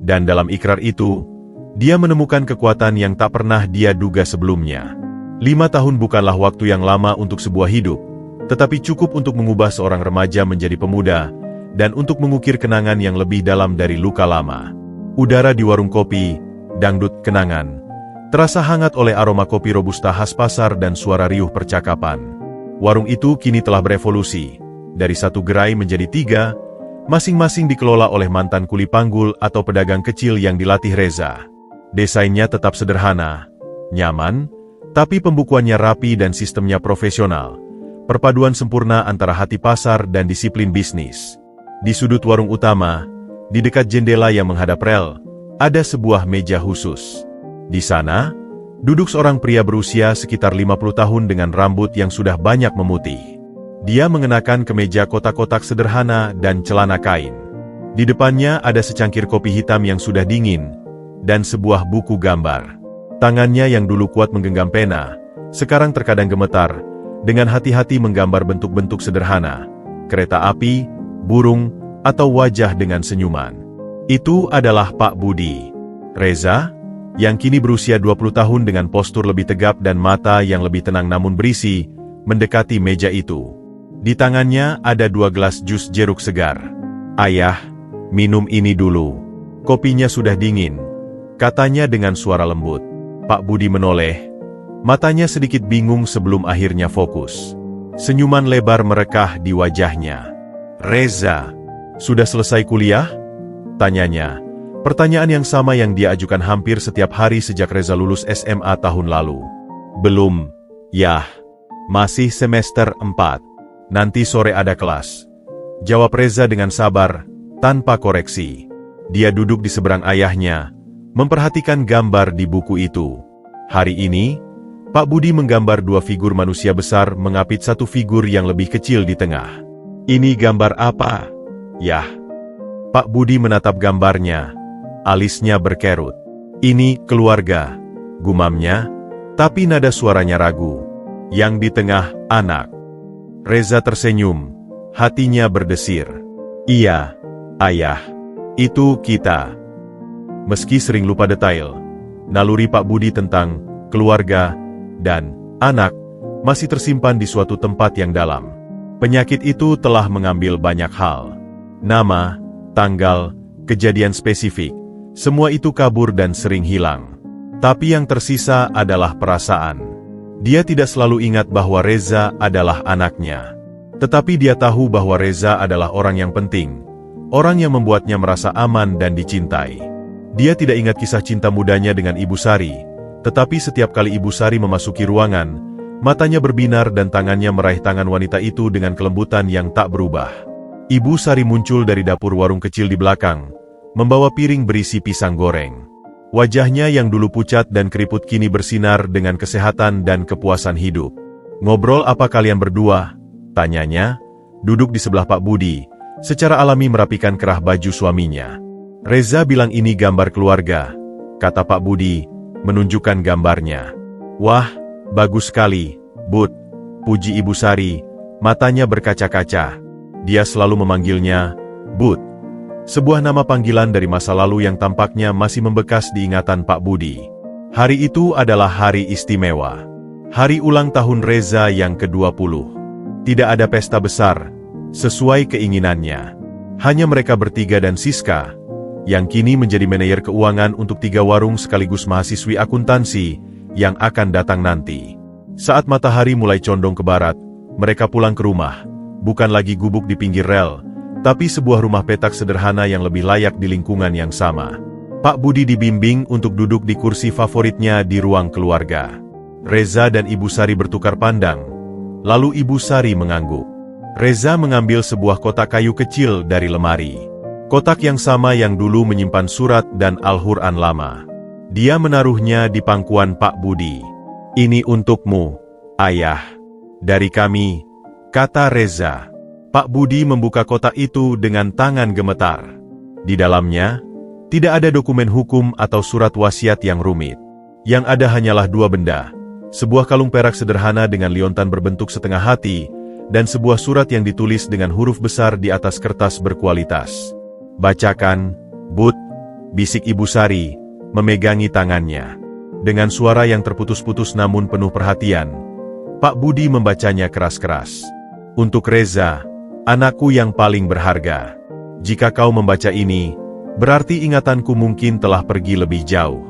Dan dalam ikrar itu, dia menemukan kekuatan yang tak pernah dia duga sebelumnya. 5 tahun bukanlah waktu yang lama untuk sebuah hidup, tetapi cukup untuk mengubah seorang remaja menjadi pemuda, dan untuk mengukir kenangan yang lebih dalam dari luka lama. Udara di warung kopi, dangdut kenangan, terasa hangat oleh aroma kopi robusta khas pasar dan suara riuh percakapan. Warung itu kini telah berevolusi, dari 1 gerai menjadi 3, Masing-masing dikelola oleh mantan kuli panggul atau pedagang kecil yang dilatih Reza. Desainnya tetap sederhana, nyaman, tapi pembukuannya rapi dan sistemnya profesional. Perpaduan sempurna antara hati pasar dan disiplin bisnis. Di sudut warung utama, di dekat jendela yang menghadap rel, ada sebuah meja khusus. Di sana, duduk seorang pria berusia sekitar 50 tahun dengan rambut yang sudah banyak memutih. Dia mengenakan kemeja kotak-kotak sederhana dan celana kain. Di depannya ada secangkir kopi hitam yang sudah dingin, dan sebuah buku gambar. Tangannya yang dulu kuat menggenggam pena, sekarang terkadang gemetar, dengan hati-hati menggambar bentuk-bentuk sederhana, kereta api, burung, atau wajah dengan senyuman. Itu adalah Pak Budi. Reza, yang kini berusia 20 tahun dengan postur lebih tegap dan mata yang lebih tenang namun berisi, mendekati meja itu. Di tangannya ada 2 gelas jus jeruk segar. "Ayah, minum ini dulu. Kopinya sudah dingin," katanya dengan suara lembut. Pak Budi menoleh, matanya sedikit bingung sebelum akhirnya fokus. Senyuman lebar merekah di wajahnya. "Reza, sudah selesai kuliah?" tanyanya. Pertanyaan yang sama yang dia ajukan hampir setiap hari sejak Reza lulus SMA tahun lalu. "Belum, Yah. Masih semester 4. Nanti sore ada kelas," jawab Reza dengan sabar, tanpa koreksi. Dia duduk di seberang ayahnya, memperhatikan gambar di buku itu. Hari ini, Pak Budi menggambar 2 figur manusia besar mengapit satu figur yang lebih kecil di tengah. "Ini gambar apa, Yah?" Pak Budi menatap gambarnya, alisnya berkerut. "Ini keluarga," gumamnya, tapi nada suaranya ragu. "Yang di tengah, anak." Reza tersenyum, hatinya berdesir. "Iya, ayah. Itu kita." Meski sering lupa detail, naluri Pak Budi tentang keluarga dan anak masih tersimpan di suatu tempat yang dalam. Penyakit itu telah mengambil banyak hal. Nama, tanggal, kejadian spesifik, semua itu kabur dan sering hilang. Tapi yang tersisa adalah perasaan. Dia tidak selalu ingat bahwa Reza adalah anaknya. Tetapi dia tahu bahwa Reza adalah orang yang penting, orang yang membuatnya merasa aman dan dicintai. Dia tidak ingat kisah cinta mudanya dengan Ibu Sari, tetapi setiap kali Ibu Sari memasuki ruangan, matanya berbinar dan tangannya meraih tangan wanita itu dengan kelembutan yang tak berubah. Ibu Sari muncul dari dapur warung kecil di belakang, membawa piring berisi pisang goreng. Wajahnya yang dulu pucat dan keriput kini bersinar dengan kesehatan dan kepuasan hidup. "Ngobrol apa kalian berdua?" tanyanya, duduk di sebelah Pak Budi, secara alami merapikan kerah baju suaminya. "Reza bilang ini gambar keluarga," kata Pak Budi, menunjukkan gambarnya. "Wah, bagus sekali, Bud," puji Ibu Sari, matanya berkaca-kaca. Dia selalu memanggilnya Bud, sebuah nama panggilan dari masa lalu yang tampaknya masih membekas di ingatan Pak Budi. Hari itu adalah hari istimewa. Hari ulang tahun Reza yang ke-20. Tidak ada pesta besar, sesuai keinginannya. Hanya mereka bertiga dan Siska, yang kini menjadi manajer keuangan untuk 3 warung sekaligus mahasiswi akuntansi, yang akan datang nanti. Saat matahari mulai condong ke barat, mereka pulang ke rumah, bukan lagi gubuk di pinggir rel, tapi sebuah rumah petak sederhana yang lebih layak di lingkungan yang sama. Pak Budi dibimbing untuk duduk di kursi favoritnya di ruang keluarga. Reza dan Ibu Sari bertukar pandang, lalu Ibu Sari mengangguk. Reza mengambil sebuah kotak kayu kecil dari lemari. Kotak yang sama yang dulu menyimpan surat dan Al-Quran lama. Dia menaruhnya di pangkuan Pak Budi. "Ini untukmu, Ayah. Dari kami," kata Reza. Pak Budi membuka kotak itu dengan tangan gemetar. Di dalamnya, tidak ada dokumen hukum atau surat wasiat yang rumit. Yang ada hanyalah 2 benda. Sebuah kalung perak sederhana dengan liontan berbentuk setengah hati, dan sebuah surat yang ditulis dengan huruf besar di atas kertas berkualitas. "Bacakan, Bud," bisik Ibu Sari, memegangi tangannya. Dengan suara yang terputus-putus namun penuh perhatian, Pak Budi membacanya keras-keras. "Untuk Reza, anakku yang paling berharga. Jika kau membaca ini, berarti ingatanku mungkin telah pergi lebih jauh.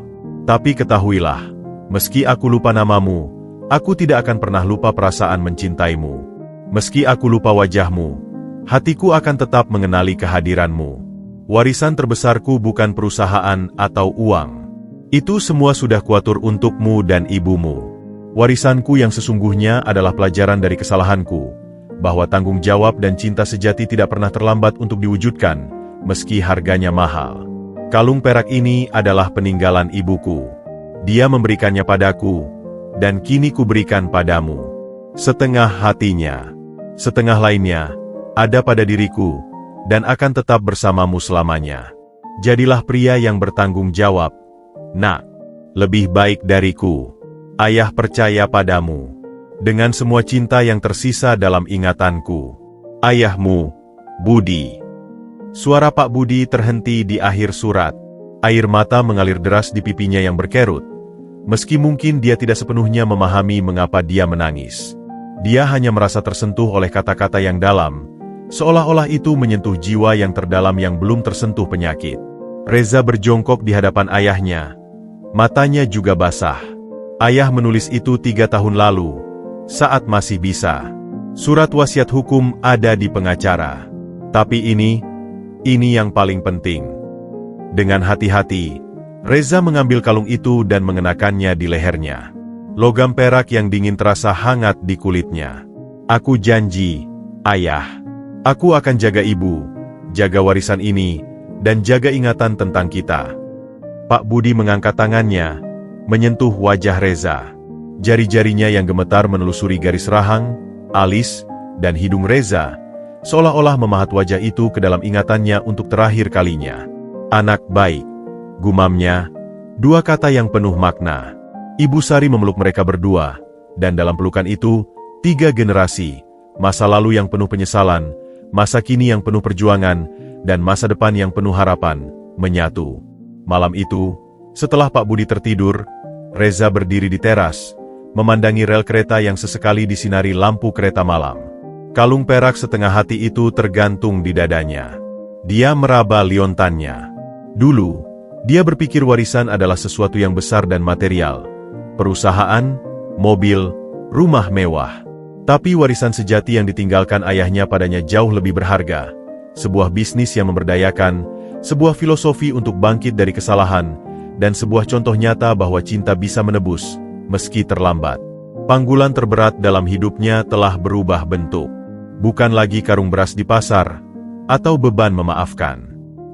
Tapi ketahuilah, meski aku lupa namamu, aku tidak akan pernah lupa perasaan mencintaimu. Meski aku lupa wajahmu, Hatiku akan tetap mengenali kehadiranmu. Warisan terbesarku bukan perusahaan atau uang. Itu semua sudah kuatur untukmu dan ibumu. Warisanku yang sesungguhnya adalah pelajaran dari kesalahanku, bahwa tanggung jawab dan cinta sejati tidak pernah terlambat untuk diwujudkan, meski harganya mahal. Kalung perak ini adalah peninggalan ibuku. Dia memberikannya padaku, dan kini kuberikan padamu. Setengah hatinya, setengah lainnya, ada pada diriku, dan akan tetap bersamamu selamanya. Jadilah pria yang bertanggung jawab, nak. Lebih baik dariku. Ayah percaya padamu. Dengan semua cinta yang tersisa dalam ingatanku. Ayahmu, Budi. Suara Pak Budi terhenti di akhir surat. Air mata mengalir deras di pipinya yang berkerut. Meski mungkin dia tidak sepenuhnya memahami mengapa dia menangis. Dia hanya merasa tersentuh oleh kata-kata yang dalam, seolah-olah itu menyentuh jiwa yang terdalam yang belum tersentuh penyakit. Reza berjongkok di hadapan ayahnya. Matanya juga basah. Ayah menulis itu 3 tahun lalu, saat masih bisa. Surat wasiat hukum ada di pengacara. Tapi ini yang paling penting. Dengan hati-hati, Reza mengambil kalung itu dan mengenakannya di lehernya. Logam perak yang dingin terasa hangat di kulitnya. Aku janji, ayah. Aku akan jaga ibu, jaga warisan ini, dan jaga ingatan tentang kita. Pak Budi mengangkat tangannya, menyentuh wajah Reza. Jari-jarinya yang gemetar menelusuri garis rahang, alis, dan hidung Reza, seolah-olah memahat wajah itu ke dalam ingatannya untuk terakhir kalinya. Anak baik, gumamnya, 2 kata yang penuh makna. Ibu Sari memeluk mereka berdua, dan dalam pelukan itu, 3 generasi, masa lalu yang penuh penyesalan, masa kini yang penuh perjuangan, dan masa depan yang penuh harapan, menyatu. Malam itu, setelah Pak Budi tertidur, Reza berdiri di teras, memandangi rel kereta yang sesekali disinari lampu kereta malam. Kalung perak setengah hati itu tergantung di dadanya. Dia meraba liontannya. Dulu, dia berpikir warisan adalah sesuatu yang besar dan material. Perusahaan, mobil, rumah mewah. Tapi warisan sejati yang ditinggalkan ayahnya padanya jauh lebih berharga. Sebuah bisnis yang memberdayakan, sebuah filosofi untuk bangkit dari kesalahan, dan sebuah contoh nyata bahwa cinta bisa menebus, meski terlambat. Panggulan terberat dalam hidupnya telah berubah bentuk. Bukan lagi karung beras di pasar, atau beban memaafkan.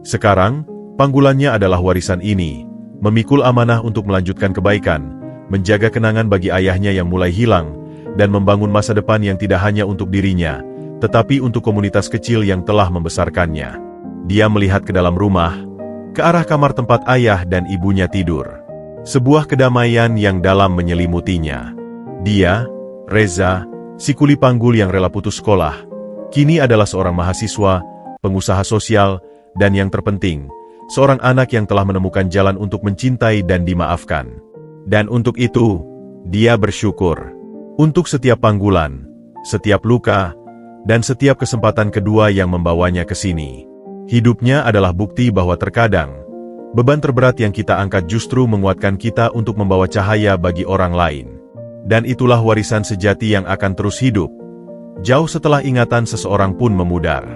Sekarang, panggulannya adalah warisan ini, memikul amanah untuk melanjutkan kebaikan, menjaga kenangan bagi ayahnya yang mulai hilang, dan membangun masa depan yang tidak hanya untuk dirinya, tetapi untuk komunitas kecil yang telah membesarkannya. Dia melihat ke dalam rumah, ke arah kamar tempat ayah dan ibunya tidur. Sebuah kedamaian yang dalam menyelimutinya. Dia, Reza, si kuli panggul yang rela putus sekolah, kini adalah seorang mahasiswa, pengusaha sosial, dan yang terpenting, seorang anak yang telah menemukan jalan untuk mencintai dan dimaafkan. Dan untuk itu, dia bersyukur. Untuk setiap panggulan, setiap luka, dan setiap kesempatan kedua yang membawanya ke sini. Hidupnya adalah bukti bahwa terkadang, beban terberat yang kita angkat justru menguatkan kita untuk membawa cahaya bagi orang lain. Dan itulah warisan sejati yang akan terus hidup, jauh setelah ingatan seseorang pun memudar.